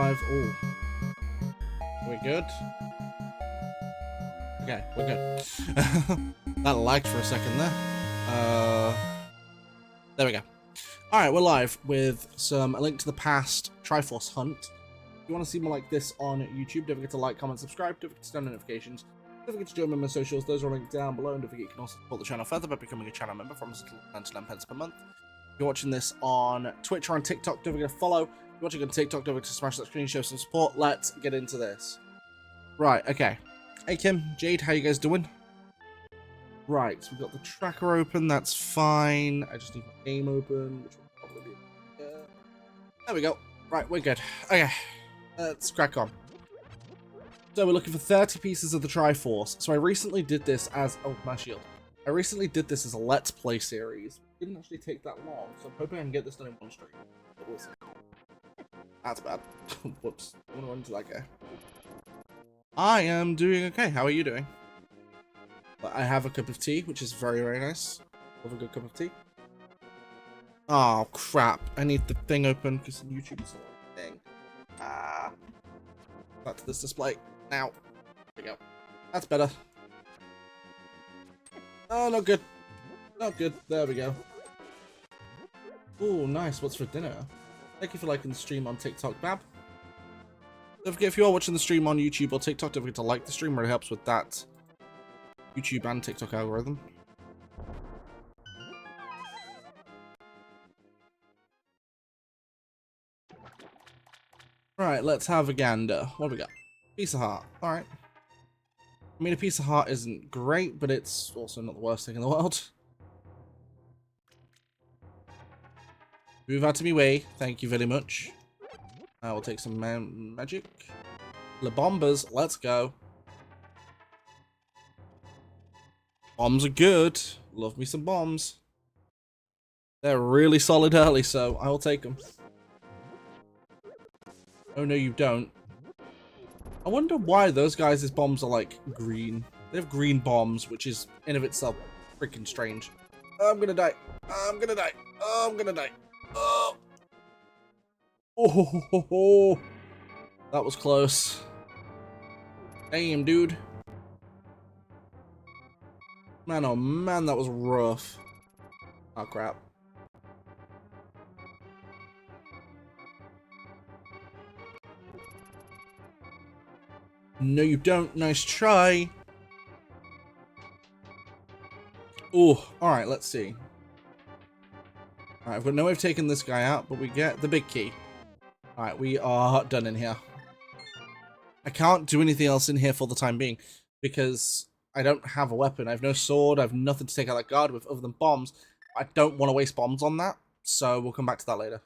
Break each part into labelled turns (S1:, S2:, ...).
S1: live. Oh, we're good. Okay, we're good. That lagged for a second there. There we go. All right, we're live with A Link to the Past Triforce hunt. If you want to see more like this on YouTube, don't forget to like, comment, subscribe. Don't forget to turn on notifications. Don't forget to join me on my socials. Those are linked down below. And don't forget you can also support the channel further by becoming a channel member from as little as 99p per month. If you're watching this on Twitch or on TikTok, don't forget to follow. If you're watching on TikTok, don't forget to smash that screen, show some support. Let's get into this. Right, okay. Hey Kim, Jade, how you guys doing? Right, so we've got the tracker open, that's fine. I just need my game open, which will probably be... there we go. Right, we're good. Okay, let's crack on. So we're looking for 30 pieces of the Triforce. So I recently did this as... oh, my shield. I recently did this as a Let's Play series. It didn't actually take that long, so I'm hoping I can get this done in one stream. But we'll see. That's bad. Whoops. I'm gonna run into that guy. I am doing okay. How are you doing? I have a cup of tea, which is very, very nice. Love a good cup of tea. Oh, crap. I need the thing open because YouTube is a thing. Back to this display. Now. There we go. That's better. Oh, not good. Not good. There we go. Oh, nice. What's for dinner? Thank you for liking the stream on TikTok, Bab. Don't forget, if you are watching the stream on YouTube or TikTok, don't forget to like the stream. It really helps with that YouTube and TikTok algorithm. Right, let's have a gander. What do we got? Piece of heart. Alright. I mean, a piece of heart isn't great, but it's also not the worst thing in the world. Move out of my way. Thank you very much. I will take some magic. The bombers. Let's go. Bombs are good. Love me some bombs. They're really solid early, so I will take them. Oh, no, you don't. I wonder why those guys' bombs are, like, green. They have green bombs, which is, in of itself, freaking strange. Oh, I'm gonna die. Oh, I'm gonna die. Oh, I'm gonna die. Oh. Oh, ho, ho, ho. That was close. Damn, dude. Man, oh man, that was rough. Oh, crap. No, you don't. Nice try. Oh, alright, let's see. Alright, I've got no way of taking this guy out, but we get the big key. Alright, we are done in here. I can't do anything else in here for the time being, because I don't have a weapon. I have no sword. I have nothing to take out that guard with other than bombs. I don't want to waste bombs on that, so we'll come back to that later.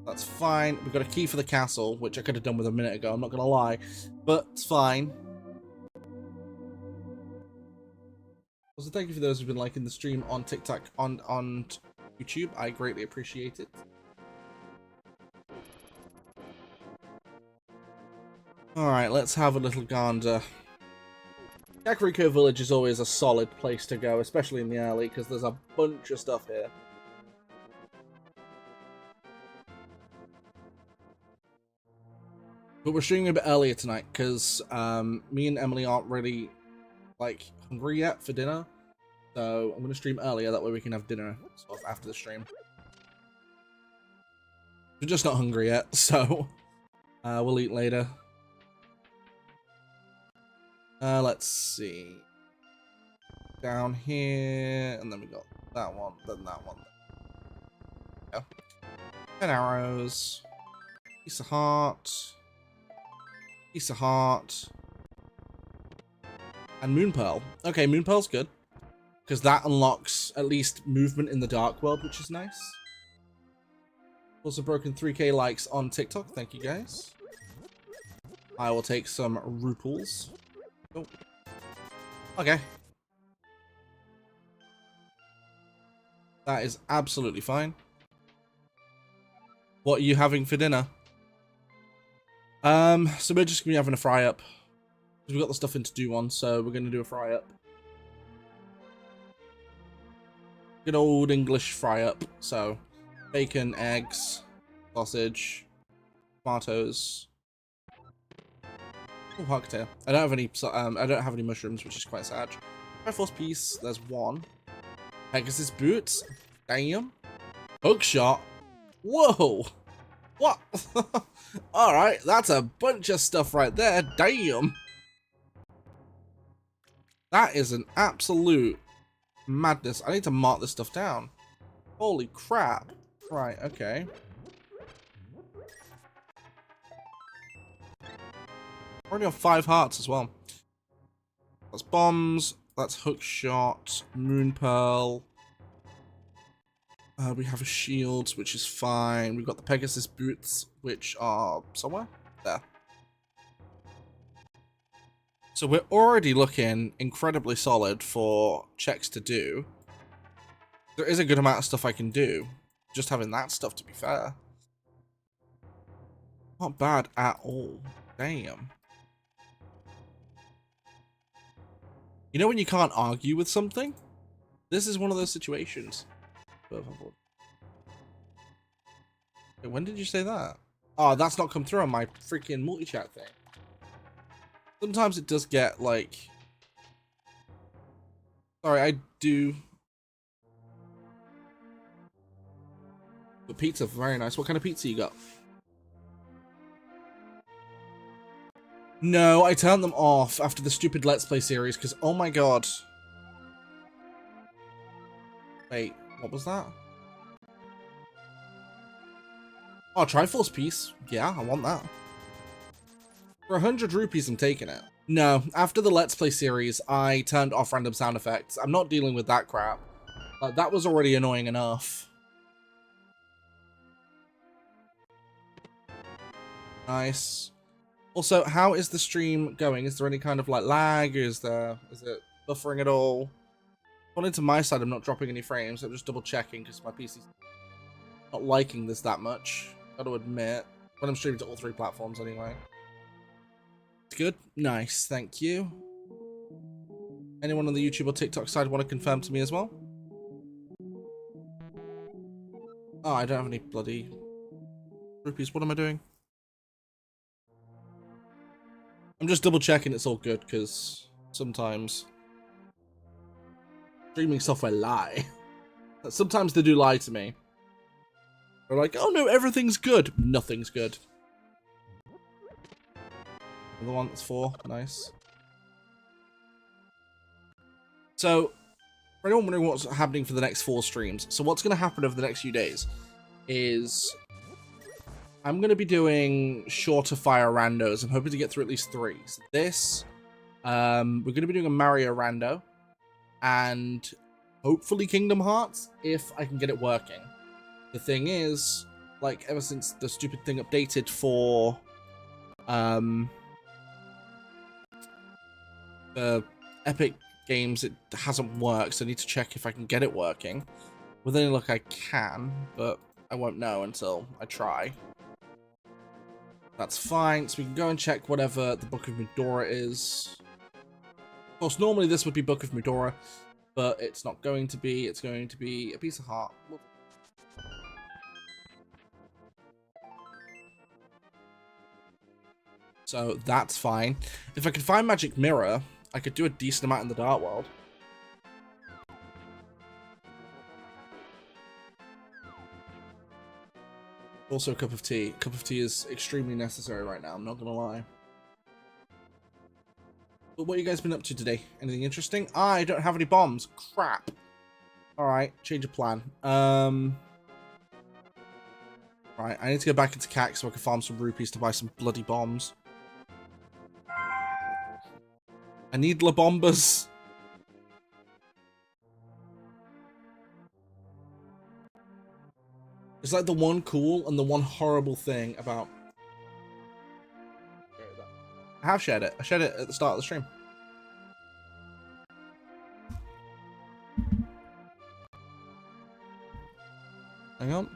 S1: That's fine. We've got a key for the castle, which I could have done with a minute ago, I'm not going to lie, but it's fine. Also, thank you for those who've been liking the stream on TikTok, on YouTube. I greatly appreciate it. Alright, let's have a little gander. Kakariko Village is always a solid place to go, especially in the early, because there's a bunch of stuff here. But we're streaming a bit earlier tonight, because me and Emily aren't really, like, hungry yet for dinner. So I'm going to stream earlier, that way we can have dinner sort of after the stream. We're just not hungry yet, so we'll eat later. Let's see. Down here, and then we got that one, then that one. There we go. 10 arrows. Piece of heart. Piece of heart. And Moon Pearl. Okay, Moon Pearl's good. Because that unlocks at least movement in the Dark World, which is nice. Also broken 3k likes on TikTok. Thank you, guys. I will take some ruples. Oh. Okay. That is absolutely fine. What are you having for dinner? So we're just gonna be having a fry up. We've got the stuff in to do one, so we're gonna do a fry up. Good old English fry up. So bacon, eggs, sausage, tomatoes. Oh, Hucktail. I don't have any. I don't have any mushrooms, which is quite sad. Triforce piece. There's one. Pegasus boots. Damn. Hookshot. Whoa. What? All right, that's a bunch of stuff right there. Damn. That is an absolute madness. I need to mark this stuff down. Holy crap. Right. Okay. Already on 5 hearts as well. That's bombs. That's hookshot. Moon pearl. We have a shield, which is fine. We've got the Pegasus boots, which are somewhere there. So we're already looking incredibly solid for checks to do. There is a good amount of stuff I can do. Just having that stuff, to be fair. Not bad at all. Damn. You know when you can't argue with something? This is one of those situations. Wait, when did you say that? Oh, that's not come through on my freaking multi-chat thing. Sometimes it does get, like... Sorry, I do... The pizza, very nice. What kind of pizza you got? No, I turned them off after the stupid Let's Play series, because, oh my god. Wait, what was that? Oh, Triforce piece. Yeah, I want that. For 100 rupees, I'm taking it. No, after the Let's Play series, I turned off random sound effects. I'm not dealing with that crap. That was already annoying enough. Nice. Also, how is the stream going? Is there any kind of like lag? Is it buffering at all? According to my side, I'm not dropping any frames. I'm just double checking because my PC's not liking this that much. Gotta admit. When I'm streaming to all 3 platforms anyway. It's good? Nice, thank you. Anyone on the YouTube or TikTok side want to confirm to me as well? Oh, I don't have any bloody rupees. What am I doing? I'm just double checking it's all good because sometimes streaming software lie. Sometimes they do lie to me. They're like, oh no, everything's good. Nothing's good. Another one, that's 4. Nice. So, for anyone wondering what's happening for the next 4 streams, so what's going to happen over the next few days is I'm going to be doing shorter fire randos. I'm hoping to get through at least 3. So this, we're going to be doing a Mario rando, and hopefully Kingdom Hearts, if I can get it working. The thing is, like, ever since the stupid thing updated for the Epic games, it hasn't worked, so I need to check if I can get it working. With any luck, I can, but I won't know until I try. That's fine, so we can go and check whatever the Book of Medora is. Of course, normally this would be Book of Medora, but it's not going to be. It's going to be a piece of heart. So that's fine. If I could find Magic Mirror, I could do a decent amount in the Dark World. Also a cup of tea. Cup of tea is extremely necessary right now, I'm not gonna lie. But what have you guys been up to today? Anything interesting? I don't have any bombs. Crap. Alright, change of plan. Right, I need to go back into CAC so I can farm some rupees to buy some bloody bombs. I need La Bombas. It's like the one cool and the one horrible thing about... I have shared it. I shared it at the start of the stream. Hang on.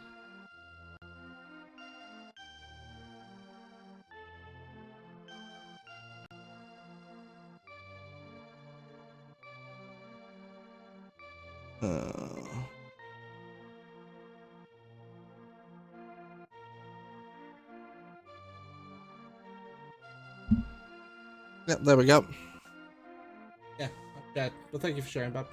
S1: Yep, there we go. Yeah, okay. But thank you for sharing, Bob.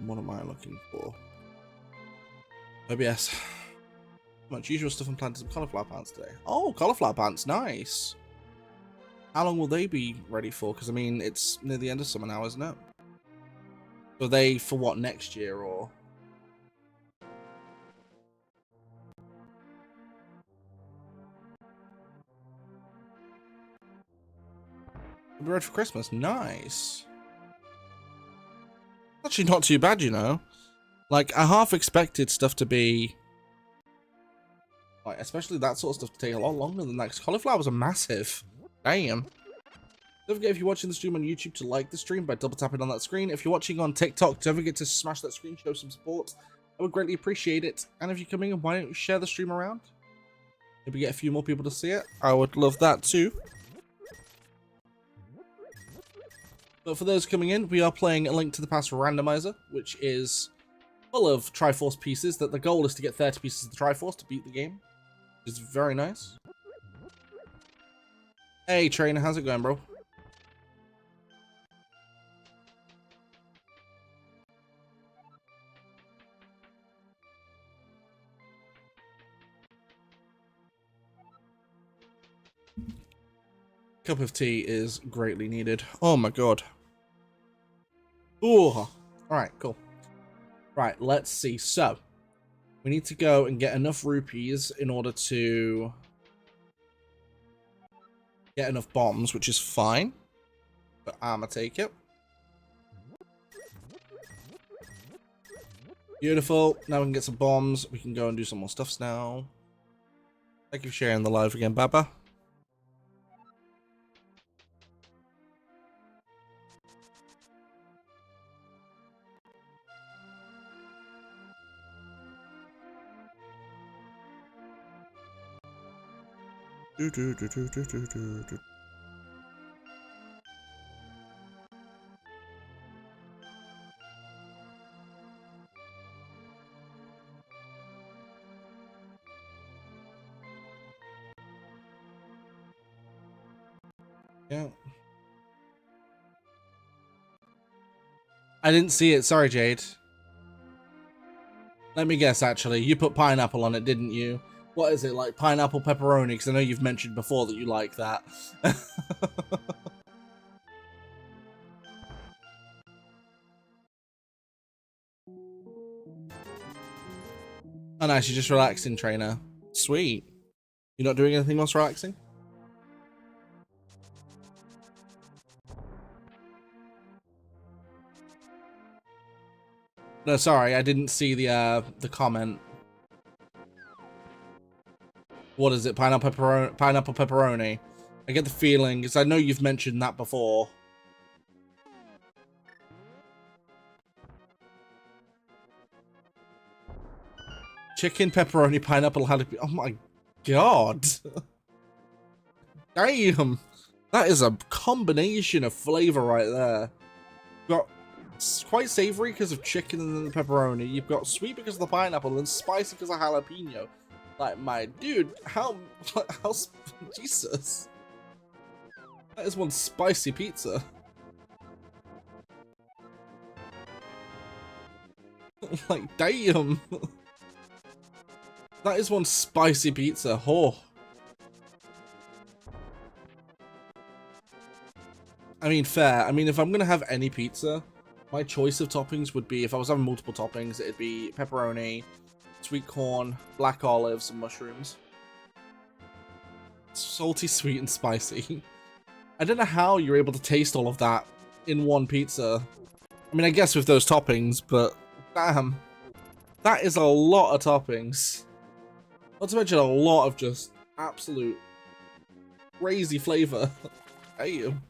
S1: What am I looking for? OBS. Much usual stuff and planted some cauliflower plants today. Oh, cauliflower plants, nice. How long will they be ready for? Because I mean, it's near the end of summer now, isn't it? Are they for what, next year or? They'll be ready for Christmas. Nice. Actually, not too bad, you know. Like, I half expected stuff to be, like, especially that sort of stuff to take a lot longer than that, because cauliflowers are massive. Damn. Don't forget, if you're watching the stream on YouTube, to like the stream by double tapping on that screen. If you're watching on TikTok, don't forget to smash that screen, show some support. I would greatly appreciate it. And if you're coming in, why don't you share the stream around? Maybe get a few more people to see it. I would love that too. But for those coming in, we are playing A Link to the Past Randomizer, which is full of Triforce pieces. That the goal is to get 30 pieces of the Triforce to beat the game. Which is very nice. Hey trainer, how's it going, bro? Cup of tea is greatly needed. Oh my god. Ooh. Alright, cool. Right, let's see. So, we need to go and get enough rupees in order to get enough bombs, which is fine. But I'ma take it. Beautiful. Now we can get some bombs. We can go and do some more stuffs now. Thank you for sharing the live again, Baba. Yeah. I didn't see it. Sorry, Jade. Let me guess, actually. You put pineapple on it, didn't you? What is it, like pineapple pepperoni? Because I know you've mentioned before that you like that. Oh, nice. You're just relaxing, trainer. Sweet. You're not doing anything else relaxing? No, sorry. I didn't see the comment. What is it? Pineapple pepperoni? Pineapple pepperoni. I get the feeling, because I know you've mentioned that before. Chicken, pepperoni, pineapple, jalapeno. Oh my god. Damn. That is a combination of flavor right there. You've got quite savory because of chicken and the pepperoni. You've got sweet because of the pineapple and spicy because of jalapeno. Like, my dude, how Jesus. That is one spicy pizza. Like, damn. That is one spicy pizza. Oh. I mean, fair. I mean, if I'm gonna have any pizza, my choice of toppings would be, if I was having multiple toppings, it'd be pepperoni, sweet corn, black olives, and mushrooms. Salty, sweet, and spicy. I don't know how you're able to taste all of that in one pizza. I mean, I guess with those toppings, but damn. That is a lot of toppings. Not to mention a lot of just absolute crazy flavor. Damn.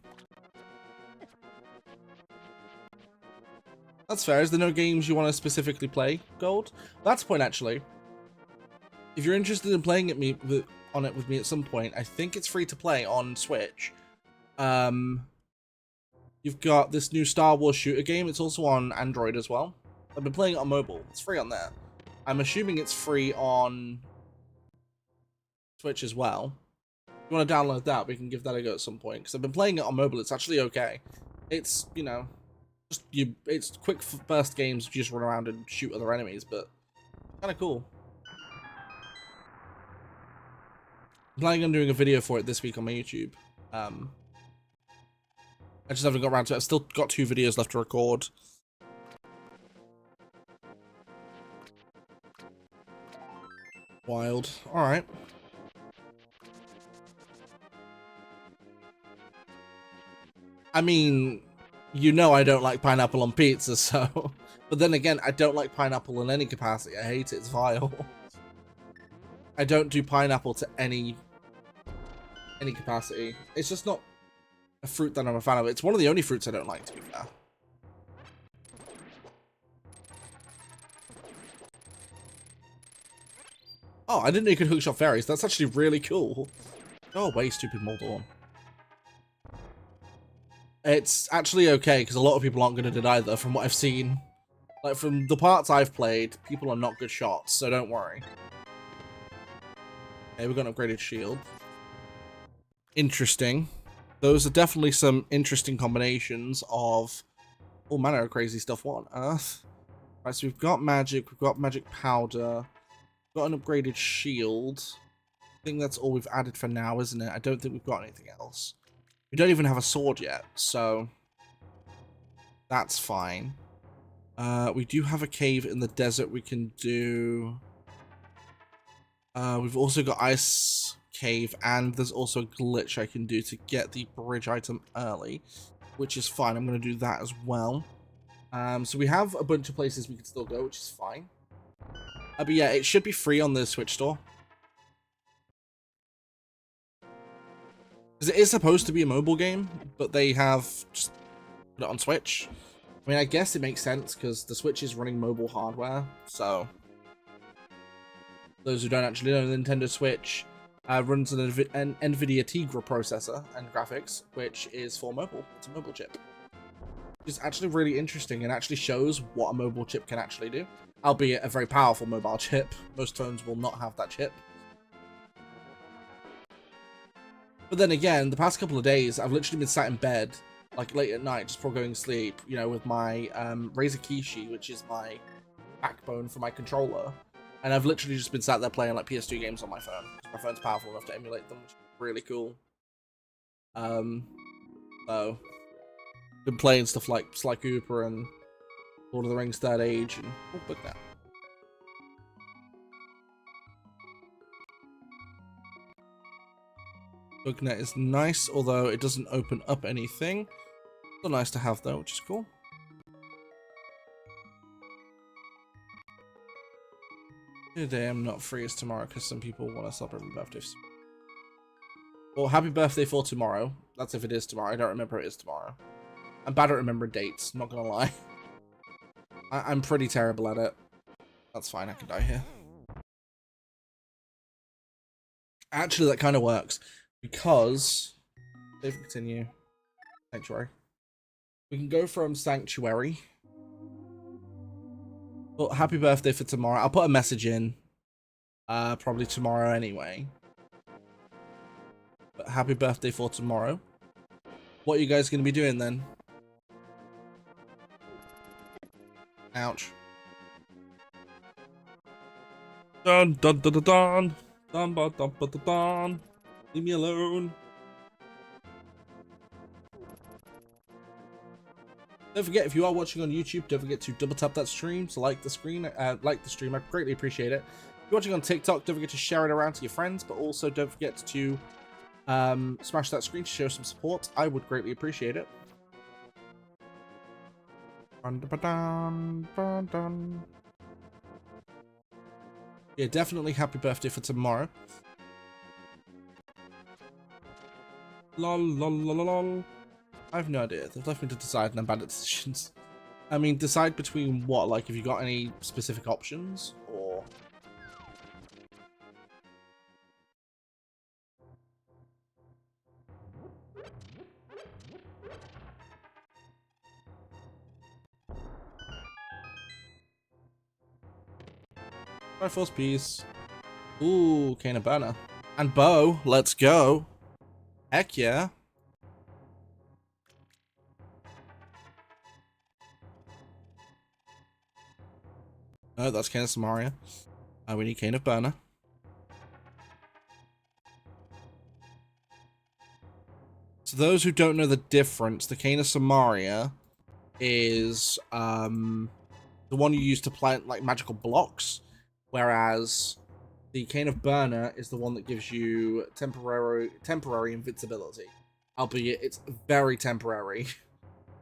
S1: That's fair. Is there no games you want to specifically play, Gold? That's the point, actually. If you're interested in playing on it with me at some point, I think it's free to play on Switch. You've got this new Star Wars shooter game. It's also on Android as well. I've been playing it on mobile. It's free on there. I'm assuming it's free on Switch as well. If you want to download that, we can give that a go at some point. Because I've been playing it on mobile. It's actually okay. It's, you know, just it's quick burst games. You just run around and shoot other enemies, but kind of cool. I'm planning on doing a video for it this week on my YouTube. I just haven't got around to it. I've still got 2 videos left to record. Wild. Alright. I mean, you know I don't like pineapple on pizza, so... But then again, I don't like pineapple in any capacity. I hate it. It's vile. I don't do pineapple to any capacity. It's just not a fruit that I'm a fan of. It's one of the only fruits I don't like, to be fair. Oh, I didn't know you could hookshot fairies. That's actually really cool. Go away, stupid Moldorm. It's actually okay, because a lot of people aren't good at it either, from what I've seen. Like, from the parts I've played, people are not good shots, so don't worry. Okay, we've got an upgraded shield. Interesting. Those are definitely some interesting combinations of all manner of crazy stuff. What on earth? Right, so we've got magic powder, we've got an upgraded shield. I think that's all we've added for now, isn't it? I don't think we've got anything else. We don't even have a sword yet, so that's fine. We do have a cave in the desert we can do. We've also got ice cave, and there's also a glitch I can do to get the bridge item early, which is fine. I'm going to do that as well. So we have a bunch of places we can still go, which is fine. But yeah, it should be free on the Switch store. Because it is supposed to be a mobile game, but they have just put it on Switch. I mean, I guess it makes sense because the Switch is running mobile hardware, so... Those who don't actually know, the Nintendo Switch runs an NVIDIA Tegra processor and graphics, which is for mobile. It's a mobile chip. It's actually really interesting and actually shows what a mobile chip can actually do. Albeit a very powerful mobile chip. Most phones will not have that chip. But then again, the past couple of days, I've literally been sat in bed, like late at night, just before going to sleep, you know, with my Razer Kishi, which is my backbone for my controller. And I've literally just been sat there playing like PS2 games on my phone. My phone's powerful enough to emulate them, which is really cool. So been playing stuff like Sly Cooper and Lord of the Rings Third Age, and oh, look now. Booknet is nice, although it doesn't open up anything. Still nice to have though, which is cool. Today I'm not free as tomorrow because some people want to celebrate my birthday. Well, happy birthday for tomorrow. That's if it is tomorrow. I don't remember it is tomorrow. I'm bad at remembering dates, not gonna lie. I'm pretty terrible at it. That's fine, I can die here. Actually, that kind of works. Because... Save and continue. Sanctuary. We can go from Sanctuary. Well, happy birthday for tomorrow. I'll put a message in. Probably tomorrow anyway. But happy birthday for tomorrow. What are you guys going to be doing then? Ouch. Dun dun dun dun dun. Dun dun dun dun dun dun. Leave me alone. Don't forget, if you are watching on YouTube, don't forget to double tap that stream to like the stream. I greatly appreciate it. If you're watching on TikTok, don't forget to share it around to your friends, but also don't forget to smash that screen to show some support. I would greatly appreciate it. Yeah, definitely happy birthday for tomorrow. Lol, lol, lol, lol. I have no idea. They've left me to decide and I'm bad at decisions. I mean, decide between what? Like, have you got any specific options? Or... Triforce piece. Ooh, cane of burner. And bow. Let's go. Heck yeah. Oh, that's cane of Samaria. We need cane of burner. So those who don't know the difference, the cane of Samaria is the one you use to plant like magical blocks, whereas the cane of burner is the one that gives you temporary invincibility. Albeit it's very temporary.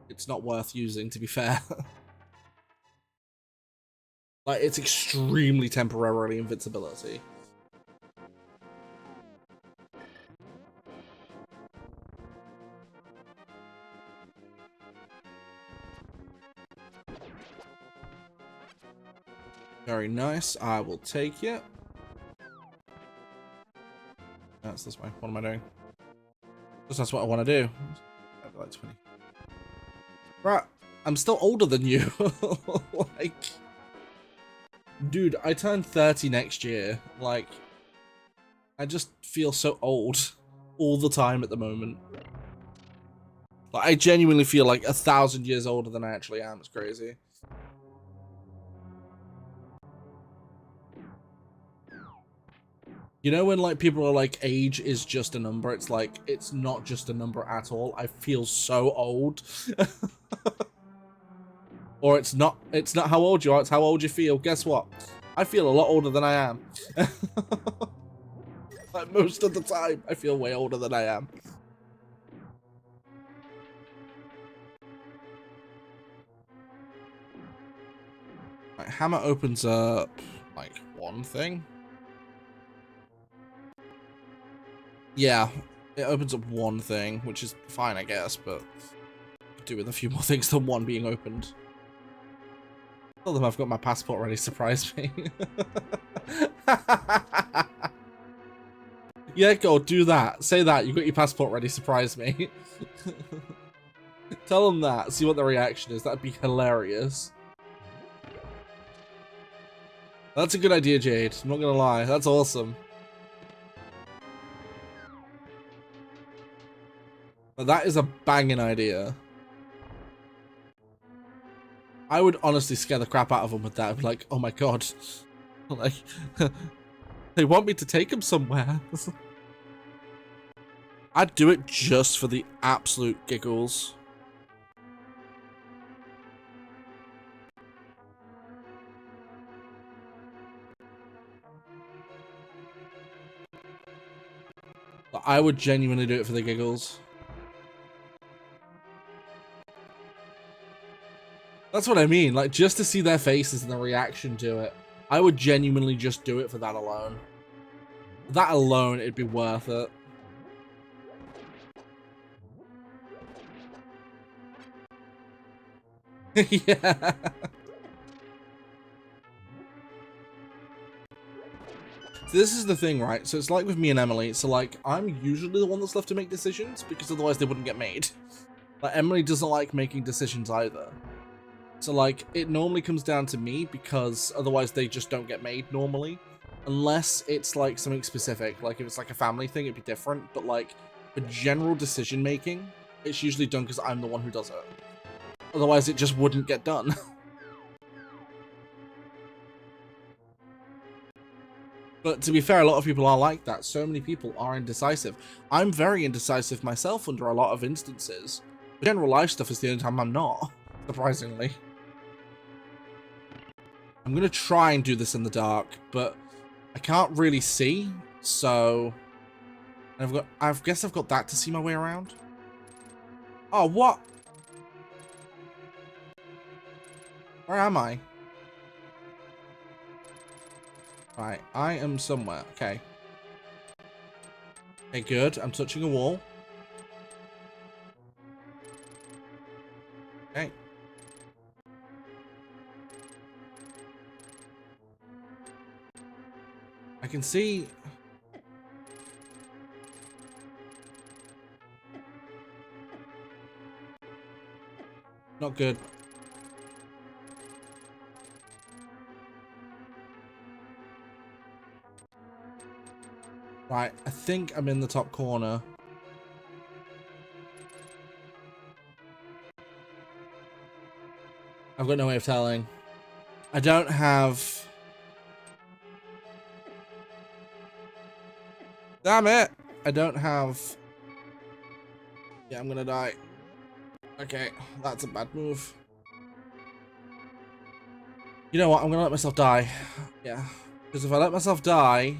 S1: It's not worth using, to be fair. Like, it's extremely temporarily invincibility. Very nice. I will take it. That's this way. What am I doing? That's what I want to do. Like 20. Right. I'm still older than you. Like, dude, I turn 30 next year. Like, I just feel so old all the time at the moment. Like, I genuinely feel like 1,000 years older than I actually am. It's crazy. You know when like people are like age is just a number, it's like it's not just a number at all. I feel so old. Or it's not how old you are, it's how old you feel. Guess what? I feel a lot older than I am. Like most of the time, I feel way older than I am. Right, hammer opens up like one thing. Yeah, it opens up one thing, which is fine, I guess, but could do with a few more things than one being opened. Tell them I've got my passport ready, surprise me. Yeah, go, do that. Say that, you got your passport ready, surprise me. Tell them that, see what the reaction is, that'd be hilarious. That's a good idea, Jade, I'm not gonna lie, that's awesome. But that is a banging idea. I would honestly scare the crap out of them with that. I'd be like, oh my god. Like, they want me to take them somewhere. I'd do it just for the absolute giggles. But I would genuinely do it for the giggles. That's what I mean, like, just to see their faces and the reaction to it. I would genuinely just do it for that alone. That alone, it'd be worth it. Yeah. So this is the thing, right? So it's like with me and Emily. So, like, I'm usually the one that's left to make decisions, because otherwise they wouldn't get made. Like, Emily doesn't like making decisions either. So, like, it normally comes down to me, because otherwise they just don't get made normally. Unless it's, like, something specific. Like, if it's, like, a family thing, it'd be different. But, like, for general decision-making, it's usually done because I'm the one who does it. Otherwise, it just wouldn't get done. But to be fair, a lot of people are like that. So many people are indecisive. I'm very indecisive myself under a lot of instances. The general life stuff is the only time I'm not, surprisingly. I'm going to try and do this in the dark, but I can't really see, so... I guess I've got that to see my way around. Oh, what? Where am I? Right, I am somewhere. Okay. Okay, good. I'm touching a wall. Okay. I can see... Not good. Right, I think I'm in the top corner. I've got no way of telling. I don't have... Damn it! I don't have... Yeah, I'm gonna die. Okay, that's a bad move. You know what? I'm gonna let myself die. Yeah. Because if I let myself die...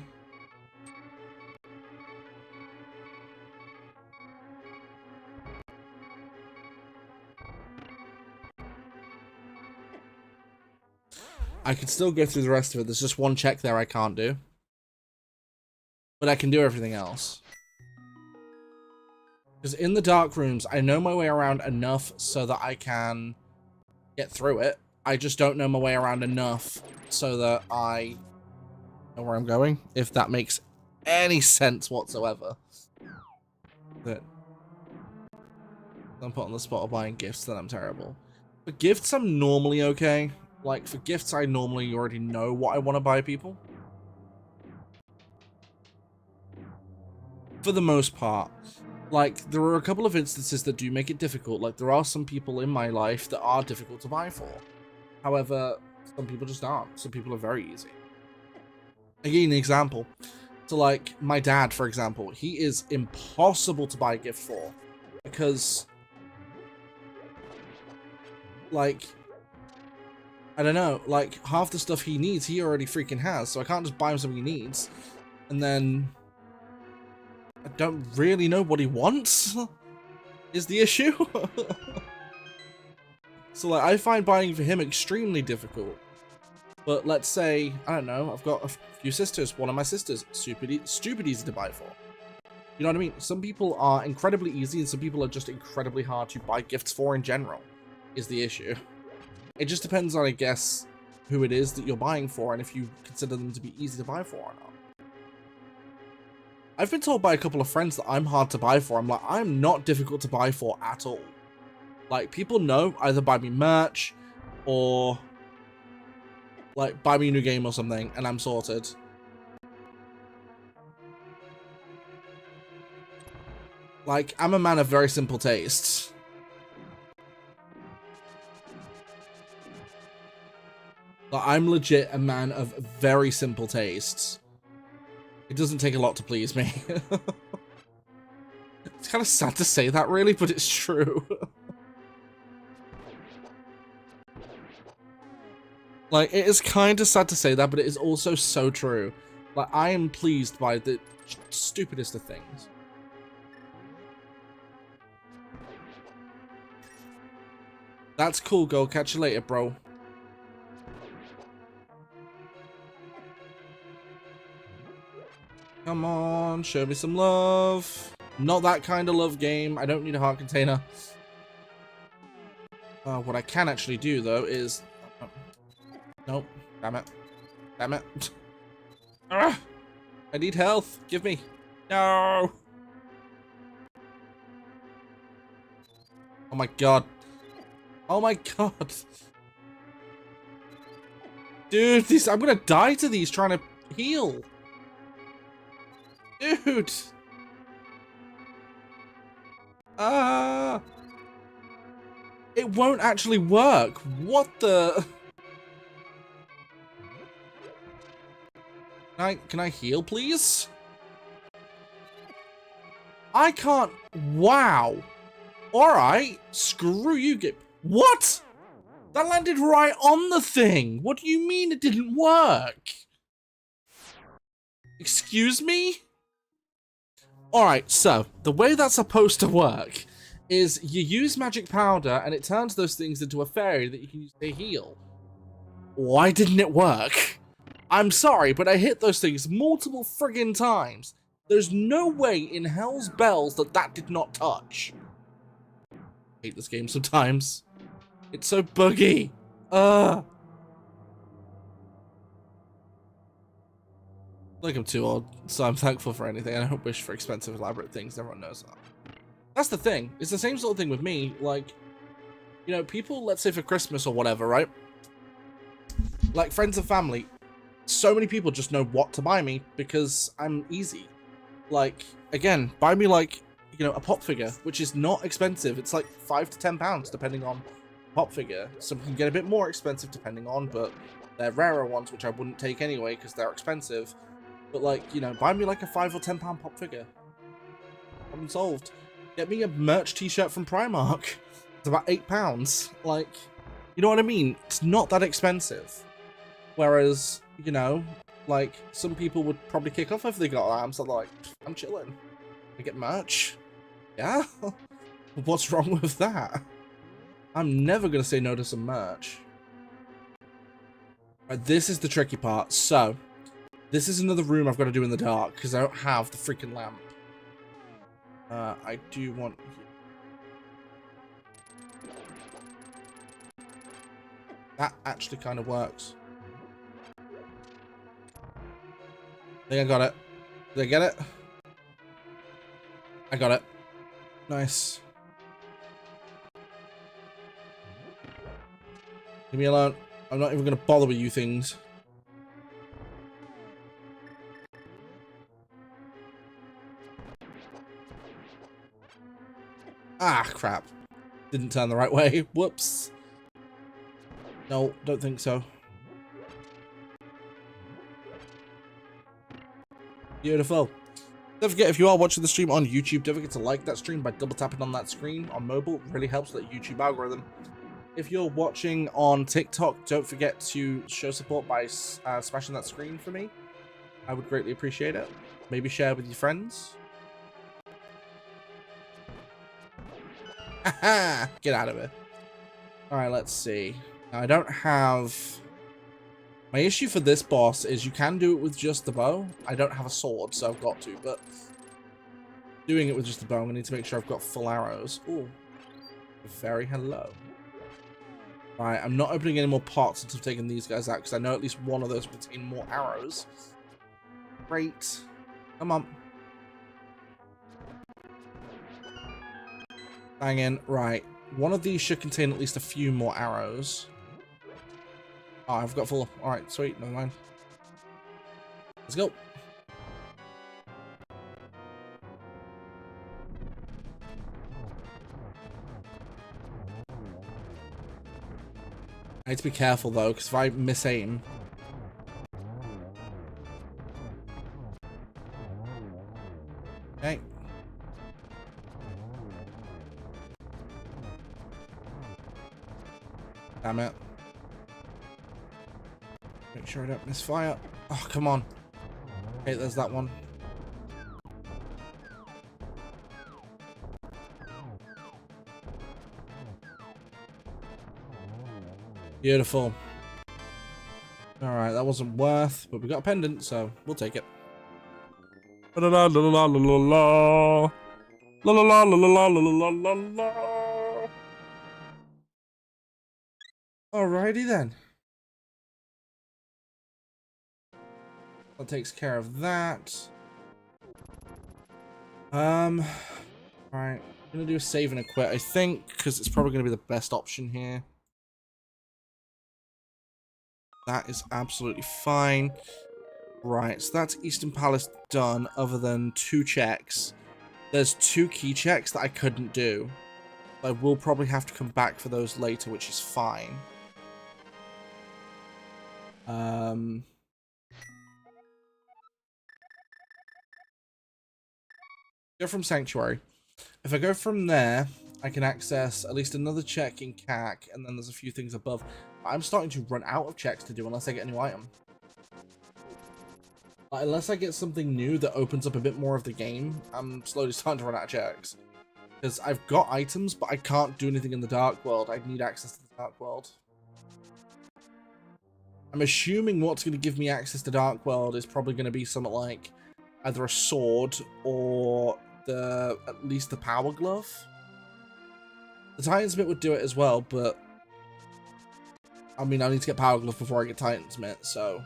S1: I can still go through the rest of it. There's just one check there I can't do. But I can do everything else. Because in the dark rooms, I know my way around enough so that I can get through it. I just don't know my way around enough so that I know where I'm going, if that makes any sense whatsoever. But I'm put on the spot of buying gifts, then I'm terrible. For gifts, I'm normally okay. Like, for gifts, I normally already know what I want to buy people. For the most part. Like, there are a couple of instances that do make it difficult. Like, there are some people in my life that are difficult to buy for. However, some people just aren't. Some people are very easy. I'll give you an example. So, like, my dad, for example, he is impossible to buy a gift for. Because, like... I don't know, like, half the stuff he needs, he already freaking has, so I can't just buy him something he needs. And then... I don't really know what he wants, is the issue. So, like, I find buying for him extremely difficult. But let's say, I don't know, I've got a few sisters. One of my sisters, stupid easy to buy for. You know what I mean? Some people are incredibly easy, and some people are just incredibly hard to buy gifts for in general, is the issue. It just depends on, I guess, who it is that you're buying for and if you consider them to be easy to buy for or not. I've been told by a couple of friends that I'm hard to buy for. I'm like, I'm not difficult to buy for at all. Like, people know, either buy me merch or, like, buy me a new game or something, and I'm sorted. Like, I'm a man of very simple tastes. Like, I'm legit a man of very simple tastes. It doesn't take a lot to please me. It's kind of sad to say that, really, but it's true. Like, it is kind of sad to say that, but it is also so true. Like, I am pleased by the stupidest of things. That's cool, girl. Catch you later, bro. Come on, show me some love. Not that kind of love game. I don't need a heart container. What I can actually do, though, is... Nope. Damn it. Damn it. I need health. Give me. No. Oh my god. Oh my god. Dude, I'm gonna die to these trying to heal. Dude! It won't actually work. What the? Can I heal, please? I can't. Wow. Alright. Screw you, What? That landed right on the thing. What do you mean it didn't work? Excuse me? Alright, so, the way that's supposed to work is you use magic powder and it turns those things into a fairy that you can use to heal. Why didn't it work? I'm sorry, but I hit those things multiple friggin' times. There's no way in hell's bells that that did not touch. I hate this game sometimes. It's so buggy. Like, I'm too old, so I'm thankful for anything. I don't wish for expensive, elaborate things. Everyone knows that. That's the thing. It's the same sort of thing with me. Like, you know, people, let's say for Christmas or whatever, right? Like, friends and family. So many people just know what to buy me because I'm easy. Like, again, buy me like, you know, a pop figure, which is not expensive. It's like £5 to £10 depending on pop figure. Some can get a bit more expensive depending on, but they're rarer ones, which I wouldn't take anyway because they're expensive. But like, you know, buy me like a £5 or £10 pop figure. Problem solved. Get me a merch t-shirt from Primark. It's about £8. Like, you know what I mean? It's not that expensive. Whereas, you know, like, some people would probably kick off if they got that. I'm sort of like, I'm chilling. I get merch. Yeah? What's wrong with that? I'm never going to say no to some merch. Right, this is the tricky part. So, this is another room I've got to do in the dark because I don't have the freaking lamp. I do want... That actually kind of works. I think I got it. Did I get it? I got it. Nice. Leave me alone. I'm not even going to bother with you things. Ah, crap. Didn't turn the right way. Whoops. No, don't think so. Beautiful. Don't forget, if you are watching the stream on YouTube, don't forget to like that stream by double tapping on that screen on mobile. It really helps with that YouTube algorithm. If you're watching on TikTok, don't forget to show support by smashing that screen for me. I would greatly appreciate it. Maybe share with your friends. Haha! Get out of it. Alright, let's see. Now, I don't have... My issue for this boss is you can do it with just the bow. I don't have a sword, so I've got to, but... Doing it with just the bow, I need to make sure I've got full arrows. Ooh. Very hello. Right, I'm not opening any more pots until I've taken these guys out, because I know at least one of those contain more arrows. Great. Come on. Bang in. Right. One of these should contain at least a few more arrows. Oh, I've got full. Alright, sweet. Never mind. Let's go. I need to be careful, though, because if I miss aim... Okay. Damn it. Make sure I don't miss fire. Oh, come on. Okay, there's that one. Beautiful. Alright, that wasn't worth, but we got a pendant, so we'll take it. La la la la la la la la la la la la la la. Alrighty then. That takes care of that. Right. I'm gonna do a save and a quit, I think, because it's probably gonna be the best option here. That is absolutely fine. Right, so that's Eastern Palace done, other than 2 checks. There's 2 key checks that I couldn't do. I will probably have to come back for those later, which is fine. Go from Sanctuary. If I go from there, I can access at least another check in CAC, and then there's a few things above. I'm starting to run out of checks to do unless I get a new item. Unless I get something new that opens up a bit more of the game, I'm slowly starting to run out of checks. Because I've got items, but I can't do anything in the Dark World. I need access to the Dark World. I'm assuming what's going to give me access to Dark World is probably going to be something like either a sword or at least the Power Glove. The Titan's Mitt would do it as well, but I mean, I need to get Power Glove before I get Titan's Mitt, so...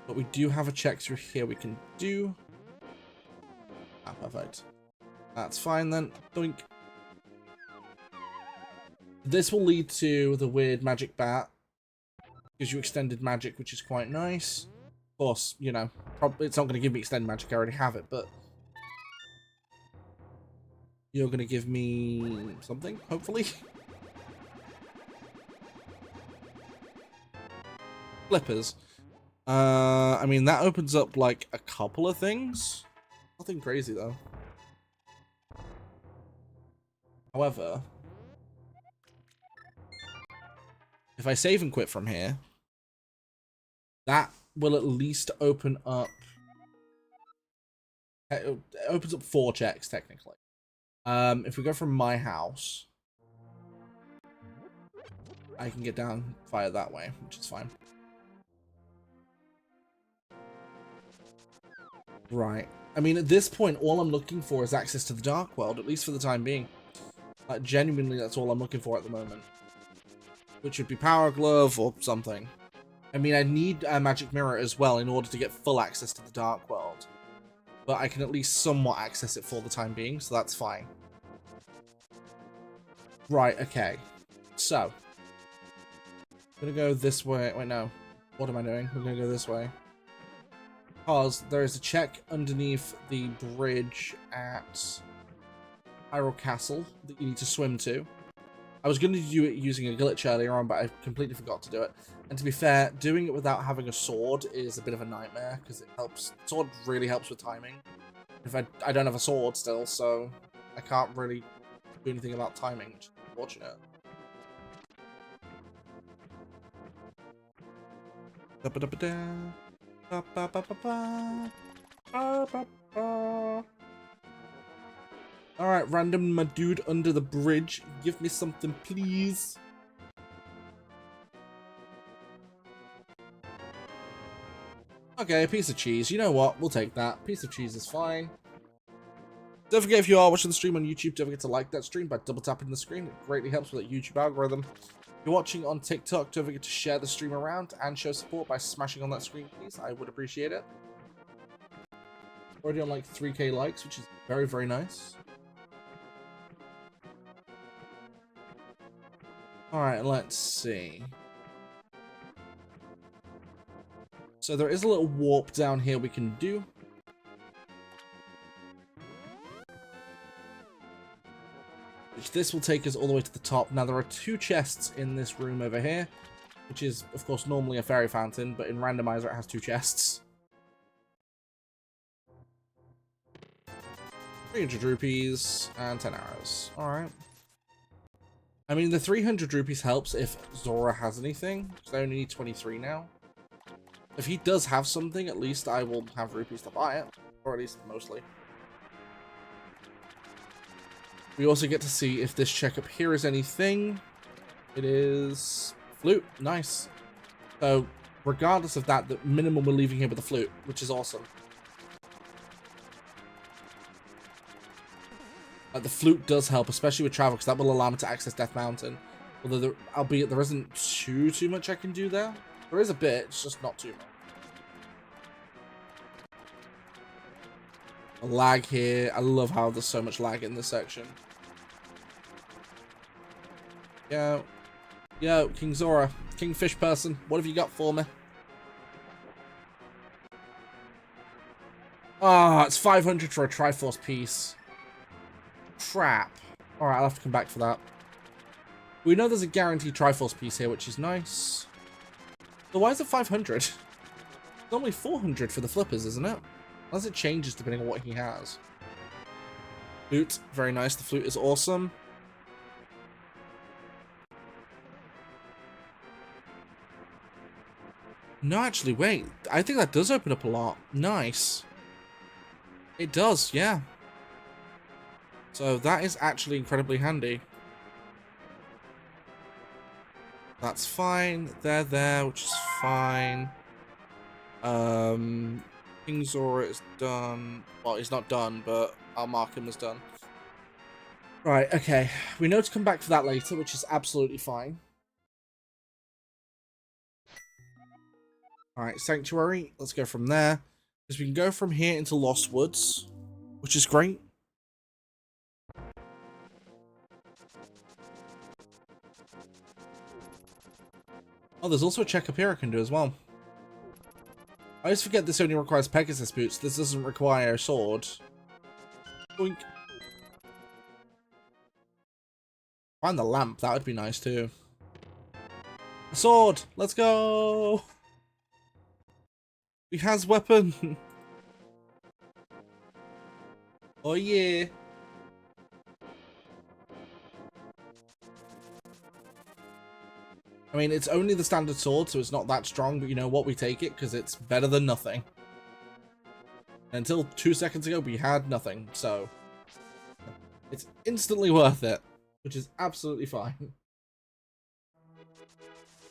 S1: But we do have a check through here we can do. Ah, perfect. That's fine then. Doink. This will lead to the weird magic bat. Gives you extended magic, which is quite nice. Of course, you know, it's not going to give me extended magic. I already have it, but you're going to give me something, hopefully. Flippers. I mean, that opens up like a couple of things. Nothing crazy though. However, if I save and quit from here, that will at least open up. It opens up 4 checks technically. If we go from my house, I can get down via that way, which is fine. Right. I mean, at this point, all I'm looking for is access to the Dark World, at least for the time being. Like, genuinely, that's all I'm looking for at the moment. Which would be Power Glove or something. I mean, I need a Magic Mirror as well in order to get full access to the Dark World. But I can at least somewhat access it for the time being, so that's fine. Right, okay. So. I'm gonna go this way. Wait, no. What am I doing? We're gonna go this way. Because there is a check underneath the bridge at Hyrule Castle that you need to swim to. I was going to do it using a glitch earlier on, but I completely forgot to do it. And to be fair, doing it without having a sword is a bit of a nightmare, because it helps. Sword really helps with timing. If I don't have a sword still, so I can't really do anything about timing, which is unfortunate. Alright, random my dude under the bridge. Give me something, please. Okay, a piece of cheese. You know what? We'll take that. Piece of cheese is fine. Don't forget, if you are watching the stream on YouTube, don't forget to like that stream by double tapping the screen. It greatly helps with that YouTube algorithm. If you're watching on TikTok, don't forget to share the stream around and show support by smashing on that screen, please. I would appreciate it. Already on like 3k likes, which is very, very nice. Alright, let's see. So there is a little warp down here we can do. Which this will take us all the way to the top. Now there are 2 chests in this room over here. Which is, of course, normally a fairy fountain, but in Randomizer it has 2 chests. 300 rupees and 10 arrows. Alright. I mean, the 300 rupees helps if Zora has anything, because I only need 23 now. If he does have something, at least I will have rupees to buy it. Or at least, mostly. We also get to see if this check up here is anything. It is... flute. Nice. So, regardless of that, the minimum we're leaving here with the flute, which is awesome. The flute does help, especially with travel, because that will allow me to access Death Mountain. Although, albeit there isn't too much I can do there. There is a bit, it's just not too much. A lag here. I love how there's so much lag in this section. Yo, King Zora, King Fish Person, what have you got for me? Ah, it's 500 for a Triforce piece. Crap. Alright, I'll have to come back for that. We know there's a guaranteed Triforce piece here, which is nice. So why is it 500? It's normally 400 for the flippers, isn't it? Unless it changes depending on what he has. Flute, very nice. The flute is awesome. No, actually, wait. I think that does open up a lot. Nice. It does, yeah. So that is actually incredibly handy. That's fine. They're there, which is fine. King Zora is done. Well, he's not done, but I'll mark him as done. Right, okay. We know to come back for that later, which is absolutely fine. Alright, Sanctuary. Let's go from there. Because we can go from here into Lost Woods, which is great. Oh, there's also a check up here I can do as well. I always forget this only requires Pegasus boots. This doesn't require a sword. Boink. Find the lamp. That would be nice too. A sword. Let's go. He has weapon. Oh yeah. I mean, it's only the standard sword, so it's not that strong, but you know what? We take it because it's better than nothing. Until 2 seconds ago, we had nothing, so it's instantly worth it, which is absolutely fine.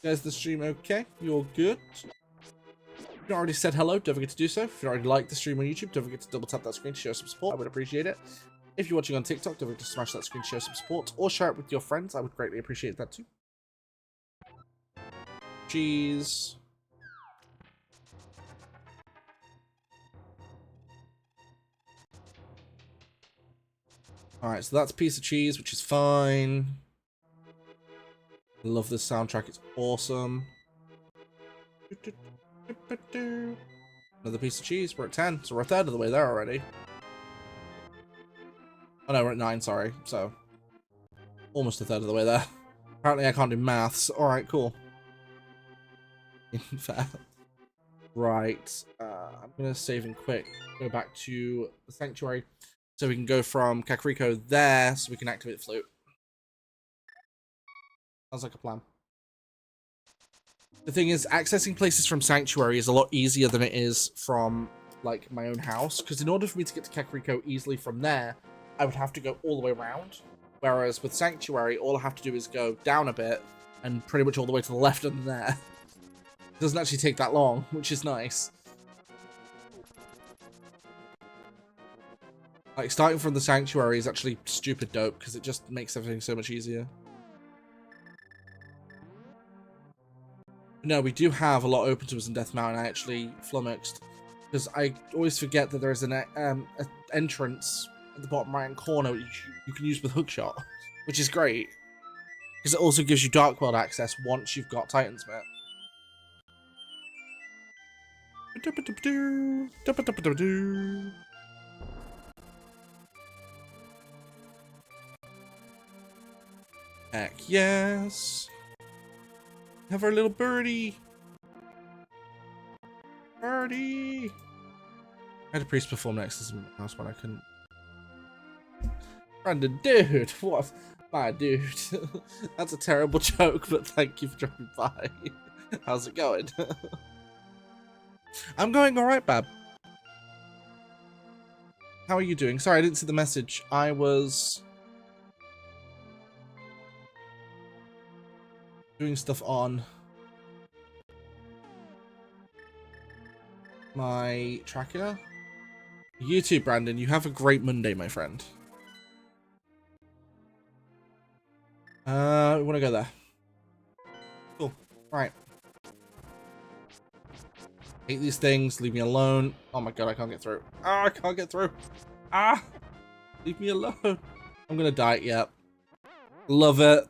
S1: There's the stream okay? You're good? If you already said hello, don't forget to do so. If you already liked the stream on YouTube, don't forget to double tap that screen to show some support. I would appreciate it. If you're watching on TikTok, don't forget to smash that screen to show some support, or share it with your friends. I would greatly appreciate that too. Cheese. Alright, so that's a piece of cheese, which is fine. I love this soundtrack, it's awesome. Another piece of cheese, we're at 10, so we're a third of the way there already. Oh no, we're at 9, sorry, so almost a third of the way there. Apparently I can't do maths. Alright, cool. Fair. Right, I'm gonna save and quick, go back to the sanctuary, so we can go from Kakariko there, so we can activate the flute. Sounds like a plan. The thing is, accessing places from Sanctuary is a lot easier than it is from, like, my own house, because in order for me to get to Kakariko easily from there, I would have to go all the way around, whereas with Sanctuary, all I have to do is go down a bit, and pretty much all the way to the left and there. It doesn't actually take that long, which is nice. Like, starting from the Sanctuary is actually stupid dope, because it just makes everything so much easier. No, we do have a lot open to us in Death Mountain. I actually flummoxed, because I always forget that there is an entrance at the bottom right-hand corner which you can use with Hookshot, which is great, because it also gives you Dark World access once you've got Titansmith. Heck yes. Have our little birdie. Birdie. I had a priest perform next to the house when I couldn't. Brandon, dude, what? My dude. That's a terrible joke, but thank you for dropping by. How's it going? I'm going alright, Bab. How are you doing? Sorry, I didn't see the message. I was doing stuff on my tracker. You too, Brandon. You have a great Monday, my friend. We want to go there. Cool. Right. Hate these things. Leave me alone. Oh my god, I can't get through. Ah, I can't get through. Ah! Leave me alone. I'm gonna die. Yep. Love it.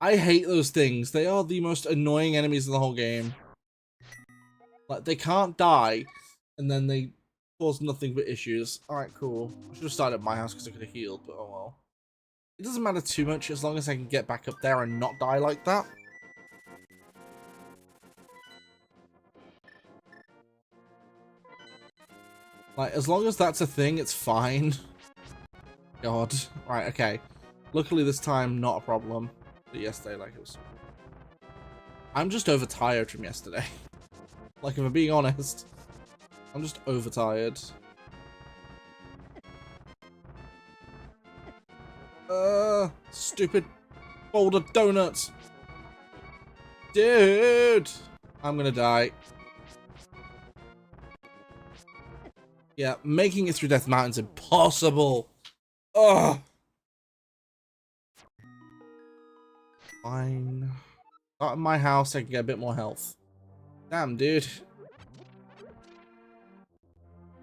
S1: I hate those things. They are the most annoying enemies in the whole game. Like, they can't die, and then they cause nothing but issues. Alright, cool. I should have started at my house because I could have healed, but oh well. It doesn't matter too much as long as I can get back up there and not die like that. Like, as long as that's a thing, it's fine. God. Right, okay. Luckily this time, not a problem. But yesterday, like, it was... I'm just overtired from yesterday. Like, if I'm being honest. I'm just overtired. Stupid boulder donuts. Dude! I'm gonna die. Yeah, making it through Death Mountain's impossible. Ugh. Fine. Not in my house, I can get a bit more health. Damn, dude.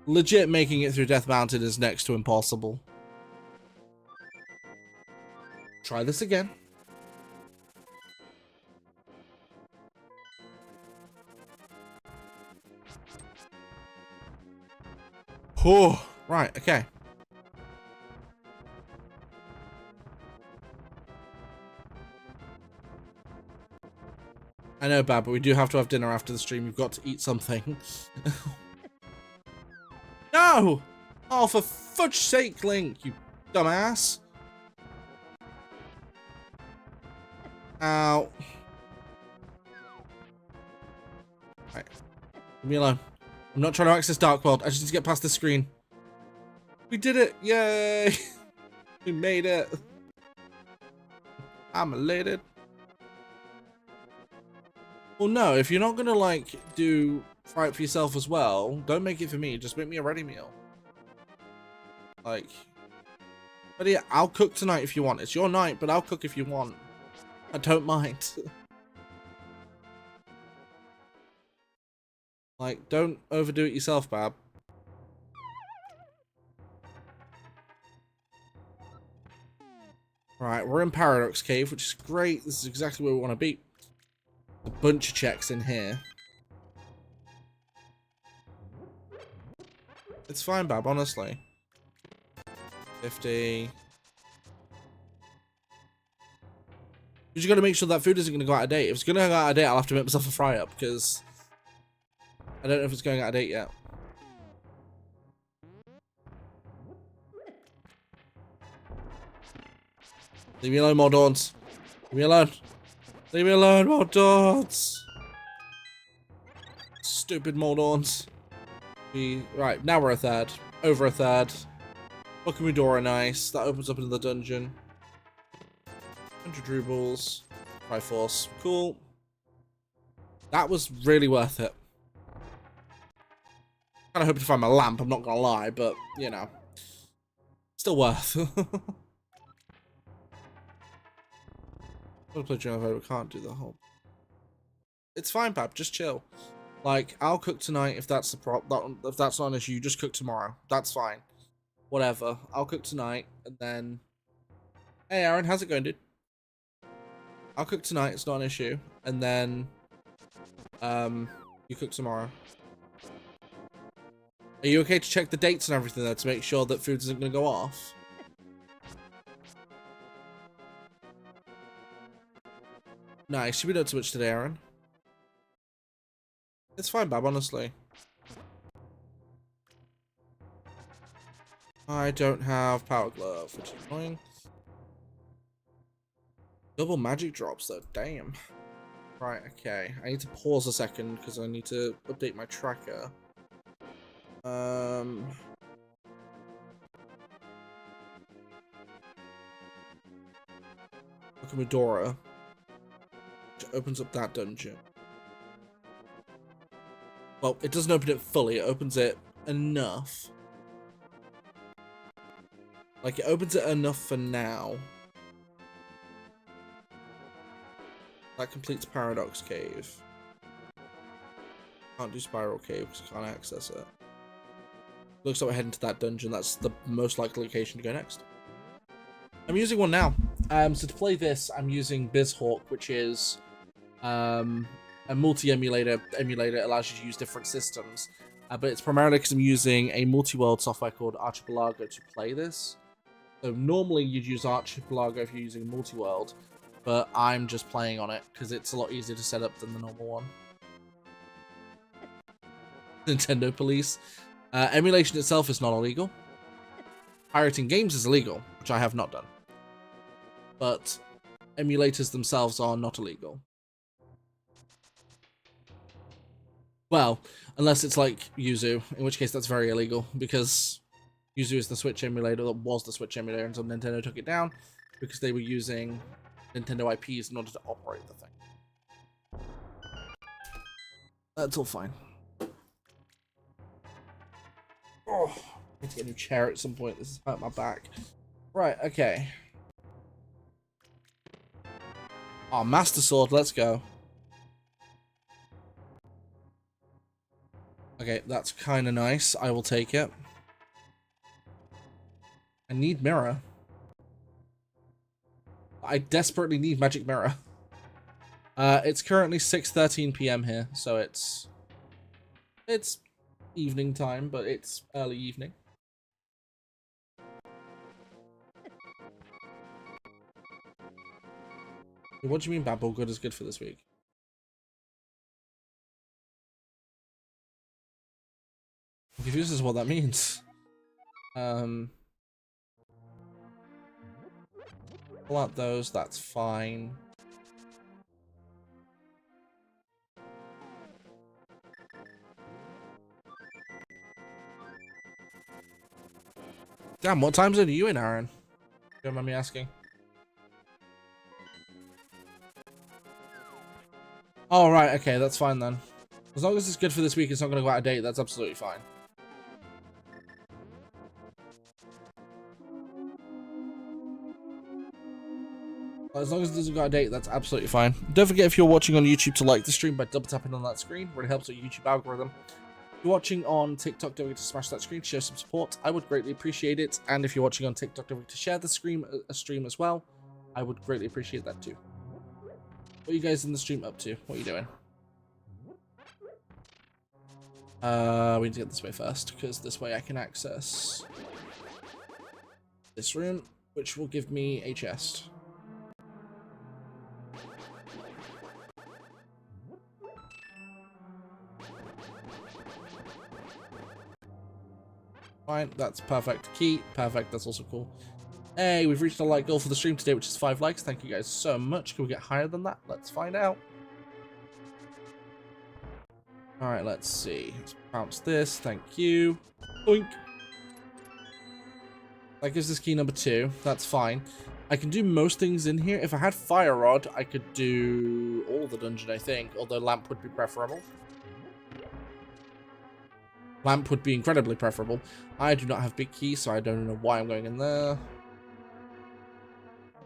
S1: Legit making it through Death Mountain is next to impossible. Try this again. Oh, right, okay. I know, Bab, but we do have to have dinner after the stream. You've got to eat something. No! Oh, for fudge's sake, Link, you dumbass. Ow. Right. Leave me alone. I'm not trying to access Dark World. I just need to get past the screen. We did it! Yay! We made it. I'm elated. Well, no, if you're not gonna, like, fry it for yourself as well, don't make it for me. Just make me a ready meal. Like, but yeah, I'll cook tonight if you want. It's your night, but I'll cook if you want. I don't mind. Like, don't overdo it yourself, Bab. Right, we're in Paradox Cave, which is great. This is exactly where we want to be. A bunch of checks in here. It's fine, Bab, honestly. 50. You just got to make sure that food isn't going to go out of date. If it's going to go out of date, I'll have to make myself a fry-up, because I don't know if it's going out of date yet. Leave me alone, more dawns. Leave me alone. Leave me alone, more dawns. Stupid more dawns. Right, now we're a third. Over a third. Bokumudora, nice. That opens up into the dungeon. 100 rubles. Triforce. Cool. That was really worth it. Kind of hoping to find my lamp, I'm not gonna lie, but, you know. Still worth. I'll play Dream of we can't do the whole. It's fine, Bab. Just chill. Like, I'll cook tonight if that's the if that's not an issue. You just cook tomorrow. That's fine. Whatever. I'll cook tonight, and then. Hey, Aaron, how's it going, dude? I'll cook tonight. It's not an issue, and then. You cook tomorrow. Are you okay to check the dates and everything though to make sure that food isn't going to go off? Nice. You be doing too much today, Aaron. It's fine, Bab, honestly. I don't have Power Glove, which is annoying. Double magic drops, though. Damn. Right, okay. I need to pause a second because I need to update my tracker. Bokumudora. Which opens up that dungeon. Well, it doesn't open it fully, it opens it enough. Like, it opens it enough for now. That completes Paradox Cave. Can't do Spiral Cave because I can't access it. Looks like we're heading to that dungeon. That's the most likely location to go next. I'm using one now. So to play this, I'm using BizHawk, which is a multi-emulator. Emulator allows you to use different systems. But it's primarily because I'm using a multi-world software called Archipelago to play this. So normally you'd use Archipelago if you're using multi-world, but I'm just playing on it because it's a lot easier to set up than the normal one. Nintendo police. Emulation itself is not illegal. Pirating games is illegal, which I have not done. But emulators themselves are not illegal. Well, unless it's like Yuzu, in which case that's very illegal, because Yuzu is the Switch emulator that was the Switch emulator until Nintendo took it down, because they were using Nintendo IPs in order to operate the thing. That's all fine. Oh, I need to get a new chair at some point. This is hurt my back. Right, okay. Oh, Master Sword, let's go. Okay, that's kind of nice. I will take it. I need mirror. I desperately need magic mirror. It's currently 6:13 PM here, so it's evening time, but it's early evening. What do you mean bad or good is good for this week? I'm confused as to what that means. Pull out those, that's fine. Damn, what time zone are you in, Aaron? Don't mind me asking. Oh, right, okay, that's fine then. As long as it's good for this week, it's not going to go out of date, that's absolutely fine. As long as it doesn't go out of date, that's absolutely fine. Don't forget, if you're watching on YouTube, to like the stream by double tapping on that screen. Really helps with YouTube algorithm. If you're watching on TikTok, don't forget to smash that screen, show some support. I would greatly appreciate it. And if you're watching on TikTok, don't forget to share the stream as well. I would greatly appreciate that too. What are you guys in the stream up to? What are you doing? We need to get this way first, because this way I can access this room, which will give me a chest. Fine, that's perfect. Key, perfect, that's also cool. Hey, we've reached a like goal for the stream today, which is 5 likes. Thank you guys so much. Can we get higher than that? Let's find out. Alright, let's see. Let's bounce this, thank you. Boink. That gives us key number 2, that's fine. I can do most things in here. If I had Fire Rod, I could do all the dungeon, I think, although Lamp would be preferable. Lamp would be incredibly preferable. I do not have big keys, so I don't know why I'm going in there.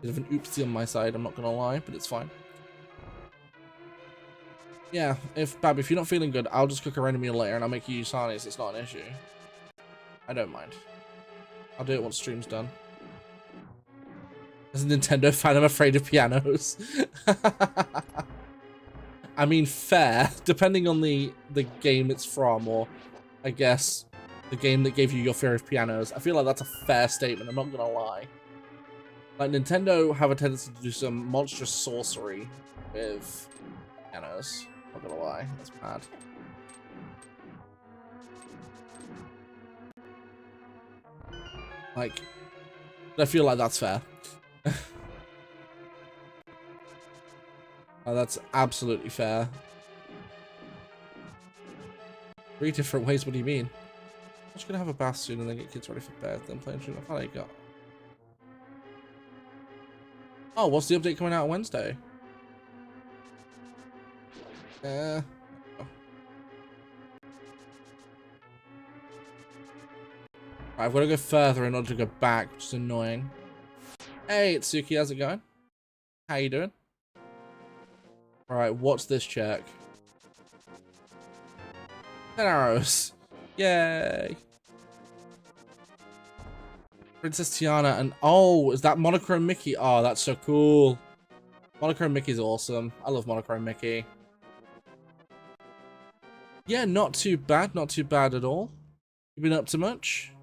S1: Bit of an oopsie on my side, I'm not gonna lie, but it's fine. Yeah, Bab, if you're not feeling good, I'll just cook a random meal later and I'll make you use Harneys. It's not an issue. I don't mind. I'll do it once stream's done. As a Nintendo fan, I'm afraid of pianos. I mean, fair, depending on the game it's from, or I guess the game that gave you your fear of pianos. I feel like that's a fair statement, I'm not gonna lie. Like, Nintendo have a tendency to do some monstrous sorcery with pianos. Not gonna lie, that's bad. Like, I feel like that's fair. That's absolutely fair. 3 different ways, what do you mean? I'm just gonna have a bath soon and then get kids ready for bed, then play stream. How do you got? Oh, what's the update coming out on Wednesday? Oh. Right, I've got to go further in order to go back, which is annoying. Hey, it's Suki, how's it going? How you doing? Alright, what's this check? 10 arrows. Yay. Princess Tiana and... Oh, is that Monochrome Mickey? Oh, that's so cool. Monochrome Mickey's awesome. I love Monochrome Mickey. Yeah, not too bad. Not too bad at all. You been up to much?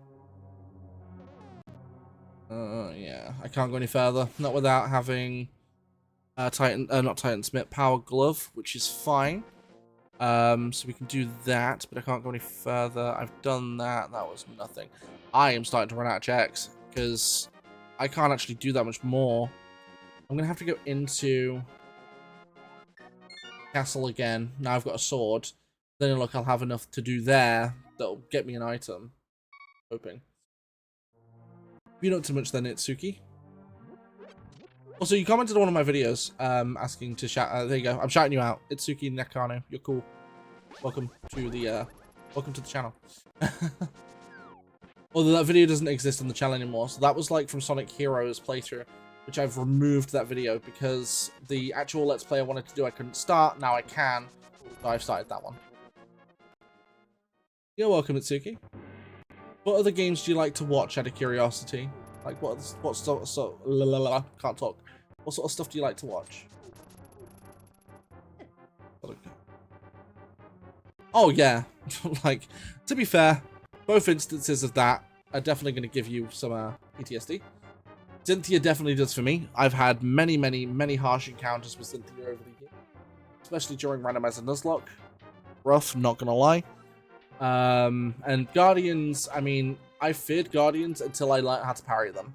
S1: Yeah. I can't go any further. Not without having... not Titan Smith, Power Glove, which is fine. So we can do that, but I can't go any further. I've done that. That was nothing. I am starting to run out of checks because I can't actually do that much more. I'm going to have to go into Castle again. Now I've got a sword. Then look, I'll have enough to do there that'll get me an item. Hoping. If you don't too much then, Itsuki. Also, you commented on one of my videos, asking to shout. There you go. I'm shouting you out. Itsuki Nakano. You're cool. Welcome to the channel. Although that video doesn't exist on the channel anymore, so that was like from Sonic Heroes playthrough, which I've removed that video because the actual Let's Play I wanted to do I couldn't start. Now I can, so I've started that one. You're welcome, Itsuki. What other games do you like to watch out of curiosity? Like what sort of can't talk. What sort of stuff do you like to watch? Oh, yeah. Like, to be fair, both instances of that are definitely going to give you some PTSD. Cynthia definitely does for me. I've had many harsh encounters with Cynthia over the years, especially during Randomizer Nuzlocke. Rough, not gonna lie. And Guardians, I mean, I feared Guardians until I learned how to parry them.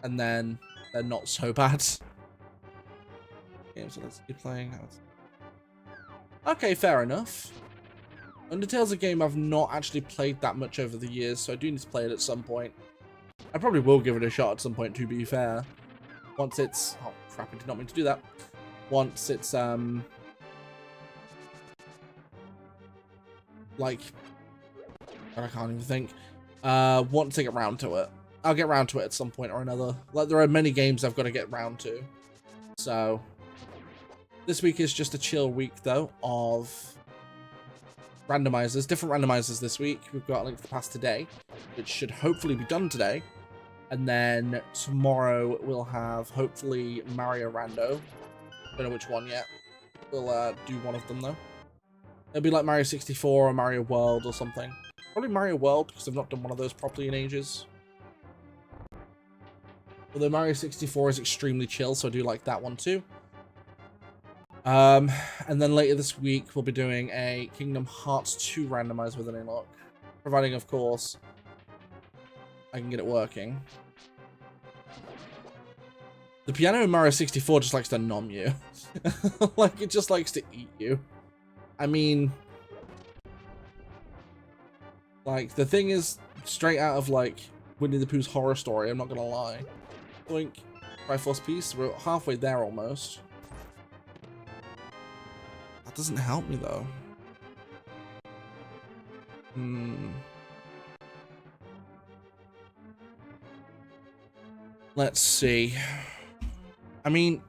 S1: And then they're not so bad. Okay, so let's keep playing. Okay, fair enough. Undertale's a game I've not actually played that much over the years, so I do need to play it at some point. I probably will give it a shot at some point, to be fair. Once it's... Oh, crap, I did not mean to do that. Once it's, like... I can't even think. Once I get round to it. I'll get round to it at some point or another. Like, there are many games I've got to get round to. So... This week is just a chill week, though, of... randomizers, different randomizers this week. We've got a Link to the Past today, which should hopefully be done today. And then tomorrow we'll have, hopefully, Mario Rando. Don't know which one yet. We'll do one of them, though. It'll be like Mario 64 or Mario World or something. Probably Mario World, because I've not done one of those properly in ages. Although Mario 64 is extremely chill, so I do like that one too. And then later this week, we'll be doing a Kingdom Hearts 2 randomizer with an unlock. Providing, of course, I can get it working. The piano in Mario 64 just likes to nom you. Like, it just likes to eat you. I mean... Like, the thing is, straight out of, like, Winnie the Pooh's horror story, I'm not gonna lie. Blink, Triforce piece, we're halfway there almost. That doesn't help me, though. Let's see. I mean...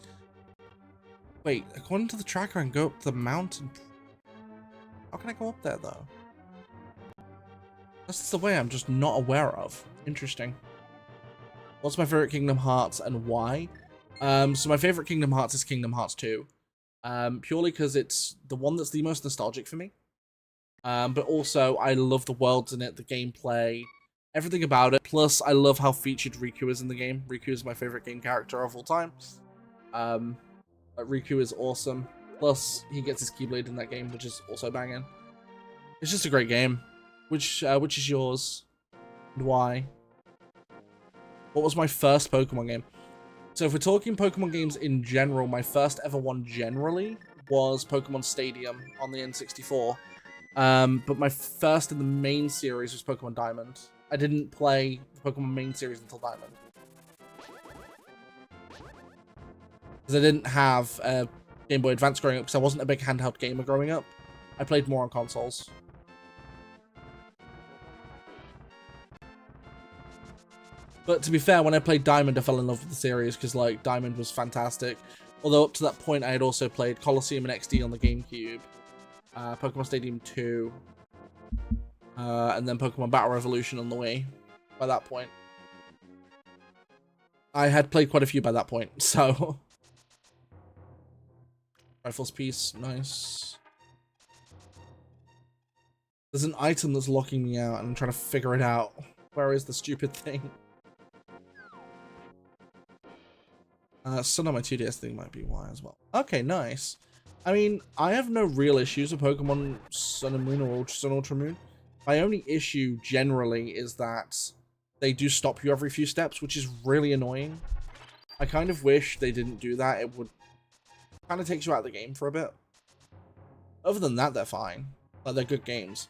S1: Wait, according to the tracker, I can go up the mountain. How can I go up there, though? That's the way I'm just not aware of. Interesting. What's my favorite Kingdom Hearts and why? So my favorite Kingdom Hearts is Kingdom Hearts 2. Purely because it's the one that's the most nostalgic for me. But also, I love the worlds in it, the gameplay, everything about it. Plus, I love how featured Riku is in the game. Riku is my favorite game character of all time. Riku is awesome. Plus, he gets his Keyblade in that game, which is also banging. It's just a great game. Which is yours? And why? What was my first Pokemon game? So if we're talking Pokemon games in general, my first ever one generally was Pokemon Stadium on the N64. But my first in the main series was Pokemon Diamond. I didn't play the Pokemon main series until Diamond. Because I didn't have a Game Boy Advance growing up, because I wasn't a big handheld gamer growing up. I played more on consoles. But to be fair, when I played Diamond, I fell in love with the series because, like, Diamond was fantastic. Although up to that point, I had also played Colosseum and XD on the GameCube, Pokemon Stadium 2, and then Pokemon Battle Revolution on the Wii. By that point, I had played quite a few by that point. So, Triforce piece, nice. There's an item that's locking me out, and I'm trying to figure it out. Where is the stupid thing? Sun on my 2DS thing might be why as well. Okay, nice. I mean, I have no real issues with Pokemon Sun and Moon or Sun Ultra Moon. My only issue generally is that they do stop you every few steps, which is really annoying. I kind of wish they didn't do that. It would kind of takes you out of the game for a bit. Other than that, they're fine. Like, they're good games.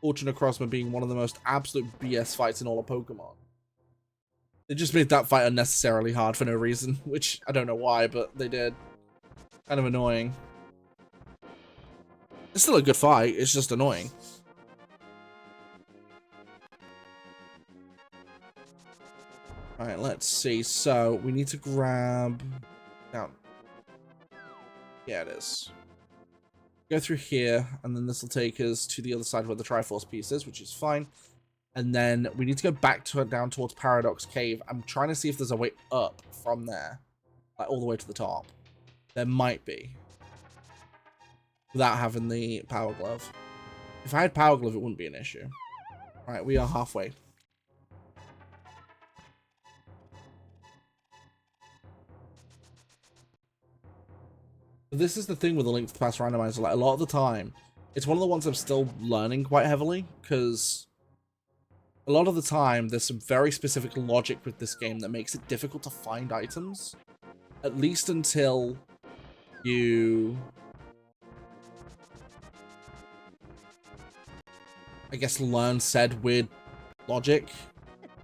S1: Ultra Necrozma being one of the most absolute BS fights in all of Pokemon. They just made that fight unnecessarily hard for no reason, which I don't know why, but they did. Kind of annoying. It's still a good fight, it's just annoying. Alright, let's see. So, we need to grab... down. Yeah, it is. Go through here, and then this will take us to the other side where the Triforce piece is, which is fine. And then we need to go back to down towards Paradox Cave. I'm trying to see if there's a way up from there. Like, all the way to the top. There might be. Without having the Power Glove. If I had Power Glove, it wouldn't be an issue. Right, we are halfway. This is the thing with the Link to the Past randomizer. Like, a lot of the time, it's one of the ones I'm still learning quite heavily, because a lot of the time, there's some very specific logic with this game that makes it difficult to find items. At least until you, I guess, learn said weird logic.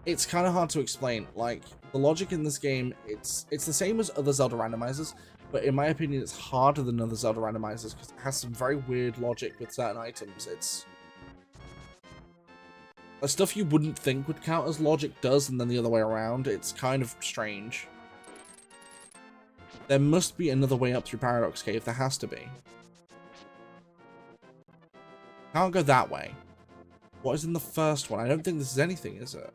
S1: It's kind of hard to explain. Like, the logic in this game, it's the same as other Zelda randomizers, but in my opinion, it's harder than other Zelda randomizers because it has some very weird logic with certain items. It's the stuff you wouldn't think would count as logic does, and then the other way around. It's kind of strange. There must be another way up through Paradox Cave. There has to be. Can't go that way. What is in the first one? I don't think this is anything, is it?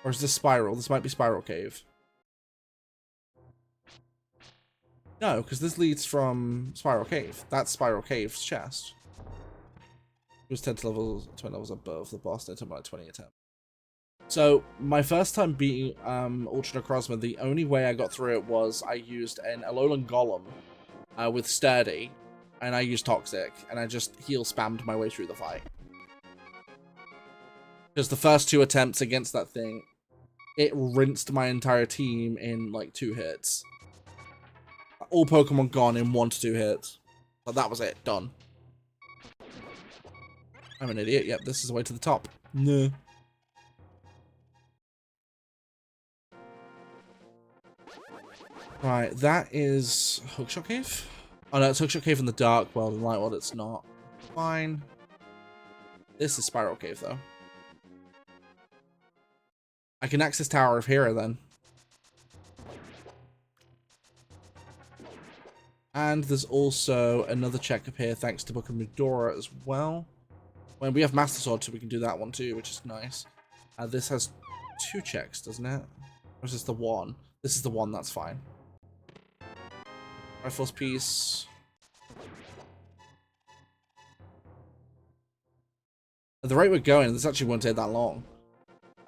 S1: Or is this Spiral? This might be Spiral Cave. No, because this leads from Spiral Cave. That's Spiral Cave's chest. It was 20 levels above the boss. It took about 20 attempts. So, my first time beating Ultra Necrozma, the only way I got through it was I used an Alolan Golem with Sturdy, and I used Toxic, and I just heal spammed my way through the fight. Because the first 2 attempts against that thing, it rinsed my entire team in like 2 hits. All Pokemon gone in 1 to 2 hits. But that was it. Done. I'm an idiot. Yep, this is the way to the top. No. Right, that is Hookshot Cave? Oh no, it's Hookshot Cave in the Dark World, and Light World it's not. Fine. This is Spiral Cave, though. I can access Tower of Hero, then. And there's also another check up here, thanks to Book of Medora as well. Well, we have Master Sword, so we can do that one too, which is nice. This has 2 checks, doesn't it? Or is this the one? This is the one, that's fine. Triforce piece. At the rate we're going, this actually won't take that long.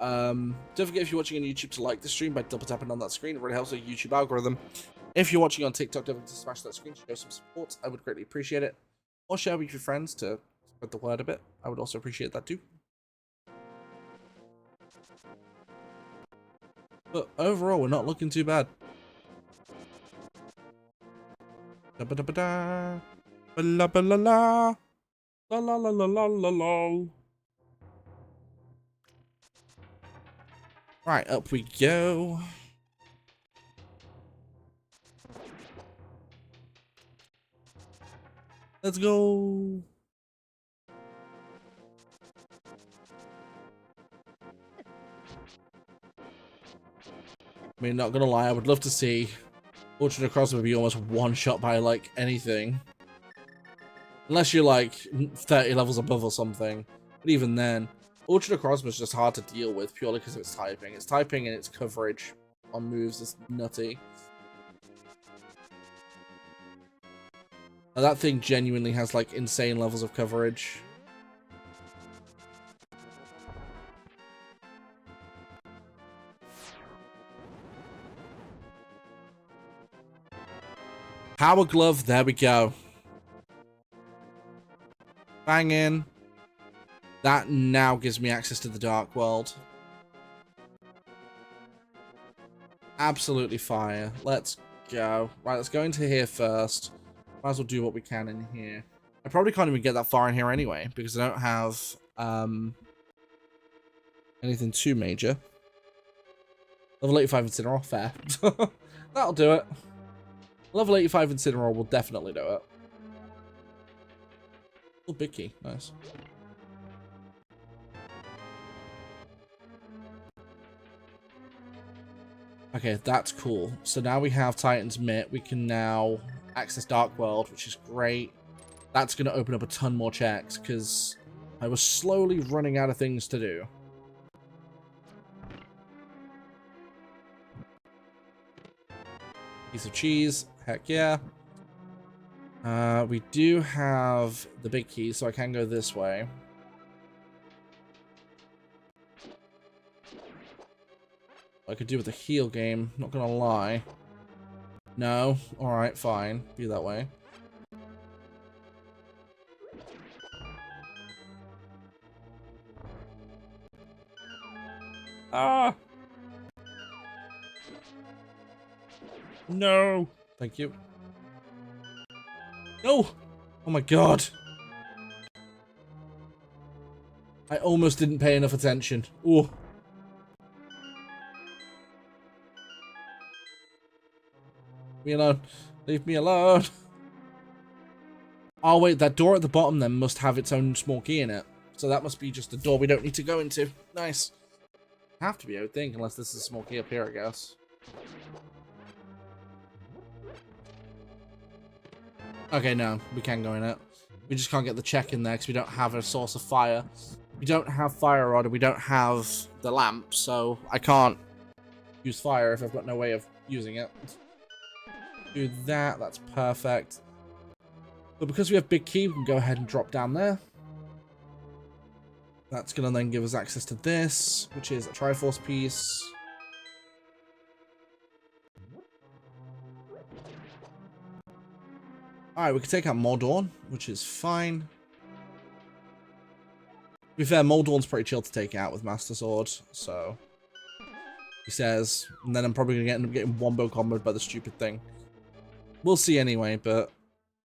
S1: Don't forget, if you're watching on YouTube, to like the stream by double tapping on that screen. It really helps the YouTube algorithm. If you're watching on TikTok, don't forget to smash that screen to show some support. I would greatly appreciate it. Or share with your friends to spread the word a bit. I would also appreciate that too. But overall, we're not looking too bad. Da ba da ba da. Ba la ba la la. La la la la la la la. Right, up we go. Let's go. I mean, not gonna lie, I would love to see Ultra Necrozma be almost one-shot by, like, anything. Unless you're, like, 30 levels above or something. But even then, Ultra Necrozma is just hard to deal with purely because of its typing. Its typing and its coverage on moves is nutty. And that thing genuinely has, like, insane levels of coverage. Power Glove, there we go. Bang in. That now gives me access to the Dark World. Absolutely fire. Let's go. Right, let's go into here first. Might as well do what we can in here. I probably can't even get that far in here anyway, because I don't have anything too major. Level 85 Incineroar, fair. That'll do it. Level 85 Incineroar will definitely do it. Oh, big key. Nice. Okay, that's cool. So now we have Titan's Mitt. We can now access Dark World, which is great. That's going to open up a ton more checks, because I was slowly running out of things to do. Piece of cheese. Heck yeah. We do have the big key, so I can go this way. I could do with a heal game, not gonna lie. No? Alright, fine. Be that way. Ah! No! Thank you. No! Oh my god! I almost didn't pay enough attention. Ooh. Leave me alone. Leave me alone. Oh wait, that door at the bottom then must have its own small key in it. So that must be just a door we don't need to go into. Nice. Have to be, I would think, unless this is a small key up here, I guess. Okay, no, we can go in it. We just can't get the check in there because we don't have a source of fire. We don't have fire rod, and we don't have the lamp, so I can't use fire if I've got no way of using it. Do that, that's perfect. But because we have big key, we can go ahead and drop down there. That's going to then give us access to this, which is a Triforce piece. Alright, we can take out Moldorn, which is fine. To be fair, Moldorn's pretty chill to take out with Master Sword, so... He says, and then I'm probably going to end up getting wombo comboed by the stupid thing. We'll see anyway, but...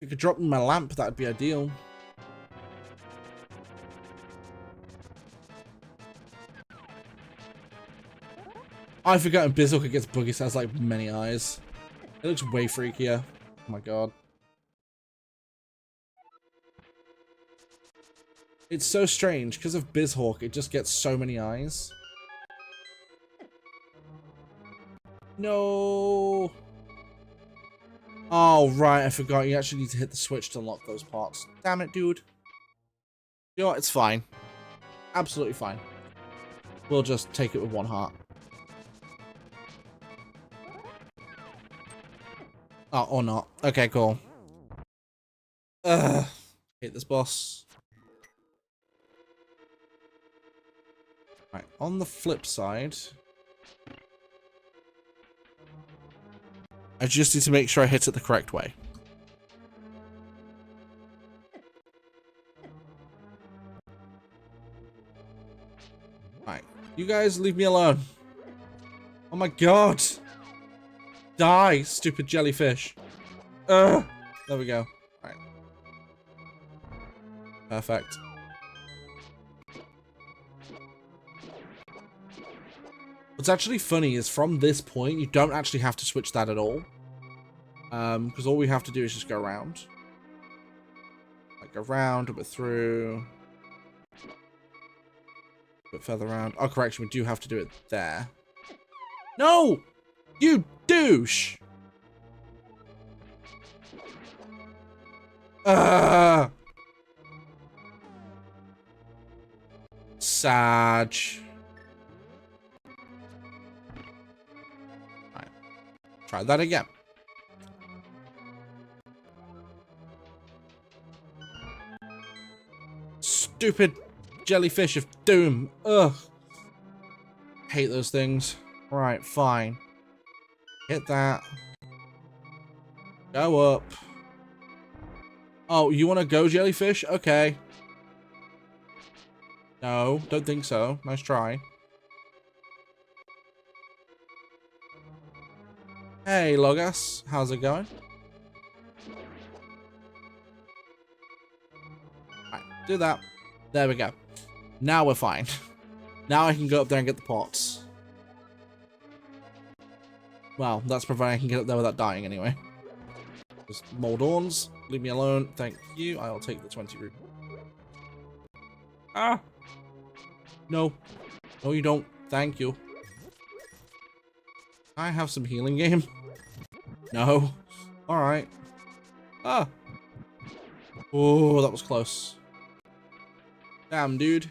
S1: If we could drop in my lamp, that'd be ideal. I forgot in Bizhook it gets buggy, so it has like many eyes. It looks way freakier. Oh my god. It's so strange, because of Bizhawk, it just gets so many eyes. No. Oh, right, I forgot. You actually need to hit the switch to unlock those parts. Damn it, dude. You know what? It's fine. Absolutely fine. We'll just take it with one heart. Oh, or not. Okay, cool. Ugh. Hate this boss. Right, on the flip side... I just need to make sure I hit it the correct way. Right, you guys leave me alone. Oh my god! Die, stupid jellyfish. Ugh! There we go. Right. Perfect. What's actually funny is from this point, you don't actually have to switch that at all. Because all we have to do is just go around. Like, go around, a bit through. A bit further around. Oh, correction, we do have to do it there. No! You douche! Sag. Right. Try that again. Stupid jellyfish of doom. Ugh. Hate those things. Right, fine. Hit that. Go up. Oh, you want to go, jellyfish? Okay. No, don't think so. Nice try. Hey, Logas. How's it going? Right, do that. There we go. Now we're fine. Now I can go up there and get the pots. Well, that's providing I can get up there without dying anyway. Just Moldorns. Leave me alone. Thank you. I'll take the 20 rupees. Ah! No. No, you don't. Thank you. I have some healing game. No. Alright. Ah! Oh, that was close. Damn, dude.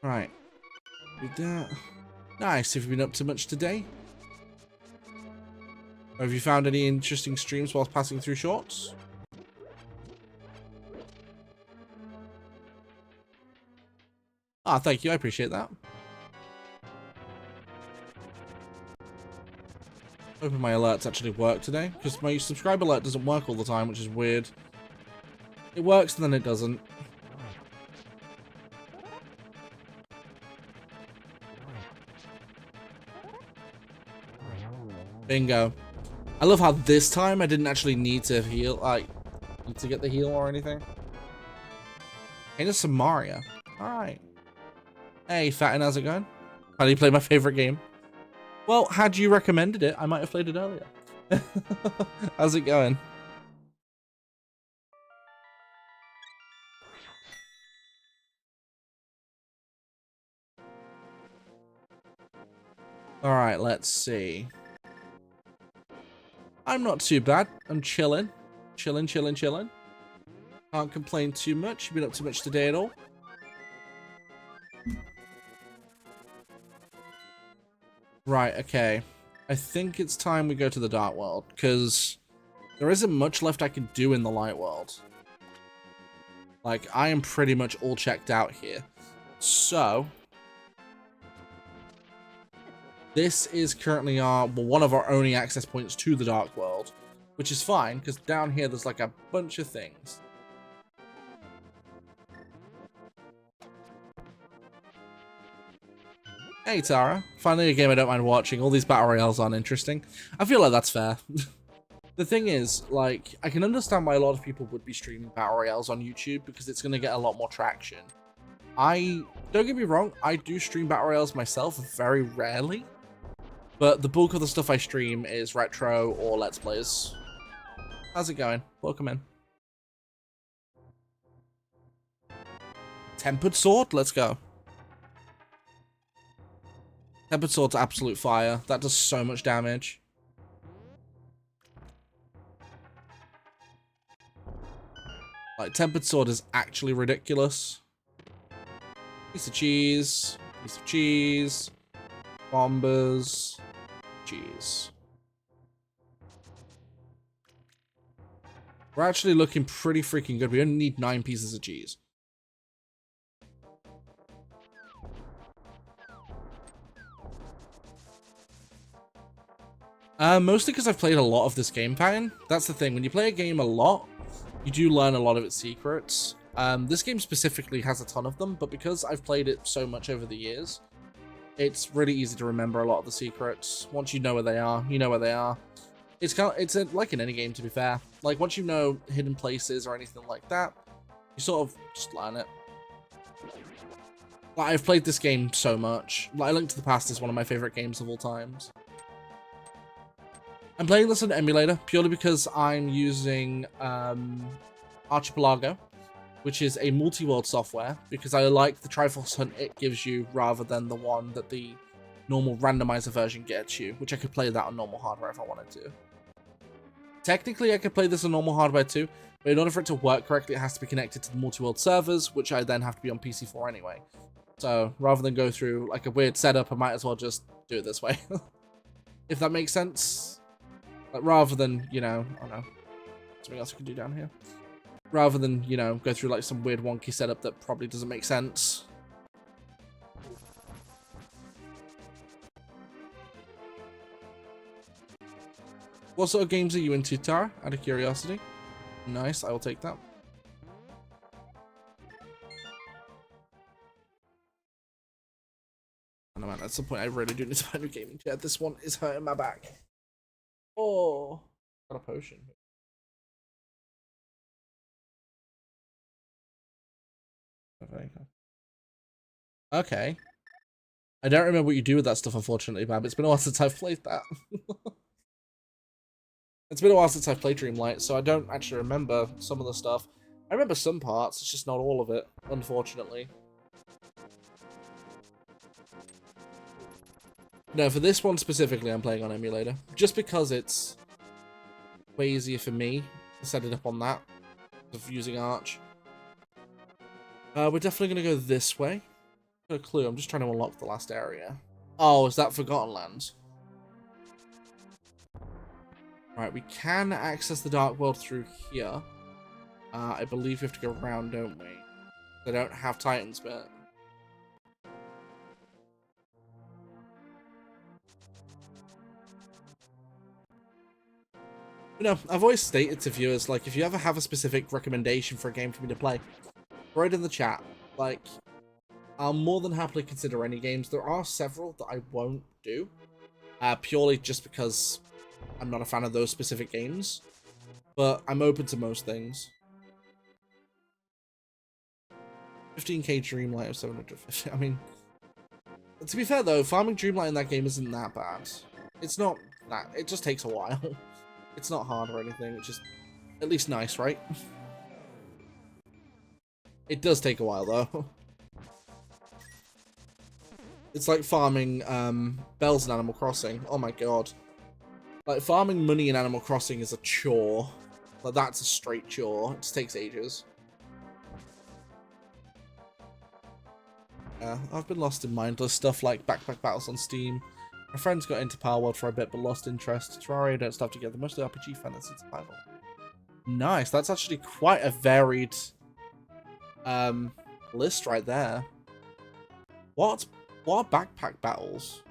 S1: Right. Do that. Nice. Have you been up to much today? Have you found any interesting streams whilst passing through shorts? Ah, thank you. I appreciate that. Hoping my alerts actually work today, because my subscribe alert doesn't work all the time, which is weird. It works and then it doesn't. Bingo. I love how this time I didn't actually need to heal, like, need to get the heal or anything. Hey, some Mario. Alright. Hey, Fatin, how's it going? How do you play my favorite game? Well, had you recommended it, I might have played it earlier. How's it going? Alright, let's see. I'm not too bad. I'm chilling. Chilling. Can't complain too much. You've been up too much today at all? Right, okay. I think it's time we go to the Dark World, because there isn't much left I can do in the Light World. Like, I am pretty much all checked out here. So, this is currently one of our only access points to the Dark World, which is fine, because down here there's like a bunch of things. Hey Tara, finally a game I don't mind watching. All these battle royales aren't interesting. I feel like that's fair. The thing is, like, I can understand why a lot of people would be streaming battle royales on YouTube, because it's going to get a lot more traction. Don't get me wrong, I do stream battle royales myself very rarely, but the bulk of the stuff I stream is retro or Let's Plays. How's it going? Welcome in. Tempered Sword? Let's go. Tempered Sword's absolute fire. That does so much damage. Like, Tempered Sword is actually ridiculous. Piece of cheese. Piece of cheese. Bombers. Cheese. We're actually looking pretty freaking good. We only need 9 pieces of cheese. Mostly because I've played a lot of this game pattern. That's the thing. When you play a game a lot, you do learn a lot of its secrets. This game specifically has a ton of them, but because I've played it so much over the years, it's really easy to remember a lot of the secrets. Once you know where they are, you know where they are. It's like in any game, to be fair. Like, once you know hidden places or anything like that, you sort of just learn it. Like, I've played this game so much. Like, A Link to the Past is one of my favorite games of all times. I'm playing this on an emulator purely because I'm using Archipelago, which is a multi-world software, because I like the Triforce hunt it gives you rather than the one that the normal randomizer version gets you, which I could play that on normal hardware if I wanted to. Technically, I could play this on normal hardware too, but in order for it to work correctly, it has to be connected to the multi-world servers, which I then have to be on PC for anyway. So rather than go through like a weird setup, I might as well just do it this way. If that makes sense. Like, rather than, you know, I don't know, something else I can do down here. Rather than, you know, go through like some weird wonky setup that probably doesn't make sense. What sort of games are you into, Tara? Out of curiosity. Nice, I will take that. I know, man, at some point I really do need to find a gaming chair. This one is hurting my back. Oh, got a potion. Okay. I don't remember what you do with that stuff, unfortunately, Bab. It's been a while since I've played that. It's been a while since I've played Dreamlight, so I don't actually remember some of the stuff. I remember some parts, it's just not all of it, unfortunately. No, for this one specifically, I'm playing on emulator. Just because it's way easier for me to set it up on that, of using Arch. We're definitely going to go this way. No clue, I'm just trying to unlock the last area. Oh, is that Forgotten Lands? Alright, we can access the Dark World through here. I believe we have to go around, don't we? They don't have Titans, but... You know, I've always stated to viewers, like, if you ever have a specific recommendation for a game for me to play, throw it in the chat. Like, I'll more than happily consider any games. There are several that I won't do, purely just because I'm not a fan of those specific games. But I'm open to most things. 15k Dreamlight of 750. I mean, to be fair though, farming Dreamlight in that game isn't that bad. It's not that. It just takes a while. It's not hard or anything. It's just at least nice, right? It does take a while though. It's like farming bells in Animal Crossing. Oh my god. Like, farming money in Animal Crossing is a chore. Like, that's a straight chore. It just takes ages. Yeah, I've been lost in mindless stuff like backpack battles on Steam. My friends got into Power World for a bit but lost interest. Terraria don't stop together. Mostly RPG, fantasy, survival. Nice. That's actually quite a varied list right there. What are backpack battles?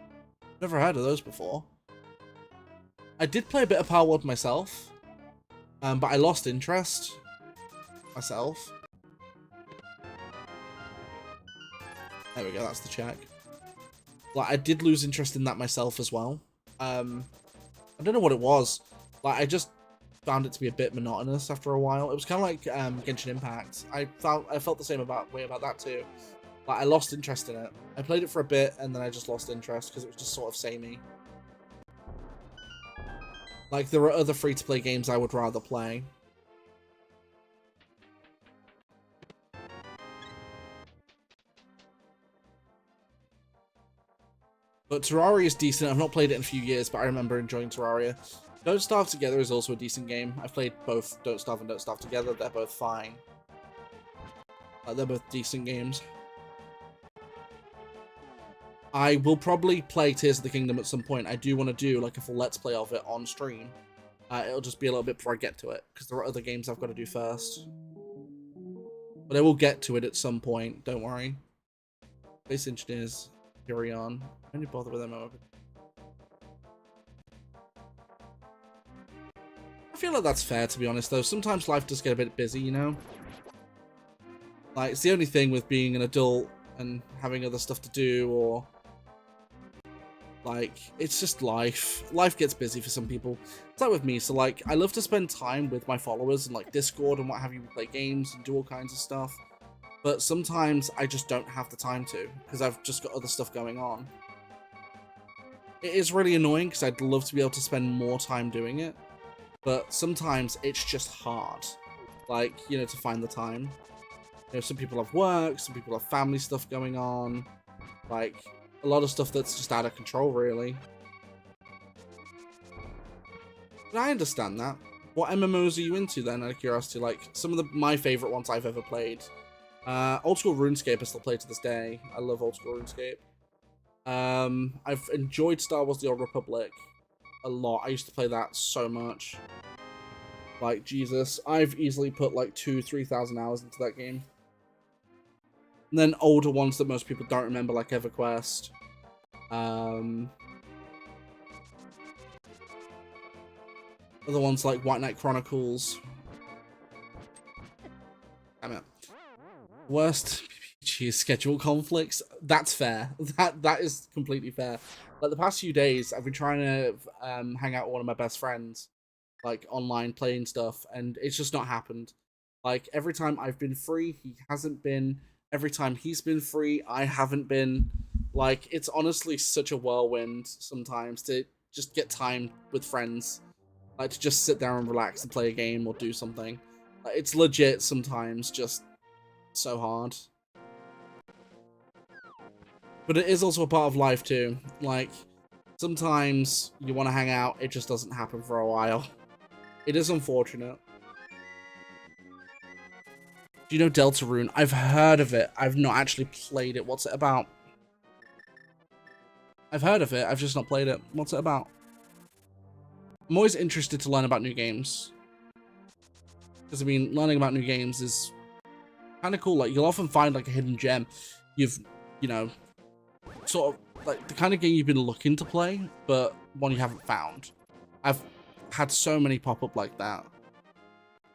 S1: Never heard of those before. I did play a bit of Power World myself, but I lost interest myself. There we go, that's the check. Like, I did lose interest in that myself as well. I don't know what it was. Like, I just found it to be a bit monotonous after a while. It was kind of like Genshin Impact. I felt the same way about that too. Like, I lost interest in it. I played it for a bit and then I just lost interest because it was just sort of samey. Like, there are other free-to-play games I would rather play. But Terraria is decent. I've not played it in a few years, but I remember enjoying Terraria. Don't Starve Together is also a decent game. I've played both Don't Starve and Don't Starve Together. They're both fine. They're both decent games. I will probably play Tears of the Kingdom at some point. I do want to do like a full Let's Play of it on stream. It'll just be a little bit before I get to it, because there are other games I've got to do first. But I will get to it at some point, don't worry. Base Engineers, carry on. I only bother with them. I feel like that's fair, to be honest, though. Sometimes life does get a bit busy, you know? Like, it's the only thing with being an adult and having other stuff to do, or... like, it's just life. Life gets busy for some people. It's like with me, so like, I love to spend time with my followers and like Discord and what have you, play games and do all kinds of stuff. But sometimes I just don't have the time to, because I've just got other stuff going on. It is really annoying, because I'd love to be able to spend more time doing it. But sometimes it's just hard. Like, you know, to find the time. You know, some people have work, some people have family stuff going on. Like... a lot of stuff that's just out of control, really. But I understand that. What MMOs are you into, then, out of curiosity? Like, some of my favourite ones I've ever played. Old School RuneScape I still play to this day. I love Old School RuneScape. I've enjoyed Star Wars The Old Republic a lot. I used to play that so much. Like, Jesus. I've easily put, like, 2,000-3,000 hours into that game. And then older ones that most people don't remember, like EverQuest. Other ones like White Knight Chronicles. Damn it. Worst PPG schedule conflicts. That's fair. That is completely fair. Like, the past few days, I've been trying to hang out with one of my best friends, like, online playing stuff, and it's just not happened. Like, every time I've been free, he hasn't been... every time he's been free, I haven't been. Like, it's honestly such a whirlwind sometimes to just get time with friends. Like, to just sit there and relax and play a game or do something. Like, it's legit sometimes just so hard. But it is also a part of life too. Like, sometimes you want to hang out, it just doesn't happen for a while. It is unfortunate. Do you know Deltarune? I've heard of it. I've not actually played it. What's it about? I've heard of it. I've just not played it. What's it about? I'm always interested to learn about new games. Because, I mean, learning about new games is kind of cool. Like, you'll often find, like, a hidden gem you've, you know, sort of, like, the kind of game you've been looking to play, but one you haven't found. I've had so many pop up like that.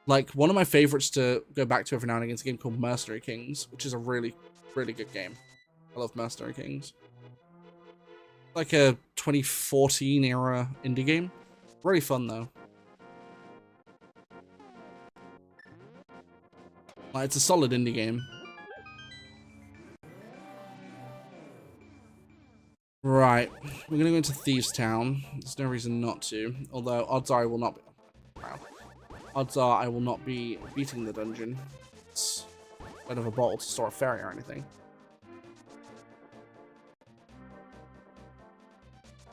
S1: Like, one of my favorites to go back to every now and again is a game called Mercenary Kings, which is a really, really good game. I love Mercenary Kings. Like a 2014 era indie game. Really fun, though. Like, it's a solid indie game. Right, we're gonna go into Thieves Town. There's no reason not to. Although, odds are I will not be... Wow. Odds are I will not be beating the dungeon. It's out of a bottle to store a fairy or anything.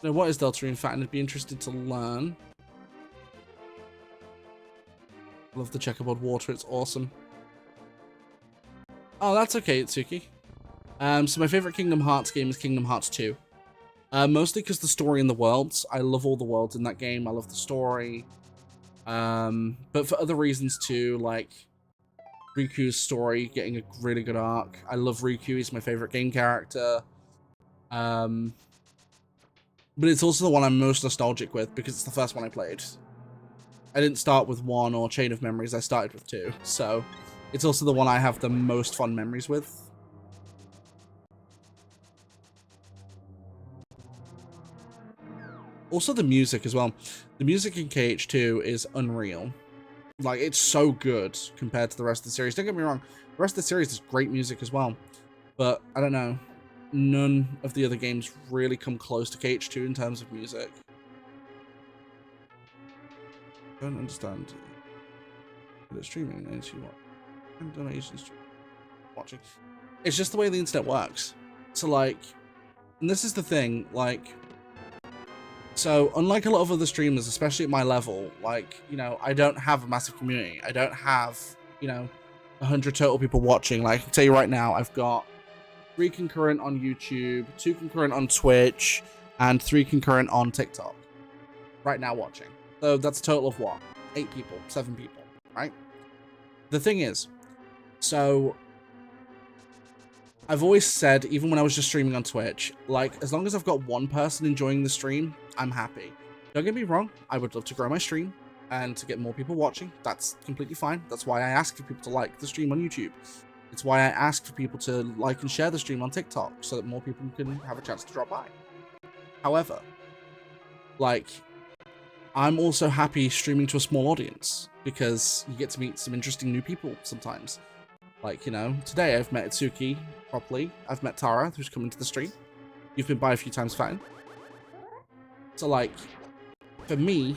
S1: Now, what is Deltarune Fat? And I'd be interested to learn. I love the checkerboard water, it's awesome. Oh, that's okay, Itsuki. So my favorite Kingdom Hearts game is Kingdom Hearts 2. Mostly because the story and the worlds. I love all the worlds in that game. I love the story. But for other reasons too, like Riku's story getting a really good arc. I love Riku, he's my favorite game character. But it's also the one I'm most nostalgic with because it's the first one I played. I didn't start with 1 or Chain of Memories, I started with 2. So it's also the one I have the most fond memories with. Also the music as well. The music in KH2 is unreal. Like, it's so good compared to the rest of the series. Don't get me wrong, the rest of the series is great music as well. But, I don't know, none of the other games really come close to KH2 in terms of music. I don't understand. It's streaming, and you want donations watching. It's just the way the internet works. So, like, and this is the thing, like, so unlike a lot of other streamers, especially at my level, like, you know, I don't have a massive community. I don't have, you know, 100 total people watching. Like, I can tell you right now, I've got 3 concurrent on YouTube, 2 concurrent on Twitch, and 3 concurrent on TikTok. Right now watching. So that's a total of what? 8 people, 7 people, right? The thing is, so I've always said, even when I was just streaming on Twitch, like, as long as I've got one person enjoying the stream, I'm happy. Don't get me wrong, I would love to grow my stream and to get more people watching. That's completely fine. That's why I ask for people to like the stream on YouTube. It's why I ask for people to like and share the stream on TikTok so that more people can have a chance to drop by. However, like, I'm also happy streaming to a small audience because you get to meet some interesting new people sometimes. Like, you know, today I've met Itsuki properly. I've met Tara, who's coming to the stream. You've been by a few times, Fatin. So, like, for me,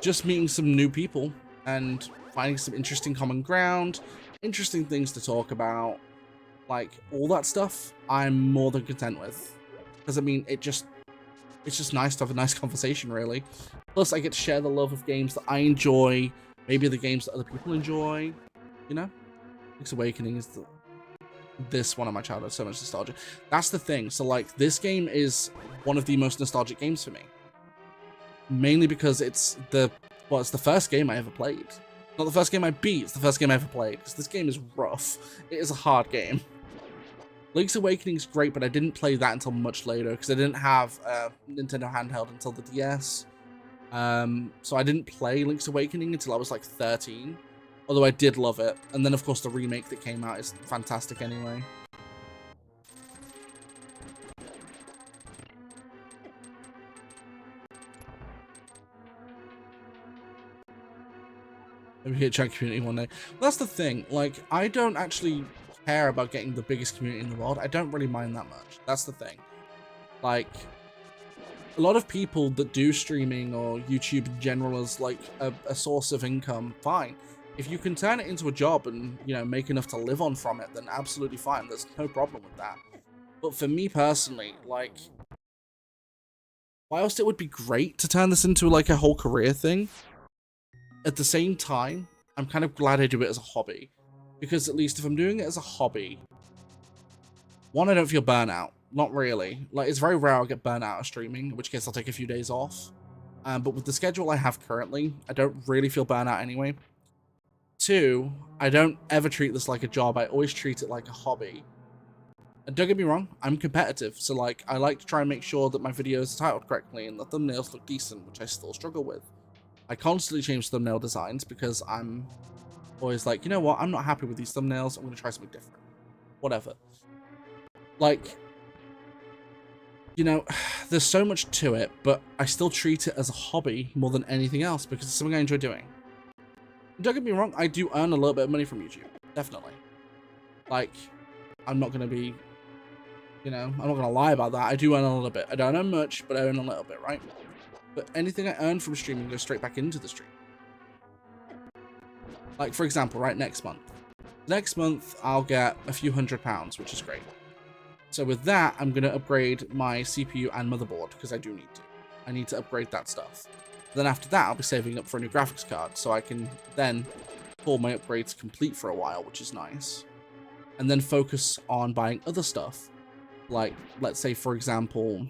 S1: just meeting some new people and finding some interesting common ground, interesting things to talk about, like, all that stuff, I'm more than content with. Because, I mean, it's just nice to have a nice conversation, really. Plus, I get to share the love of games that I enjoy, maybe the games that other people enjoy, you know? Link's Awakening is this one of my childhood, so much nostalgia. That's the thing. So, like, this game is one of the most nostalgic games for me. Mainly because it's the first game I ever played. Not the first game I beat, it's the first game I ever played. Because this game is rough. It is a hard game. Link's Awakening is great, but I didn't play that until much later because I didn't have a Nintendo handheld until the DS. So I didn't play Link's Awakening until I was like 13. Although I did love it. And then, of course, the remake that came out is fantastic anyway. Maybe hit Chat community one day. Well, that's the thing. Like, I don't actually care about getting the biggest community in the world. I don't really mind that much. That's the thing. Like, a lot of people that do streaming or YouTube in general as, like, a source of income, fine. If you can turn it into a job and, you know, make enough to live on from it, then absolutely fine. There's no problem with that. But for me personally, like, whilst it would be great to turn this into, like, a whole career thing, at the same time, I'm kind of glad I do it as a hobby. Because at least if I'm doing it as a hobby, one, I don't feel burnout. Not really. Like, it's very rare I'll get burnt out of streaming, in which case I'll take a few days off. But with the schedule I have currently, I don't really feel burnout anyway. 2, I don't ever treat this like a job. I always treat it like a hobby. And don't get me wrong, I'm competitive, so like I like to try and make sure that my videos are titled correctly and the thumbnails look decent, which I still struggle with. I constantly change thumbnail designs because I'm always like, you know what, I'm not happy with these thumbnails, I'm going to try something different. Whatever. Like, you know, there's so much to it, but I still treat it as a hobby more than anything else because it's something I enjoy doing. Don't get me wrong, I do earn a little bit of money from YouTube, definitely. Like, I'm not going to be, you know, I'm not going to lie about that. I do earn a little bit. I don't earn much, but I earn a little bit, right? But anything I earn from streaming goes straight back into the stream. Like, for example, right, next month. Next month, I'll get a few £100, which is great. So with that, I'm going to upgrade my CPU and motherboard, because I do need to. I need to upgrade that stuff. Then after that, I'll be saving up for a new graphics card, so I can then call my upgrades complete for a while, which is nice. And then focus on buying other stuff. Like, let's say, for example,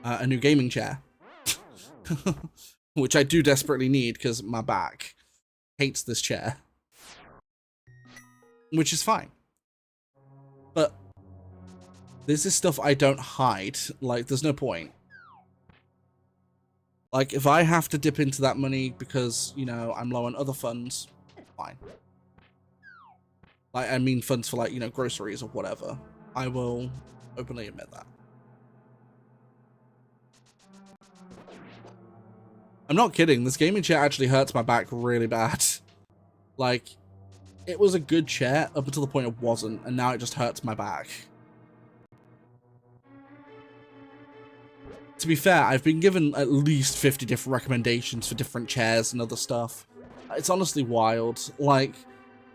S1: a new gaming chair. Which I do desperately need, because my back hates this chair. Which is fine. But this is stuff I don't hide. Like, there's no point. Like, if I have to dip into that money because, you know, I'm low on other funds, fine. Like, I mean funds for, like, you know, groceries or whatever. I will openly admit that. I'm not kidding. This gaming chair actually hurts my back really bad. Like, it was a good chair up until the point it wasn't, and now it just hurts my back. To be fair, I've been given at least 50 different recommendations for different chairs and other stuff. It's honestly wild. Like,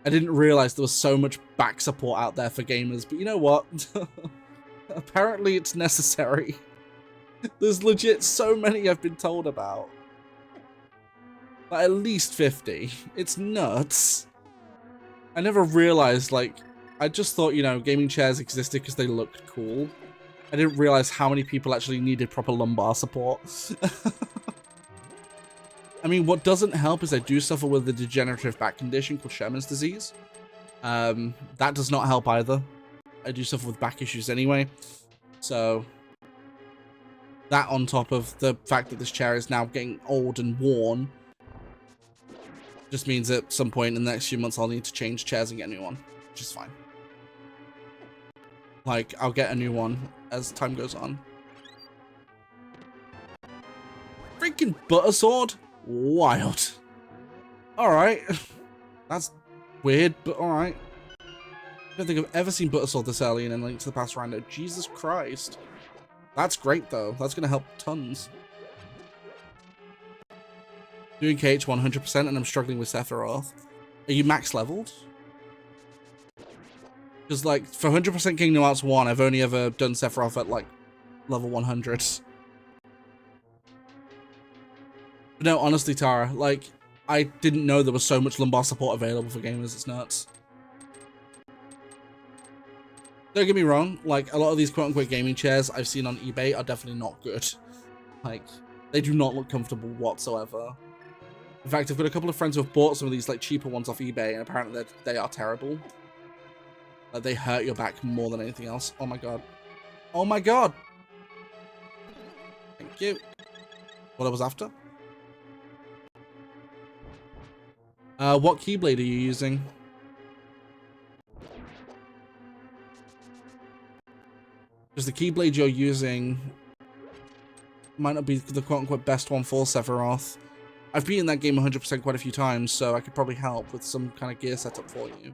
S1: I didn't realize there was so much back support out there for gamers, but you know what? Apparently it's necessary. There's legit so many I've been told about. Like, at least 50. It's nuts. I never realized, like, I just thought, you know, gaming chairs existed because they looked cool. I didn't realize how many people actually needed proper lumbar support. I mean, what doesn't help is I do suffer with a degenerative back condition called Sherman's disease. That does not help either. I do suffer with back issues anyway. So, that on top of the fact that this chair is now getting old and worn, just means that at some point in the next few months I'll need to change chairs and get a new one, which is fine. Like, I'll get a new one as time goes on. Freaking butter sword? Wild. Alright. That's weird, but alright. I don't think I've ever seen butter sword this early in A Link to the Past Rando. Jesus Christ. That's great, though. That's going to help tons. Doing KH 100% and I'm struggling with Sephiroth. Are you max leveled? Because, like, for 100% Kingdom Hearts 1, I've only ever done Sephiroth at, like, level 100. But no, honestly, Tara, like, I didn't know there was so much lumbar support available for gamers. It's nuts. Don't get me wrong, like, a lot of these quote-unquote gaming chairs I've seen on eBay are definitely not good. Like, they do not look comfortable whatsoever. In fact, I've got a couple of friends who have bought some of these, like, cheaper ones off eBay, and apparently they are terrible. Like, they hurt your back more than anything else. Oh my god. Oh my god! Thank you. What I was after? What Keyblade are you using? Because the Keyblade you're using might not be the quote-unquote best one for Sephiroth. I've beaten that game 100% quite a few times, so I could probably help with some kind of gear setup for you.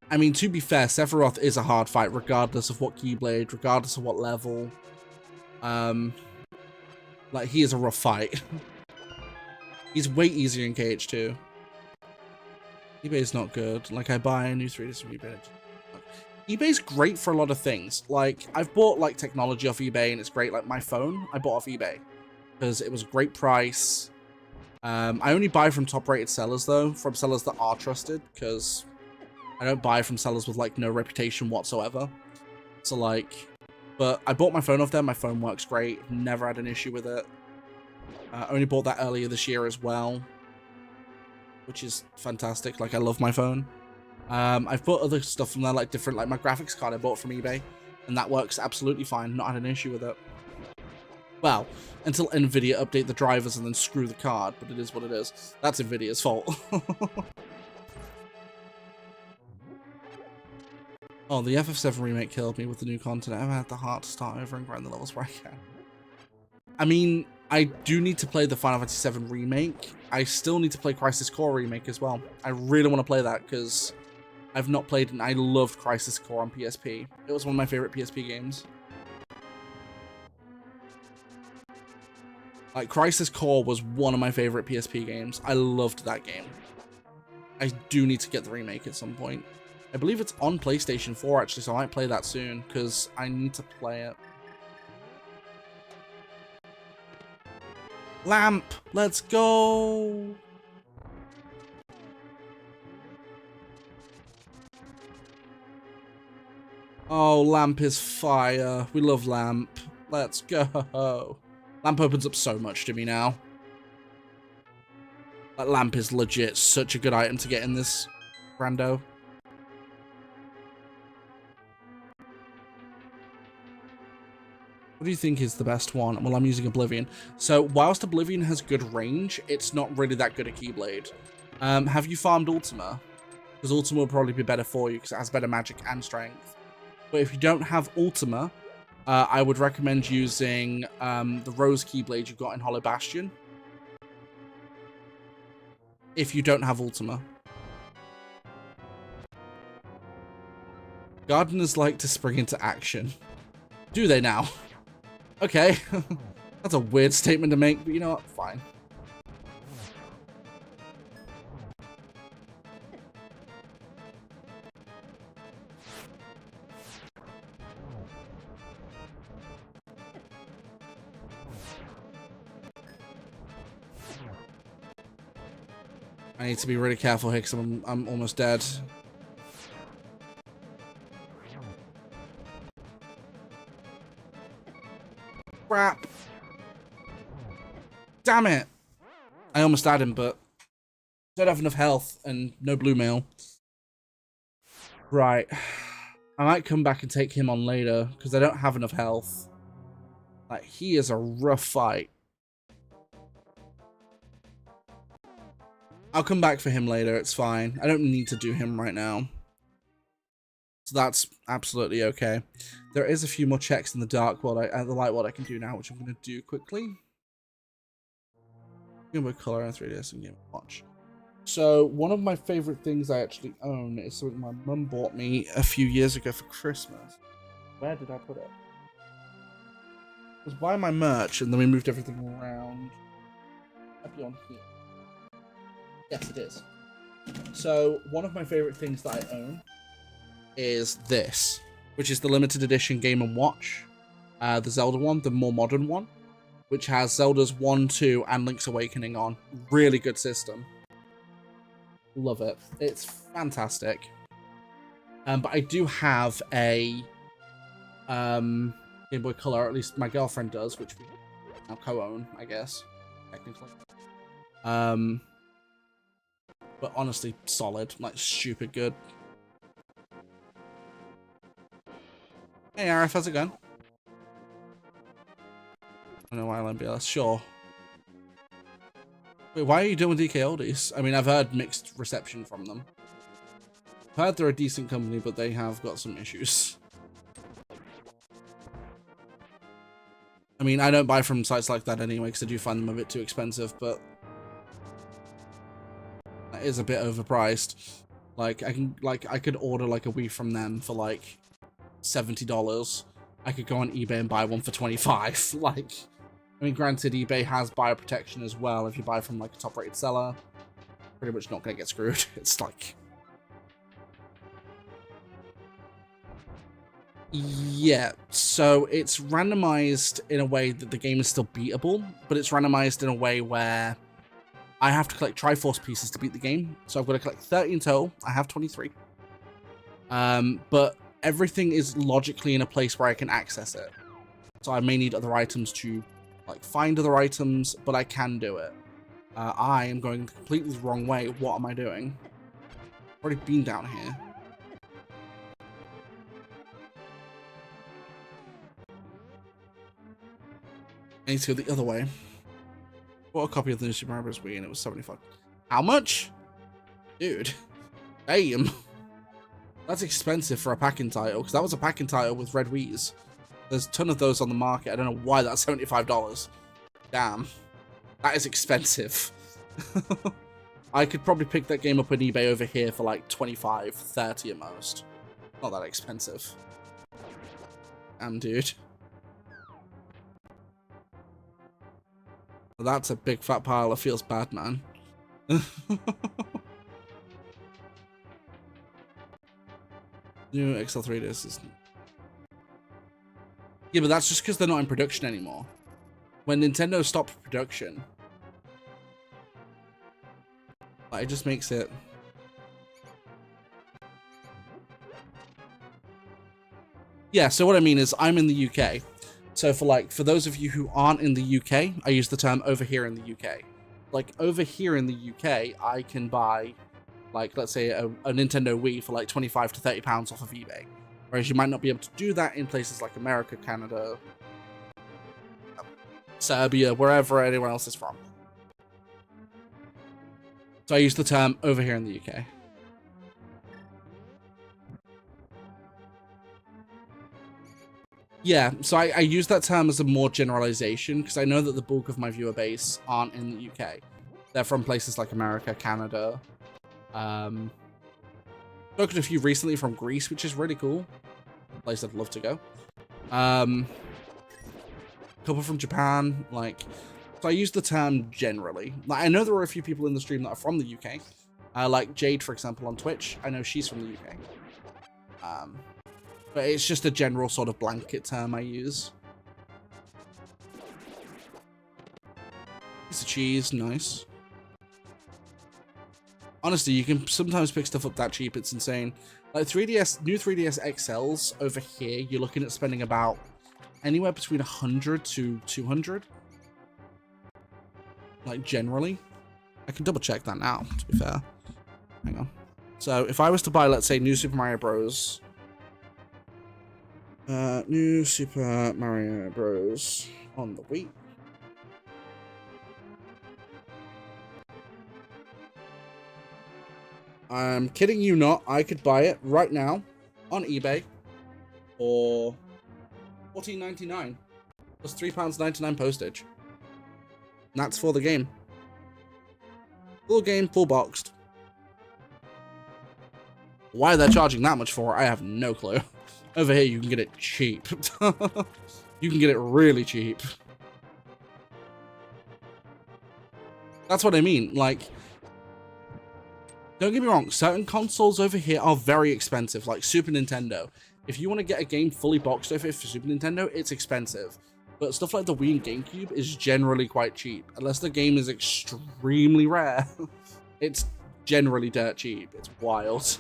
S1: I mean, to be fair, Sephiroth is a hard fight, regardless of what Keyblade, regardless of what level. Like, he is a rough fight. He's way easier in KH2. eBay's not good. Like, I buy a new 3D from eBay. eBay's great for a lot of things. Like, I've bought, like, technology off eBay, and it's great. Like, my phone, I bought off eBay. Because it was a great price. I only buy from top-rated sellers, though. From sellers that are trusted, because I don't buy from sellers with, like, no reputation whatsoever. So, like, But I bought my phone off there. My phone works great. Never had an issue with it. Only bought that earlier this year as well, which is fantastic. Like, I love my phone. I've bought other stuff from there, like different, like my graphics card I bought from eBay, and that works absolutely fine. Not had an issue with it. Well, until Nvidia update the drivers and then screw the card, but it is what it is. That's Nvidia's fault. Oh, the FF7 remake killed me with the new content. I haven't had the heart to start over and grind the levels where I can. I mean, I do need to play the Final Fantasy VII remake. I still need to play Crisis Core remake as well. I really want to play that because I've not played it, and I loved Crisis Core on PSP. It was one of my favorite PSP games. Like, Crisis Core was one of my favorite PSP games. I loved that game. I do need to get the remake at some point. I believe it's on PlayStation 4, actually, so I might play that soon, because I need to play it. Lamp! Let's go! Oh, Lamp is fire. We love Lamp. Let's go. Lamp opens up so much to me now. That Lamp is legit such a good item to get in this rando. What do you think is the best one? Well, I'm using Oblivion. So, whilst Oblivion has good range, it's not really that good a Keyblade. Have you farmed Ultima? Because Ultima will probably be better for you because it has better magic and strength. But if you don't have Ultima, I would recommend using the Rose Keyblade you've got in Hollow Bastion. If you don't have Ultima. Gardeners like to spring into action. Do they now? Okay. That's a weird statement to make, but you know what? Fine. I need to be really careful here because I'm almost dead. Crap. Damn it. I almost had him, but don't have enough health and no blue mail. Right. I might come back and take him on later because I don't have enough health. Like, he is a rough fight. I'll come back for him later, it's fine. I don't need to do him right now. So that's absolutely okay. There is a few more checks in the dark world, the light world I can do now, which I'm going to do quickly. Game Boy Color and 3DS and Game Boy Watch. So one of my favorite things I actually own is something my mum bought me a few years ago for Christmas. Where did I put it? It was by my merch, and then we moved everything around. Might be on here. Yes, it is. So, one of my favorite things that I own is this, which is the limited edition Game & Watch. The Zelda one, the more modern one, which has Zelda's 1, 2, and Link's Awakening on. Really good system. Love it. It's fantastic. But I do have a Game Boy Color, or at least my girlfriend does, which we now co-own, I guess, technically. But honestly, solid. Like, stupid good. Hey, Arif, how's it going? I don't know why LMBLS. Sure. Wait, why are you doing DK Oldies? I mean, I've heard mixed reception from them. I've heard they're a decent company, but they have got some issues. I mean, I don't buy from sites like that anyway, because I do find them a bit too expensive, but that is a bit overpriced. Like, I could order like a Wii from them for like $70. I could go on eBay and buy one for $25. Like, I mean, granted, eBay has buyer protection as well. If you buy from like a top-rated seller, pretty much not gonna get screwed. It's like, yeah. So it's randomized in a way that the game is still beatable, but it's randomized in a way where I have to collect Triforce pieces to beat the game. So I've got to collect 30 in total. I have 23. But everything is logically in a place where I can access it. So I may need other items to like find other items, but I can do it. I am going completely the wrong way. What am I doing? I've already been down here. I need to go the other way. Bought a copy of the new Super Mario Bros. Wii and it was 75. How much? Dude. Damn. That's expensive for a packing title, because that was a packing title with red Wii's. There's a ton of those on the market. I don't know why that's $75. Damn. That is expensive. I could probably pick that game up on eBay over here for like 25, 30 at most. Not that expensive. Damn, dude. Well, that's a big fat pile. It feels bad, man. New XL3 discs. Yeah, but that's just because they're not in production anymore. When Nintendo stopped production, it just makes it... Yeah, so what I mean is I'm in the UK. So for those of you who aren't in the UK, I use the term over here in the UK. Like over here in the UK, I can buy like, let's say a Nintendo Wii for like 25 to 30 pounds off of eBay. Whereas you might not be able to do that in places like America, Canada, Serbia, wherever anyone else is from. So I use the term over here in the UK. Yeah, so I use that term as a more generalization because I know that the bulk of my viewer base aren't in the UK. They're from places like America, Canada. Spoken to a few recently from Greece, which is really cool. A place I'd love to go. A couple from Japan, like... So I use the term generally. Like, I know there are a few people in the stream that are from the UK. Like Jade, for example, on Twitch. I know she's from the UK. But it's just a general sort of blanket term I use. Piece of cheese, nice. Honestly, you can sometimes pick stuff up that cheap, it's insane. Like 3DS, new 3DS XLs over here, you're looking at spending about anywhere between 100 to 200. Like generally. I can double check that now, to be fair. Hang on. So if I was to buy, let's say, new Super Mario Bros. New Super Mario Bros. On the Wii. I'm kidding you not. I could buy it right now on eBay for $14.99 plus £3.99 postage. And that's for the game. Full game, full boxed. Why they're charging that much for it, I have no clue. Over here, you can get it cheap. You can get it really cheap. That's what I mean. Like, don't get me wrong, certain consoles over here are very expensive, like Super Nintendo. If you want to get a game fully boxed over for Super Nintendo, it's expensive. But stuff like the Wii and GameCube is generally quite cheap. Unless the game is extremely rare. It's generally dirt cheap. It's wild.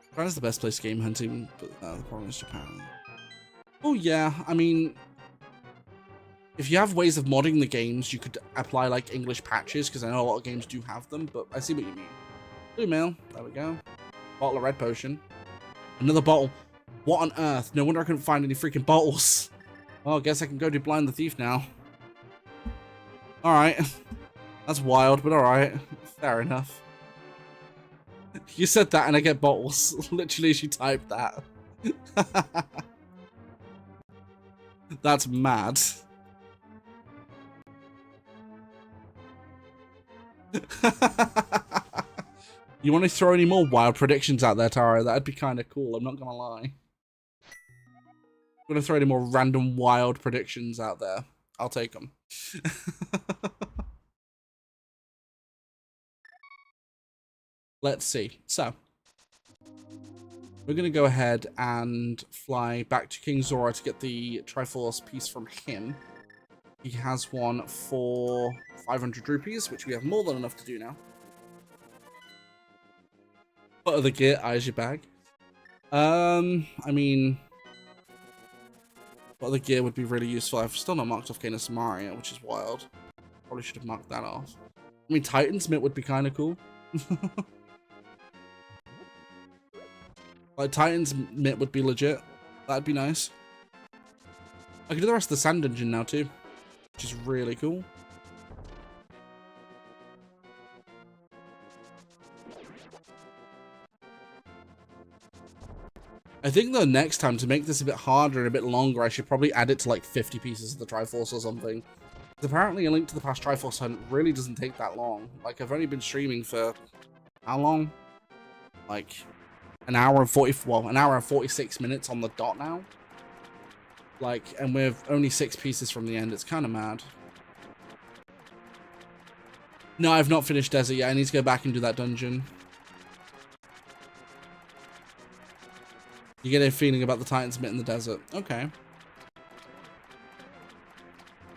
S1: Japan is the best place game hunting, but the problem is Japan. Oh yeah, I mean, if you have ways of modding the games, you could apply like English patches, because I know a lot of games do have them, but I see what you mean. Blue mail, there we go. Bottle of red potion. Another bottle. What on earth? No wonder I couldn't find any freaking bottles. Well, I guess I can go do Blind the Thief now. Alright. That's wild, but alright. Fair enough. You said that and I get bottles. Literally, she typed that. That's mad. You want to throw any more wild predictions out there, Tara? That'd be kind of cool, I'm not gonna lie. I'm gonna throw any more random wild predictions out there. I'll take them. Let's see. So, we're going to go ahead and fly back to King Zora to get the Triforce piece from him. He has one for 500 rupees, which we have more than enough to do now. What other gear? Eyes your bag. I mean, what other gear would be really useful? I've still not marked off Ganon Mario, which is wild. Probably should have marked that off. I mean, Titan's Mitt would be kind of cool. Like, Titan's Mitt would be legit. That'd be nice. I could do the rest of the Sand Dungeon now, too. Which is really cool. I think, though, next time, to make this a bit harder and a bit longer, I should probably add it to, like, 50 pieces of the Triforce or something. Because apparently, A Link to the Past Triforce Hunt really doesn't take that long. Like, I've only been streaming for... how long? Like... an hour and 46 minutes on the dot now. Like, and we're only 6 pieces from the end. It's kind of mad. No, I've not finished Desert yet. I need to go back and do that dungeon. You get a feeling about the Titan's Mitt in the desert. Okay.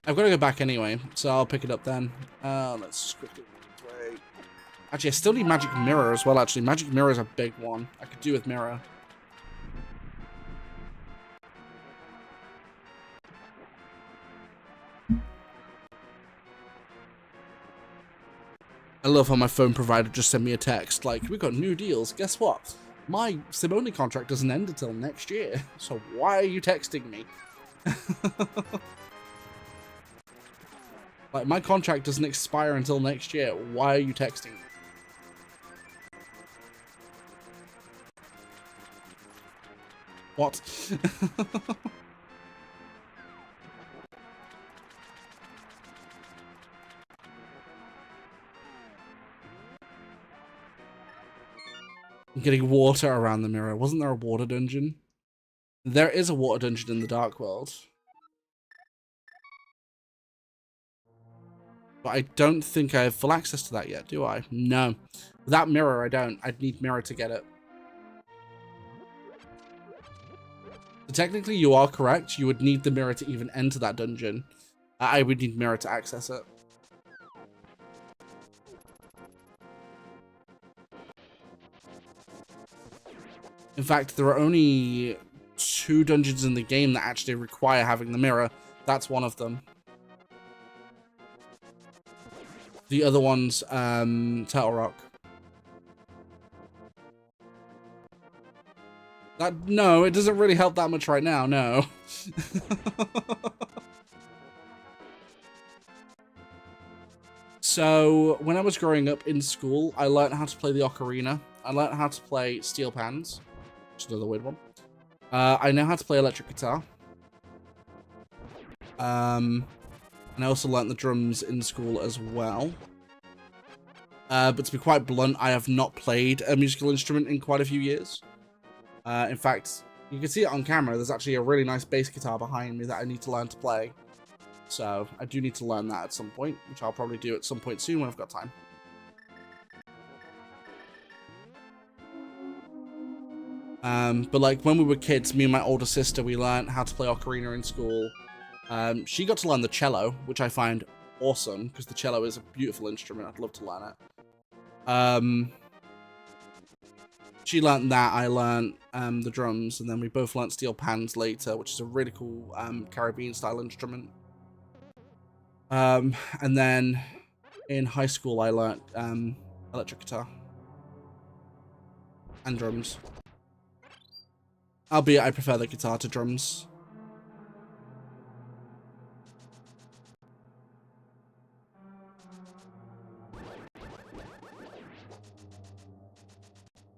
S1: I've got to go back anyway, so I'll pick it up then. Let's quickly wait. Actually, I still need Magic Mirror as well, actually. Magic Mirror is a big one. I could do with Mirror. I love how my phone provider just sent me a text like, we got new deals. Guess what? My SIM-only contract doesn't end until next year. So why are you texting me? Like, my contract doesn't expire until next year. Why are you texting me? What? I'm getting water around the mirror. Wasn't there a water dungeon? There is a water dungeon in the Dark World. But I don't think I have full access to that yet, do I? No. Without Mirror, I don't. I'd need Mirror to get it. So technically, you are correct. You would need the Mirror to even enter that dungeon. I would need Mirror to access it. In fact, there are only 2 dungeons in the game that actually require having the Mirror. That's one of them. The other one's Turtle Rock. No, it doesn't really help that much right now, no. So, when I was growing up in school, I learned how to play the ocarina. I learned how to play steel pans, which is another weird one. I know how to play electric guitar. And I also learned the drums in school as well. But to be quite blunt, I have not played a musical instrument in quite a few years. In fact, you can see it on camera. There's actually a really nice bass guitar behind me that I need to learn to play. So I do need to learn that at some point, which I'll probably do at some point soon when I've got time. But like when we were kids, me and my older sister, we learned how to play ocarina in school. She got to learn the cello, which I find awesome because the cello is a beautiful instrument. I'd love to learn it. She learned that, I learned the drums, and then we both learned steel pans later, which is a really cool Caribbean style instrument. And then in high school, I learned electric guitar and drums. Albeit I prefer the guitar to drums.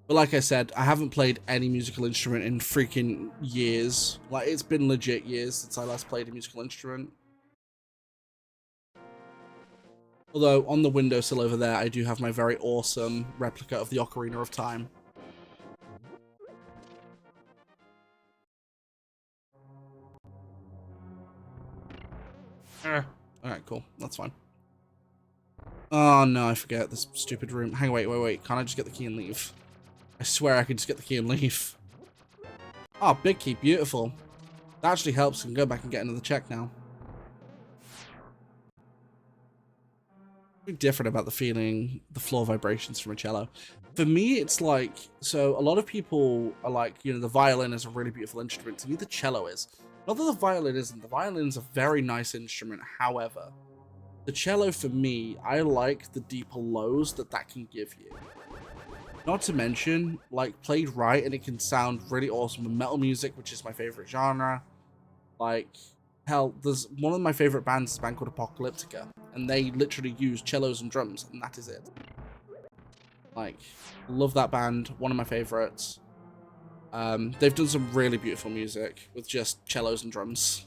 S1: But like I said, I haven't played any musical instrument in freaking years. Like, it's been legit years since I last played a musical instrument. Although, on the windowsill over there, I do have my very awesome replica of the Ocarina of Time. Alright, cool. That's fine. Oh, no, I forget this stupid room. Hang on, wait. Can't I just get the key and leave? I swear I could just get the key and leave. Oh, big key. Beautiful. That actually helps. I can go back and get another check now. different about the feeling, the floor vibrations from a cello. For me, it's like, so a lot of people are like, you know, the violin is a really beautiful instrument. To me, the cello is. Not that the violin isn't. The violin's a very nice instrument. However, the cello, for me, I like the deeper lows that can give you. Not to mention, like, played right, and it can sound really awesome with metal music, which is my favorite genre. Like, hell, there's one of my favorite bands, is a band called Apocalyptica, and they literally use cellos and drums, and that is it. Like, love that band, one of my favorites. They've done some really beautiful music with just cellos and drums.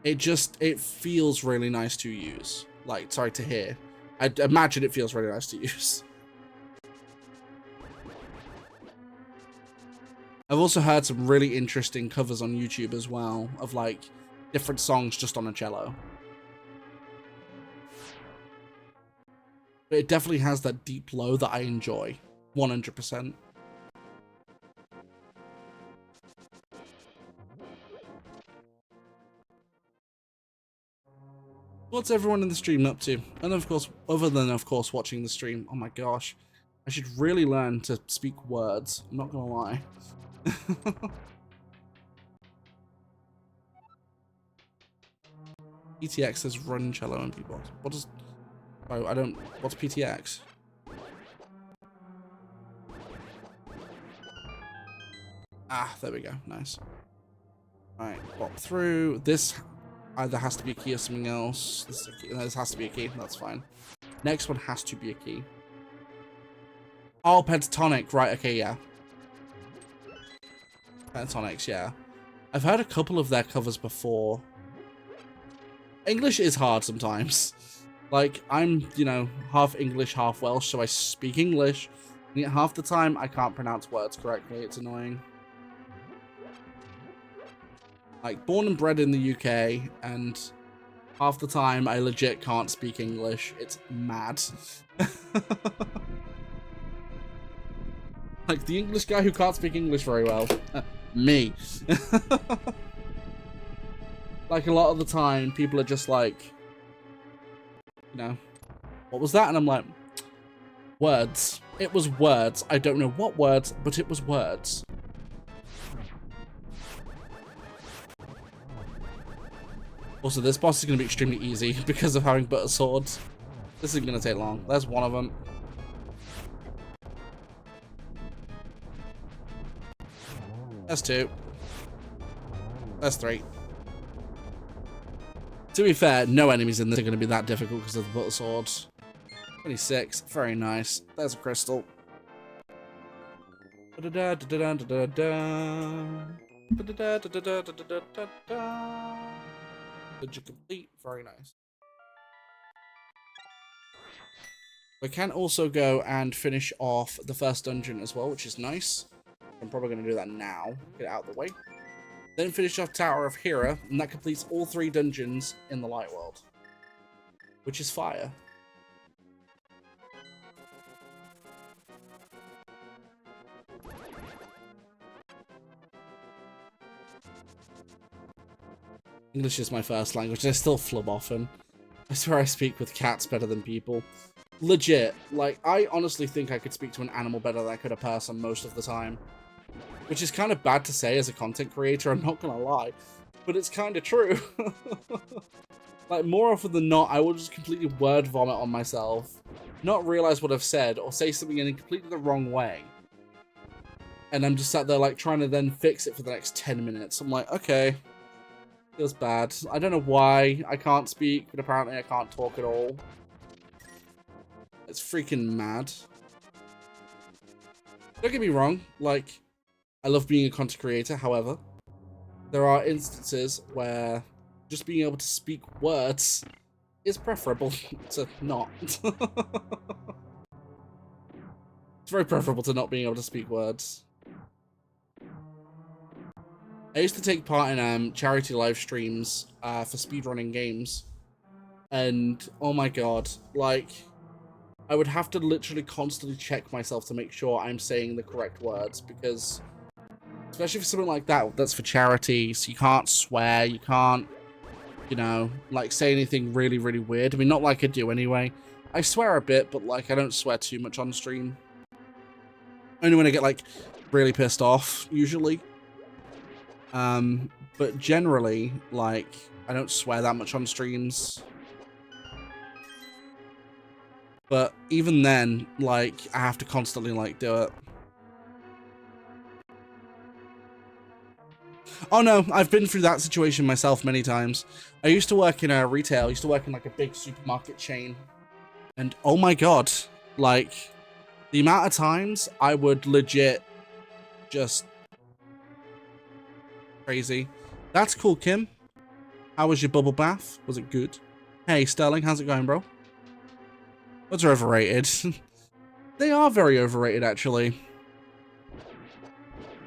S1: It feels really nice to use. Like, sorry, to hear. I imagine it feels really nice to use. I've also heard some really interesting covers on YouTube as well of like different songs just on a cello. But it definitely has that deep low that I enjoy, 100%. What's everyone in the stream up to? And of course, other than of course watching the stream, oh my gosh, I should really learn to speak words. I'm not gonna lie. PTX says run cello and beatbox. What does? Oh, I don't. What's PTX? Ah, there we go. Nice. All right, pop through. This either has to be a key or something else. This is a key. No, this has to be a key. That's fine. Next one has to be a key. Oh, pentatonic. Right. Okay. Yeah. Pentatonics. Yeah. I've heard a couple of their covers before. English is hard sometimes. Like, I'm, you know, half English, half Welsh, so I speak English. And yet half the time, I can't pronounce words correctly. It's annoying. Like, born and bred in the UK, and half the time, I legit can't speak English. It's mad. Like, the English guy who can't speak English very well. Me. Like, a lot of the time, people are just like, you know, what was that? And I'm like, words. It was words. I don't know what words, but it was words. Also, this boss is going to be extremely easy because of having butter swords. This isn't going to take long. There's one of them. That's two. That's three. To be fair, no enemies in this are going to be that difficult because of the butter swords. 26. Very nice. There's a crystal. Did you complete? Very nice. We can also go and finish off the first dungeon as well, which is nice. I'm probably going to do that now. Get it out of the way. Then finish off Tower of Hyrule, and that completes all 3 dungeons in the Light World. Which is fire. English is my first language, and I still flub often. I swear I speak with cats better than people. Legit. Like, I honestly think I could speak to an animal better than I could a person most of the time. Which is kind of bad to say as a content creator, I'm not gonna lie. But it's kind of true. Like, more often than not, I will just completely word vomit on myself, not realize what I've said, or say something in completely the wrong way. And I'm just sat there, like, trying to then fix it for the next 10 minutes. I'm like, okay. Feels bad. I don't know why I can't speak, but apparently I can't talk at all. It's freaking mad. Don't get me wrong, like, I love being a content creator, however, there are instances where just being able to speak words is preferable to not. It's very preferable to not being able to speak words. I used to take part in charity live streams for speedrunning games, and oh my god, like, I would have to literally constantly check myself to make sure I'm saying the correct words, because especially for something like that, that's for charity, so you can't swear, you can't you know, like say anything really, really weird. I mean, not like I do anyway. I swear a bit, but like I don't swear too much on stream. Only when I get like really pissed off, usually. But generally, like, I don't swear that much on streams. But even then, like, I have to constantly, like, do it. Oh no, I've been through that situation myself many times. I used to work in retail. I used to work in, like, a big supermarket chain. And, oh my god, like, the amount of times I would legit just... Crazy. That's cool, Kim. How was your bubble bath? Was it good? Hey, Sterling, how's it going, bro? What's overrated? They are very overrated, actually.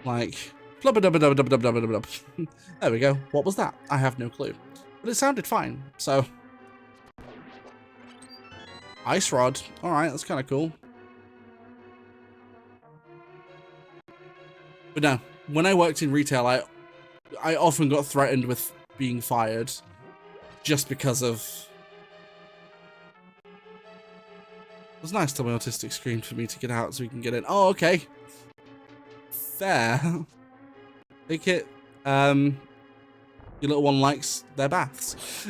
S1: Like, flubba-dubba-dubba-dubba-dubba-dubba. There we go. What was that? I have no clue. But it sounded fine, so. Ice rod. Alright, that's kind of cool. But no, when I worked in retail, I often got threatened with being fired just because of... It was nice to my autistic scream for me to get out so we can get in. Oh, okay. Fair. Take it. Your little one likes their baths.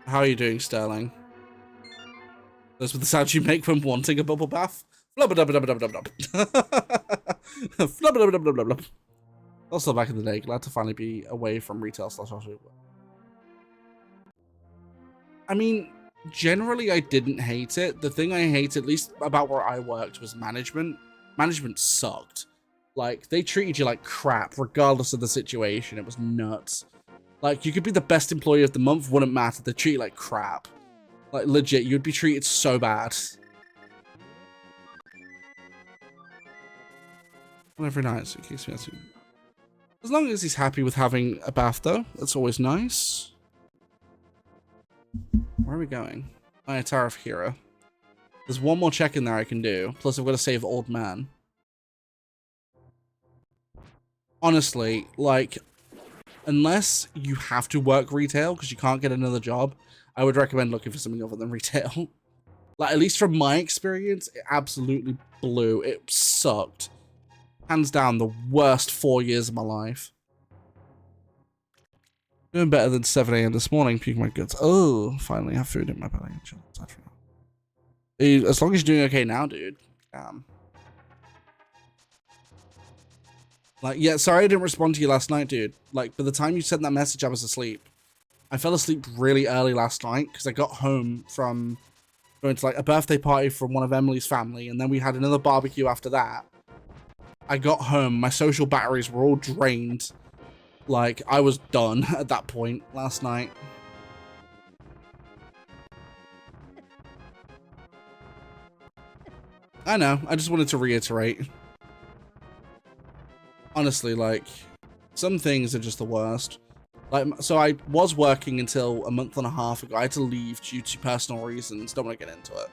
S1: How are you doing, Sterling? Those were the sounds you make when wanting a bubble bath. Flubba-dubba-dubba-dubba-dubba. Flubba-dubba-dubba-dubba-dubba. Also, back in the day, glad to finally be away from retail / I mean, generally I didn't hate it. The thing I hated, at least about where I worked, was management. Management sucked. Like, they treated you like crap, regardless of the situation. It was nuts. Like, you could be the best employee of the month, wouldn't matter. They treat you like crap. Like, legit, you'd be treated so bad. Every night, so it keeps me asking. As long as he's happy with having a bath, though, that's always nice. Where are we going? Oh, yeah, Tower of Hero. There's one more check in there I can do. Plus, I've got to save Old Man. Honestly, like, unless you have to work retail because you can't get another job, I would recommend looking for something other than retail. Like, at least from my experience, it absolutely blew. It sucked. Hands down, the worst 4 years of my life. Doing better than 7 AM this morning, puking my guts. Oh, finally have food in my belly. As long as you're doing okay now, dude. Like, yeah, sorry I didn't respond to you last night, dude. Like, by the time you sent that message, I was asleep. I fell asleep really early last night because I got home from going to, like, a birthday party from one of Emily's family, and then we had another barbecue after that. I got home, my social batteries were all drained. Like, I was done at that point last night. I know, I just wanted to reiterate. Honestly, like, some things are just the worst. Like, so I was working until a month and a half ago. I had to leave due to personal reasons. Don't want to get into it.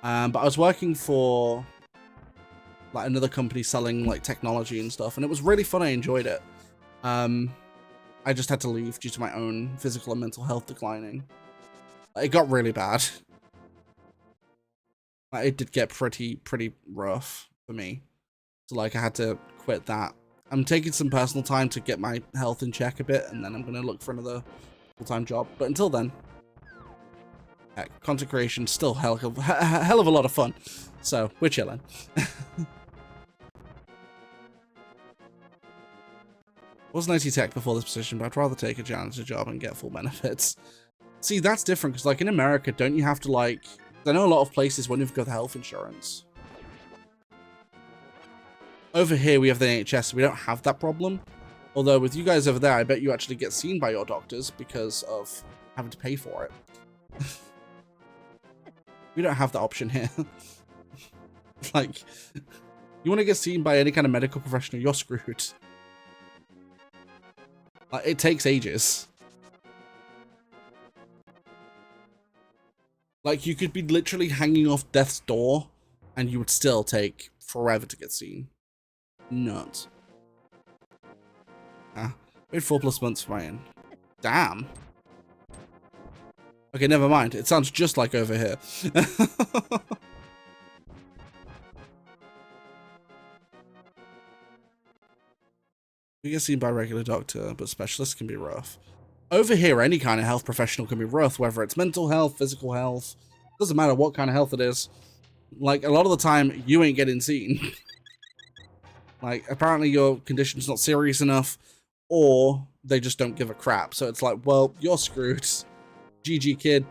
S1: But I was working for, like, another company selling, like, technology and stuff. And it was really fun. I enjoyed it. I just had to leave due to my own physical and mental health declining. It got really bad. Like, it did get pretty rough for me. So, like, I had to quit that. I'm taking some personal time to get my health in check a bit, and then I'm going to look for another full-time job. But until then, heck, content creation still hell of a lot of fun. So, we're chilling. Wasn't IT tech before this position, but I'd rather take a janitor job and get full benefits. See, that's different, because, like, in America, don't you have to, like... I know a lot of places won't even go with health insurance. Over here, we have the NHS, so we don't have that problem. Although, with you guys over there, I bet you actually get seen by your doctors because of having to pay for it. We don't have that option here. Like, you want to get seen by any kind of medical professional, you're screwed. Like, it takes ages. Like, you could be literally hanging off death's door, and you would still take forever to get seen. Nuts. Ah, wait 4+ months for my end. Damn. Okay, never mind. It sounds just like over here. You get seen by a regular doctor, but specialists can be rough. Over here, any kind of health professional can be rough, whether it's mental health, physical health. Doesn't matter what kind of health it is. Like, a lot of the time, you ain't getting seen. Like, apparently your condition's not serious enough, or they just don't give a crap. So it's like, well, you're screwed. GG, kid.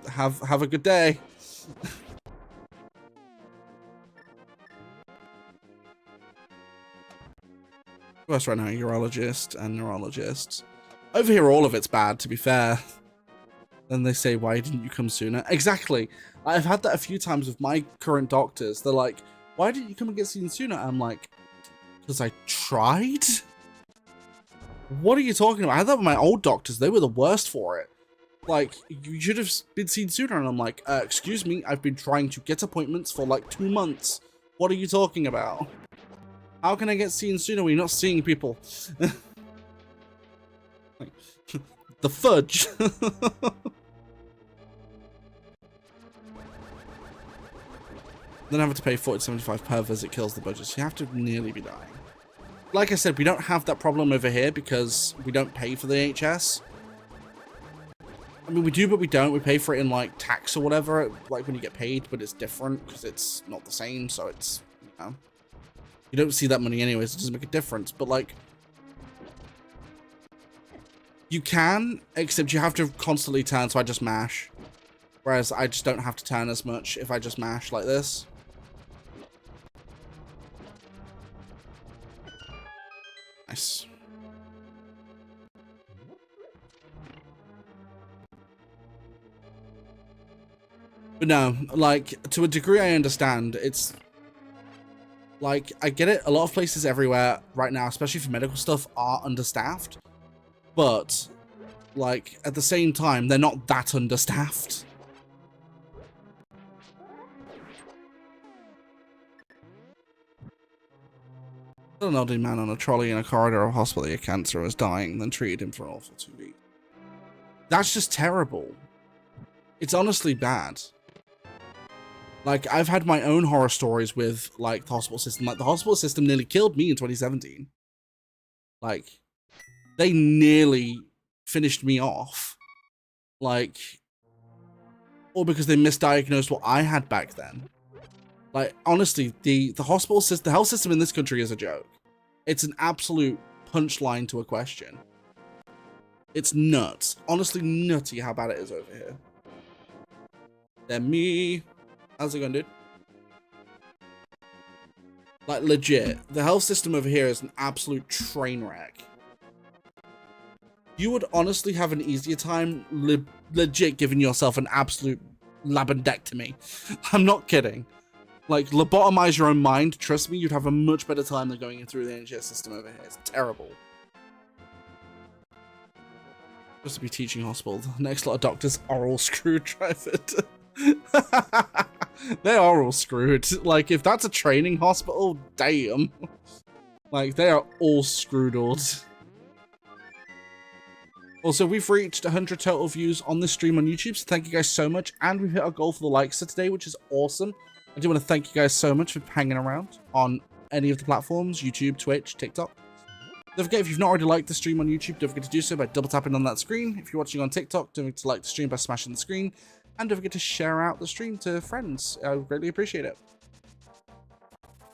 S1: Have a good day. Us right now, urologist and neurologist. Over here, all of it's bad, to be fair. Then they say, why didn't you come sooner? Exactly. I've had that a few times with my current doctors. They're like, why didn't you come and get seen sooner? I'm like, because I tried? What are you talking about? I had that with my old doctors. They were the worst for it. Like, you should have been seen sooner. And I'm like, excuse me, I've been trying to get appointments for like 2 months. What are you talking about? How can I get seen sooner when you're not seeing people? Like, the fudge. Then having to pay $40.75 per visit kills the budget, so you have to nearly be dying. Like I said, we don't have that problem over here because we don't pay for the NHS. I mean, we do, but we don't. We pay for it in, like, tax or whatever, like, when you get paid, but it's different because it's not the same, so it's, you know. You don't see that money anyways, it doesn't make a difference, but, like, you can, except you have to constantly turn, so I just mash. Whereas I just don't have to turn as much if I just mash like this. Nice. But no, like, to a degree I understand. It's, like, I get it. A lot of places everywhere right now, especially for medical stuff, are understaffed. But, like, at the same time, they're not that understaffed. An elderly man on a trolley in a corridor of a hospital that had cancer was dying, then treated him for an awful 2 weeks. That's just terrible. It's honestly bad. Like, I've had my own horror stories with, like, the hospital system. Like, the hospital system nearly killed me in 2017. Like, they nearly finished me off. Like, all because they misdiagnosed what I had back then. Like, honestly, the hospital system, the health system in this country is a joke. It's an absolute punchline to a question. It's nuts. Honestly, nutty how bad it is over here. Then me. How's it going, dude? Like, legit. The health system over here is an absolute train wreck. You would honestly have an easier time legit giving yourself an absolute labendectomy. I'm not kidding. Like, lobotomize your own mind. Trust me, you'd have a much better time than going in through the NHS system over here. It's terrible. Just to be teaching hospital. The next lot of doctors are all screwed, Triforce. They are all screwed. Like, if that's a training hospital, damn. Like, they are all screwed. Also, we've reached 100 total views on this stream on YouTube, so thank you guys so much. And we've hit our goal for the likes for today, which is awesome. I do want to thank you guys so much for hanging around on any of the platforms, YouTube, Twitch, TikTok. Don't forget, if you've not already liked the stream on YouTube, don't forget to do so by double tapping on that screen. If you're watching on TikTok, don't forget to like the stream by smashing the screen. And don't forget to share out the stream to friends. I would greatly appreciate it.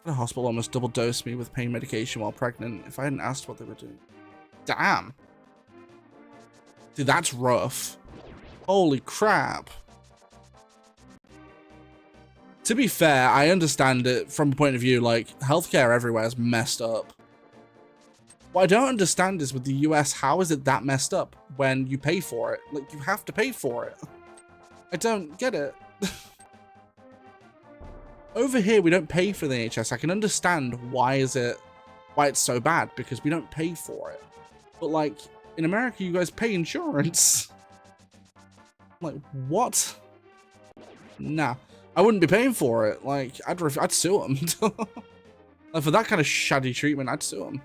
S1: The hospital almost double dosed me with pain medication while pregnant if I hadn't asked what they were doing. Damn. Dude, that's rough. Holy crap. To be fair, I understand it from a point of view, like, healthcare everywhere is messed up. What I don't understand is with the US, how is it that messed up when you pay for it? Like, you have to pay for it. I don't get it. Over here, we don't pay for the NHS. I can understand why it's so bad, because we don't pay for it. But, like, in America, you guys pay insurance. Like, what? Nah, I wouldn't be paying for it. Like, I'd sue them. Like, for that kind of shoddy treatment, I'd sue them.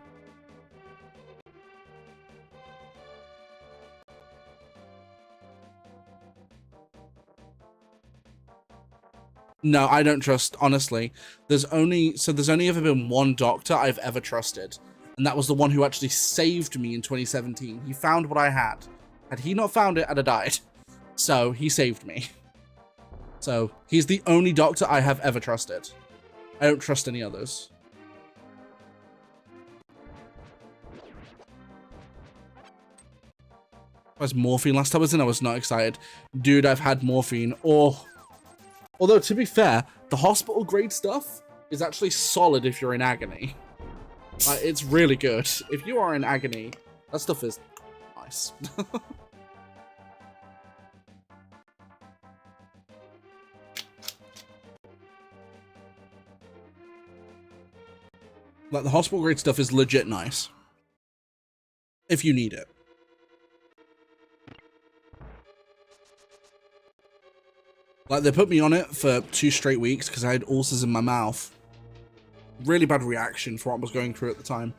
S1: No, I don't trust, honestly. There's only ever been one doctor I've ever trusted. And that was the one who actually saved me in 2017. He found what I had. Had he not found it, I'd have died. So, he saved me. So, he's the only doctor I have ever trusted. I don't trust any others. I was morphine last time I was in, I was not excited. Dude, I've had morphine. Oh. Although, to be fair, the hospital grade stuff is actually solid if you're in agony. It's really good. If you are in agony, that stuff is nice. Like, the hospital grade stuff is legit nice. If you need it. Like, they put me on it for 2 straight weeks because I had ulcers in my mouth. Really bad reaction for what I was going through at the time.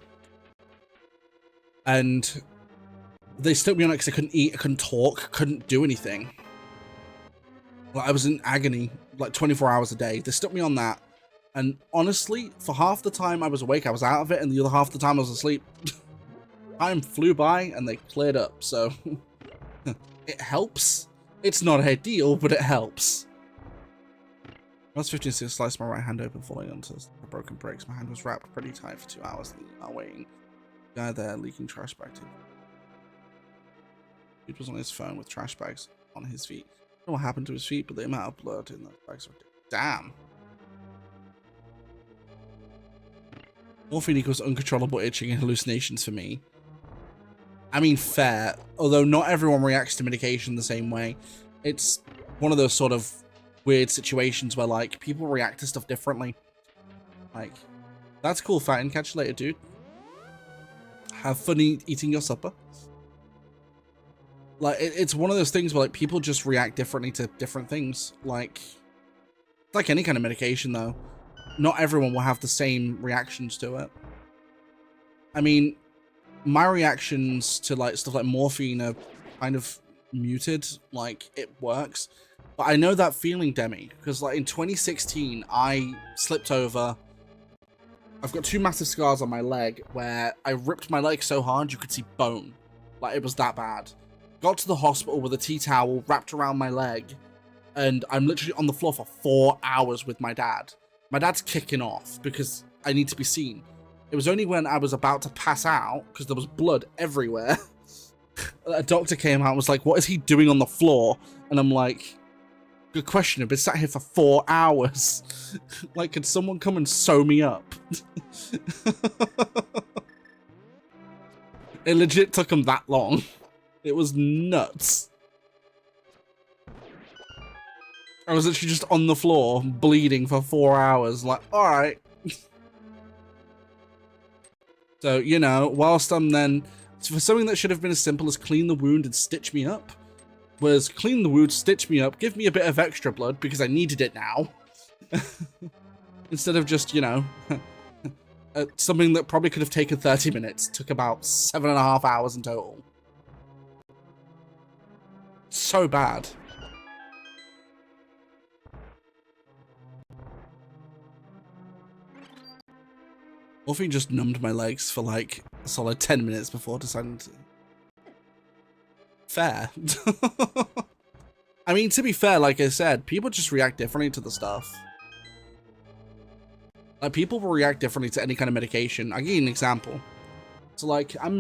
S1: And they stuck me on it because I couldn't eat, I couldn't talk, couldn't do anything. Like, I was in agony, like 24 hours a day. They stuck me on that. And honestly, for half the time I was awake, I was out of it, and the other half of the time I was asleep. Time flew by and they cleared up, so it helps. It's not ideal, but it helps. I was 15 to slice my right hand open, falling onto the broken bricks. My hand was wrapped pretty tight for 2 hours, waiting. Guy there leaking trash bag too. Dude was on his phone with trash bags on his feet. I don't know what happened to his feet, but the amount of blood in those bags were damn. Morphine equals uncontrollable itching and hallucinations for me. I mean, fair. Although not everyone reacts to medication the same way. It's one of those sort of weird situations where, like, people react to stuff differently. Like, that's cool, fighting. Catch you later, dude. Have fun eating your supper. Like, it's one of those things where, like, people just react differently to different things. Like any kind of medication, though. Not everyone will have the same reactions to it. I mean, my reactions to, like, stuff like morphine are kind of muted. Like, it works. But I know that feeling, Demi, because, like, in 2016, I slipped over. I've got 2 massive scars on my leg where I ripped my leg so hard you could see bone. Like, it was that bad. Got to the hospital with a tea towel wrapped around my leg, and I'm literally on the floor for 4 hours with my dad. My dad's kicking off because I need to be seen. It was only when I was about to pass out, because there was blood everywhere, a doctor came out and was like, what is he doing on the floor? And I'm like, good question, I've been sat here for 4 hours. Like, could someone come and sew me up? It legit took him that long. It was nuts. I was literally just on the floor, bleeding for 4 hours, like, alright. So, you know, whilst I'm then, for something that should have been as simple as clean the wound and stitch me up, was clean the wound, stitch me up, give me a bit of extra blood, because I needed it now. Instead of just, you know, something that probably could have taken 30 minutes, took about 7.5 hours in total. So bad. Morphine just numbed my legs for like a solid 10 minutes before deciding to... Fair. I mean, to be fair, like I said, people just react differently to the stuff. Like, people will react differently to any kind of medication. I'll give you an example. So, like, I'm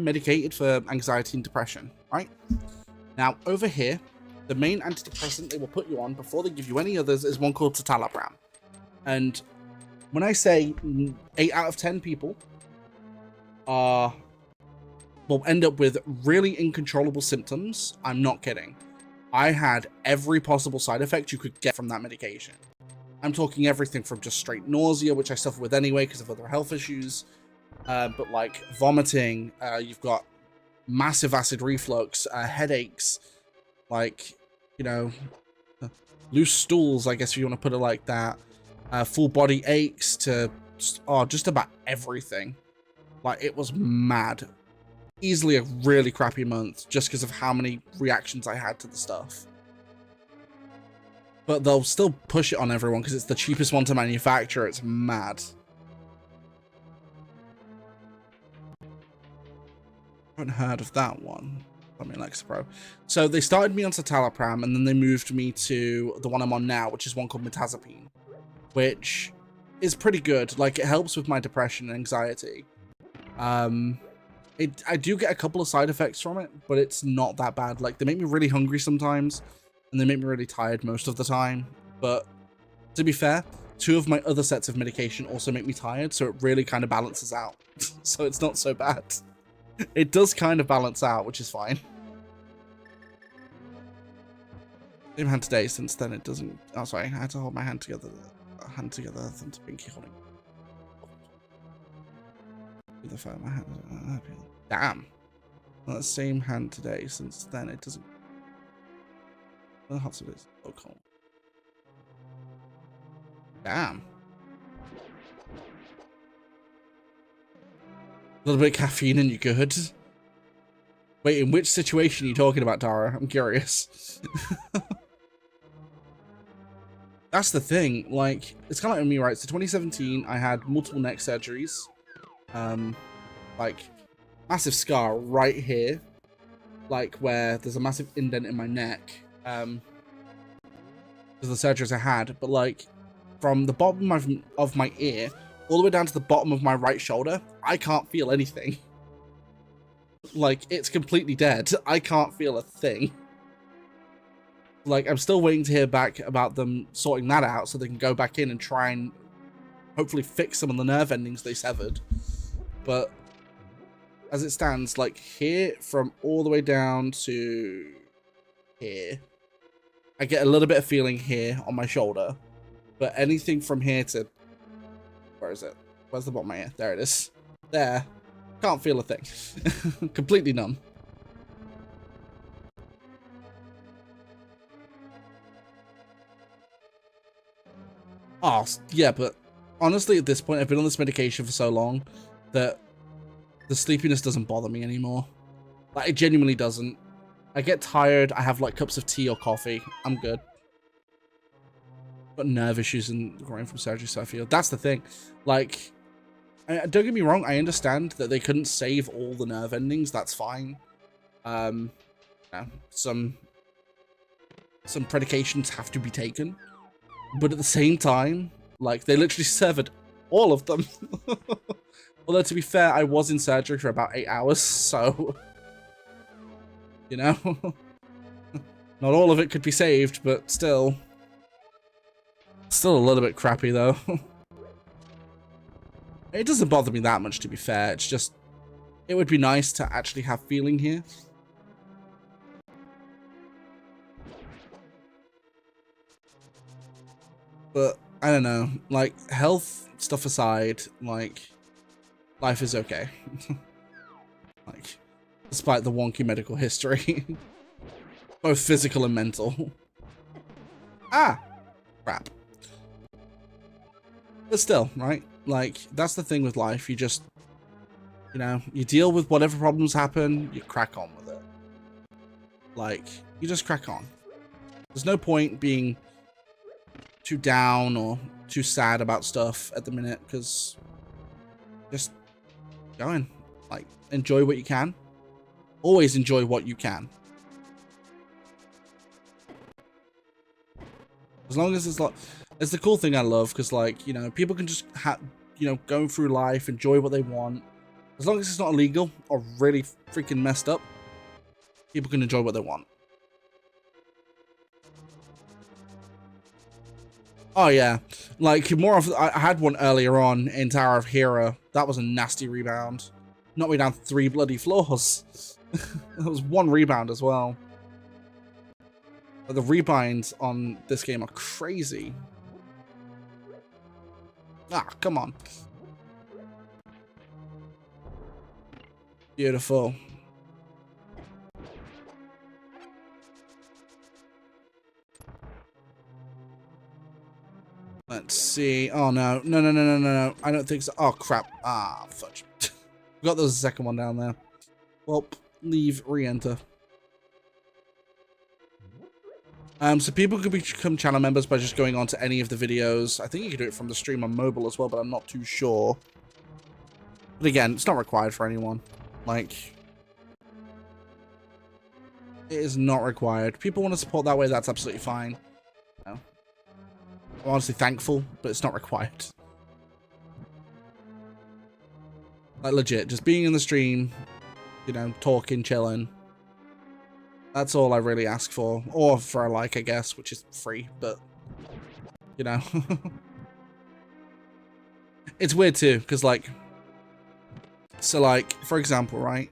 S1: medicated for anxiety and depression, right? Now, over here, the main antidepressant they will put you on before they give you any others is one called citalopram. And when I say 8 out of 10 people will end up with really uncontrollable symptoms, I'm not kidding. I had every possible side effect you could get from that medication. I'm talking everything from just straight nausea, which I suffer with anyway because of other health issues, but like vomiting, you've got massive acid reflux, headaches, like, you know, loose stools, I guess if you want to put it like that. Full body aches to just about everything. Like, it was mad. Easily a really crappy month just because of how many reactions I had to the stuff. But they'll still push it on everyone because it's the cheapest one to manufacture. It's mad. I haven't heard of that one. I mean, Alexa Pro. So they started me on citalopram, and then they moved me to the one I'm on now, which is one called mirtazapine, which is pretty good. Like, it helps with my depression and anxiety. I do get a couple of side effects from it, but it's not that bad. Like, they make me really hungry sometimes, and they make me really tired most of the time. But to be fair, 2 of my other sets of medication also make me tired, so it really kind of balances out. So it's not so bad. It does kind of balance out, which is fine. Same hand today, since then it doesn't... Oh, sorry, I had to hold my hand together than to pinky holding. The phone, my hand. Damn. Well, the same hand today, since then it doesn't... The hot sauce is so cold. Damn. A little bit of caffeine and you're good. Wait, in which situation are you talking about, Tara? I'm curious. That's the thing. Like, it's kind of like me, right? So 2017, I had multiple neck surgeries. Like, massive scar right here. Like, where there's a massive indent in my neck. Because of the surgeries I had. But, like, from the bottom of my ear all the way down to the bottom of my right shoulder, I can't feel anything. Like, it's completely dead. I can't feel a thing. Like, I'm still waiting to hear back about them sorting that out so they can go back in and try and hopefully fix some of the nerve endings they severed. But as it stands, like, here from all the way down to here, I get a little bit of feeling here on my shoulder. But anything from here to... Where is it? Where's the bottom of my ear? There it is. There. Can't feel a thing. Completely numb. Oh, yeah, but honestly, at this point, I've been on this medication for so long that the sleepiness doesn't bother me anymore. Like, it genuinely doesn't. I get tired, I have, like, cups of tea or coffee. I'm good. Got nerve issues and growing from surgery, so I feel that's the thing. Like, don't get me wrong, I understand that they couldn't save all the nerve endings. That's fine. Yeah, some predications have to be taken, but at the same time, like, they literally severed all of them. Although, to be fair, I was in surgery for about 8 hours, so you know, not all of it could be saved, but still a little bit crappy though. It doesn't bother me that much, to be fair. It's just, it would be nice to actually have feeling here. But, I don't know, like, health stuff aside, like, life is okay. Like, despite the wonky medical history. Both physical and mental. Ah! Crap. But still, right? Like, that's the thing with life. You just, you know, you deal with whatever problems happen, you crack on with it. Like, you just crack on. There's no point being too down or too sad about stuff at the minute, because just go in. Like, enjoy what you can. Always enjoy what you can. As long as it's like, it's the cool thing I love, because, like, you know, people can just you know, go through life, enjoy what they want. As long as it's not illegal or really freaking messed up, people can enjoy what they want. Oh yeah, like, more of, I had one earlier on in Tower of Hero. That was a nasty rebound. Knocked me down 3 bloody floors. That was 1 rebound as well. But the rebinds on this game are crazy. Ah, come on. Beautiful. Let's see. Oh, no. No, no, no, no, no, no. I don't think so. Oh, crap. Ah, fudge. Forgot there was a second one down there. Well, leave, re-enter. So people could become channel members by just going on to any of the videos. I think you could do it from the stream on mobile as well, but I'm not too sure. But again, it's not required for anyone. Like, it is not required. People want to support that way, that's absolutely fine. No. I'm honestly thankful, but it's not required. Like, legit, just being in the stream, you know, talking, chilling. That's all I really ask for. Or for a like, I guess, which is free, but, you know. It's weird too, because, like, so, like, for example, right?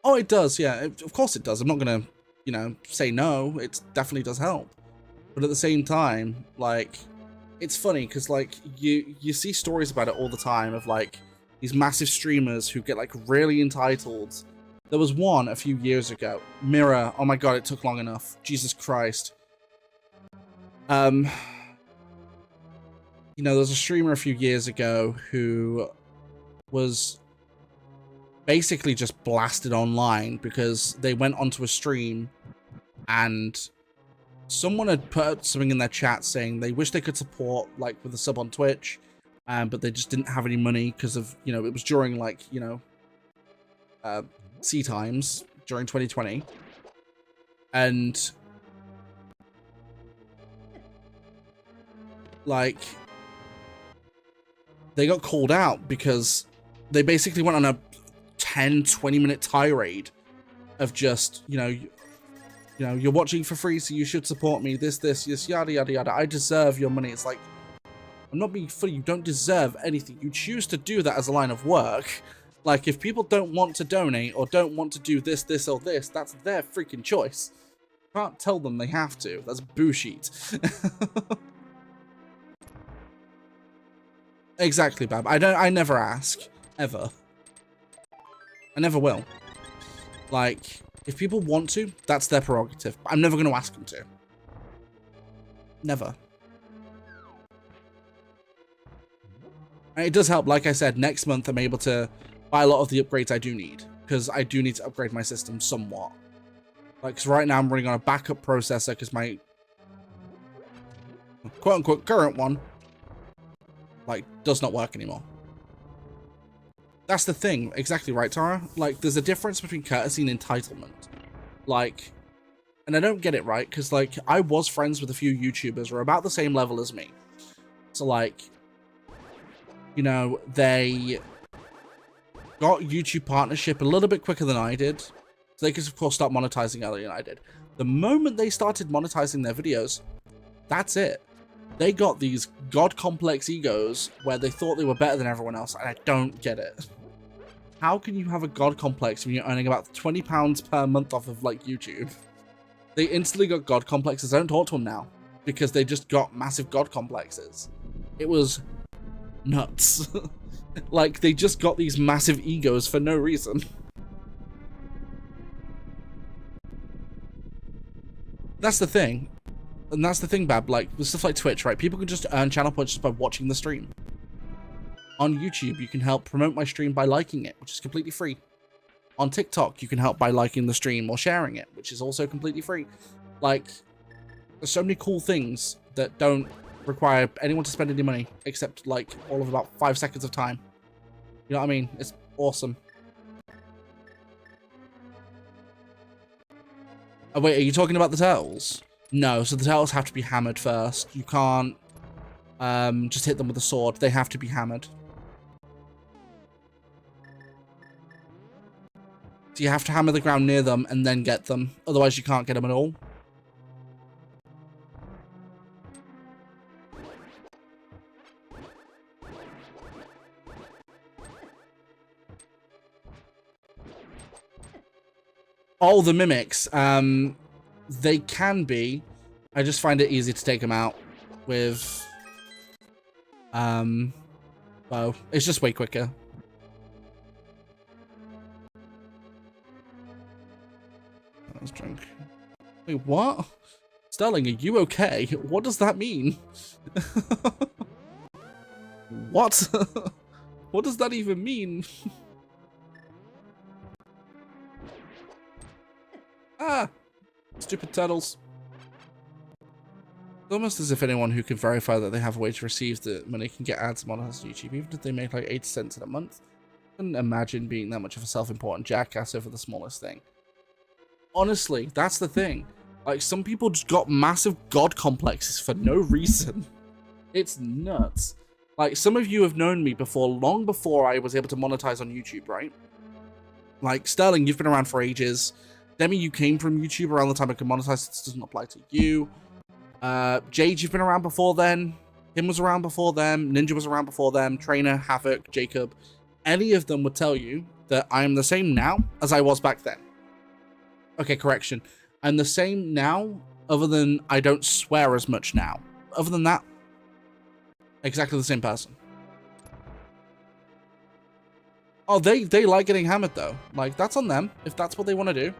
S1: Oh, it does, yeah, of course it does. I'm not gonna, you know, say no. It definitely does help. But at the same time, like, it's funny, because, like, you see stories about it all the time of, like, these massive streamers who get, like, really entitled. There was one a few years ago. Mirror. Oh my god, it took long enough. Jesus Christ. You know, there was a streamer a few years ago who was basically just blasted online because they went onto a stream and someone had put something in their chat saying they wish they could support, like, with a sub on Twitch, but they just didn't have any money because of, you know, it was during, like, you know, C times during 2020, and like they got called out because they basically went on a 10-20 minute tirade of just, you know, you're watching for free, so you should support me, this, yada yada yada, I deserve your money. It's like, I'm not being funny, you don't deserve anything. You choose to do that as a line of work. Like, if people don't want to donate or don't want to do this, or this, that's their freaking choice. You can't tell them they have to. That's bullshit. Exactly, Bab. I never ask. Ever. I never will. Like, if people want to, that's their prerogative. I'm never going to ask them to. Never. And it does help. Like I said, next month I'm able to buy a lot of the upgrades I do need, because I do need to upgrade my system somewhat. Like, because right now I'm running on a backup processor because my quote-unquote current one, like, does not work anymore. That's the thing. Exactly right, Tara. Like, there's a difference between courtesy and entitlement. Like, and I don't get it, right? Because, like, I was friends with a few YouTubers who are about the same level as me. So, like, you know, they got YouTube partnership a little bit quicker than I did. So they could, of course, start monetizing earlier than I did. The moment they started monetizing their videos, that's it. They got these god complex egos where they thought they were better than everyone else, and I don't get it. How can you have a god complex when you're earning about £20 per month off of, like, YouTube? They instantly got god complexes. I don't talk to them now because they just got massive god complexes. It was nuts. Like, they just got these massive egos for no reason. That's the thing. And that's the thing, Bab. Like, with stuff like Twitch, right? People can just earn channel points just by watching the stream. On YouTube, you can help promote my stream by liking it, which is completely free. On TikTok, you can help by liking the stream or sharing it, which is also completely free. Like, there's so many cool things that don't require anyone to spend any money, except, like, all of about 5 seconds of time. You know what I mean? It's awesome. Oh, wait, are you talking about the turtles? No, so the turtles have to be hammered first. You can't just hit them with a sword. They have to be hammered. So you have to hammer the ground near them and then get them. Otherwise, you can't get them at all. Oh, the mimics. They can be. I just find it easy to take them out with bow. It's just way quicker. I was drunk. Wait, what? Sterling, are you okay? What does that mean? What? What does that even mean? Ah! Stupid turtles. It's almost as if anyone who can verify that they have a way to receive the money can get ads monetized on YouTube, even if they make like 80 cents in a month. I couldn't imagine being that much of a self-important jackass over the smallest thing. Honestly, that's the thing. Like, some people just got massive god complexes for no reason. It's nuts. Like, some of you have known me before, long before I was able to monetize on YouTube, right? Like, Sterling, you've been around for ages. Demi, you came from YouTube around the time I could monetize. This doesn't apply to you. Jade, you've been around before then. Kim was around before them. Ninja was around before them. Trainer, Havoc, Jacob. Any of them would tell you that I am the same now as I was back then. Okay, correction. I'm the same now, other than I don't swear as much now. Other than that, exactly the same person. Oh, they like getting hammered, though. Like, that's on them, if that's what they want to do.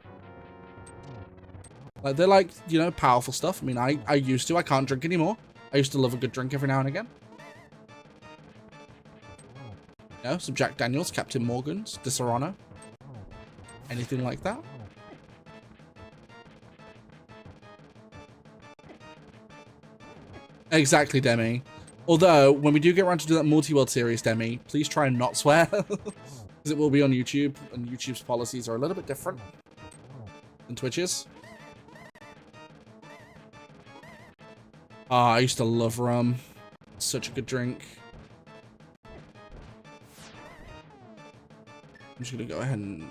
S1: Like, they like, you know, powerful stuff. I mean, I used to. I can't drink anymore. I used to love a good drink every now and again. You know, some Jack Daniels, Captain Morgan's, Disaronno. Anything like that. Exactly, Demi. Although, when we do get around to do that multi-world series, Demi, please try and not swear. Because it will be on YouTube, and YouTube's policies are a little bit different than Twitch's. I used to love rum. Such a good drink. I'm just going to go ahead and...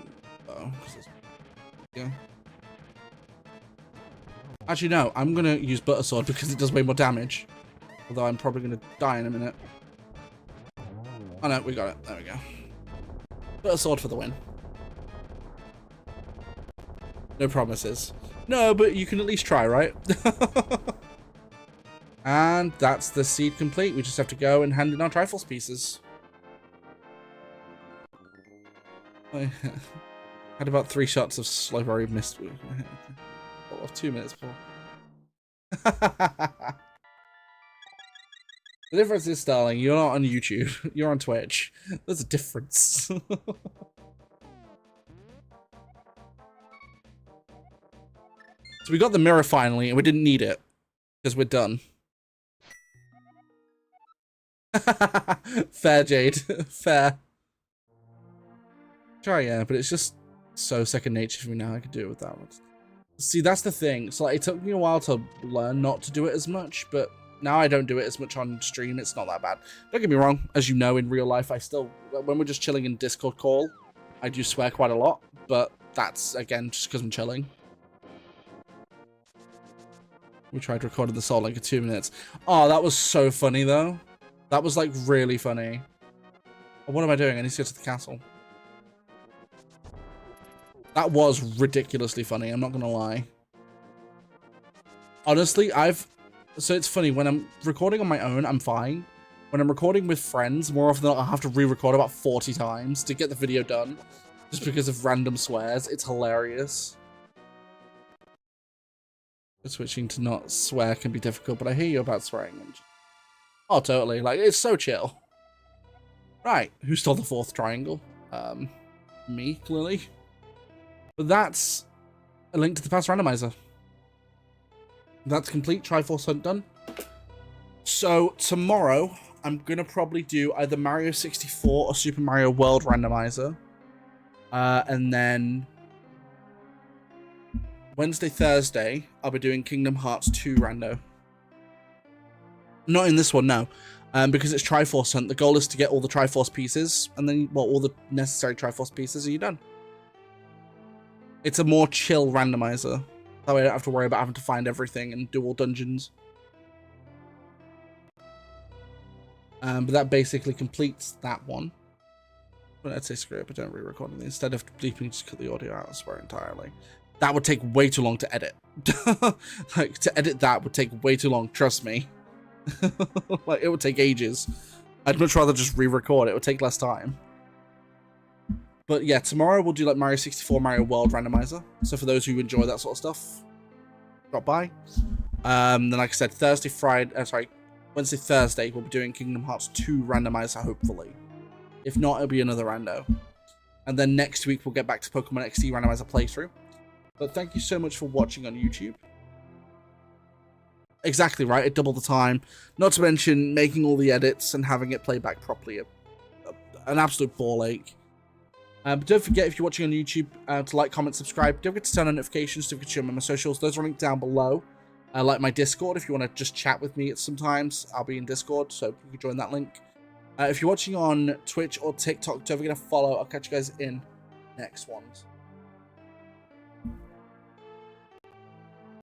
S1: yeah. Actually, no. I'm going to use Butter Sword because it does way more damage. Although I'm probably going to die in a minute. Oh no, we got it. There we go. Butter Sword for the win. No promises. No, but you can at least try, right? And that's the seed complete. We just have to go and hand in our Triforce pieces. I had about 3 shots of Slowberry Mist. Of 2 minutes before. The difference is, Starling, you're not on YouTube. You're on Twitch. There's a difference. So we got the mirror finally, and we didn't need it. Because we're done. Fair, Jade. Fair. Try, yeah, but it's just so second nature for me now. I can do it with that one. See, that's the thing. So, like, it took me a while to learn not to do it as much, but now I don't do it as much on stream. It's not that bad. Don't get me wrong. As you know, in real life, I still, when we're just chilling in Discord call, I do swear quite a lot, but that's, again, just because I'm chilling. We tried recording the song like in 2 minutes. Oh, that was so funny, though. That was, like, really funny. Oh, what am I doing? I need to go to the castle. That was ridiculously funny, I'm not gonna lie. Honestly, so it's funny, when I'm recording on my own, I'm fine. When I'm recording with friends, more often than not, I have to re-record about 40 times to get the video done. Just because of random swears. It's hilarious. Switching to not swear can be difficult, but I hear you about swearing. Oh, totally. Like, it's so chill. Right, who stole the 4th triangle? Me, clearly. But that's a link to the past randomizer. That's complete. Triforce hunt done. So tomorrow, I'm going to probably do either Mario 64 or Super Mario World randomizer. And then Wednesday, Thursday, I'll be doing Kingdom Hearts 2 rando. Not in this one, no. Because it's Triforce hunt. The goal is to get all the Triforce pieces. And then, well, all the necessary Triforce pieces, and you're done. It's a more chill randomizer. That way I don't have to worry about having to find everything and do all dungeons. But that basically completes that one. But I'd say screw it, but don't re-record it. Instead of bleeping, just cut the audio out, I swear, entirely. That would take way too long to edit. Like, to edit that would take way too long, trust me. Like, it would take ages. I'd much rather just re-record it. It would take less time. But yeah, tomorrow we'll do like Mario 64, Mario World randomizer. So for those who enjoy that sort of stuff, drop by. Then, like I said, Wednesday, Thursday, we'll be doing Kingdom Hearts 2 Randomizer, hopefully. If not, it'll be another rando. And then next week, we'll get back to Pokemon XD Randomizer playthrough. But thank you so much for watching on YouTube. Exactly right, it doubled the time. Not to mention making all the edits and having it play back properly. An absolute ball ache. But don't forget, if you're watching on YouTube, to like, comment, subscribe. Don't forget to turn on notifications. Don't forget to share my socials. Those are linked down below. Like my Discord, if you want to just chat with me at sometimes, I'll be in Discord, so you can join that link. If you're watching on Twitch or TikTok, don't forget to follow. I'll catch you guys in next ones.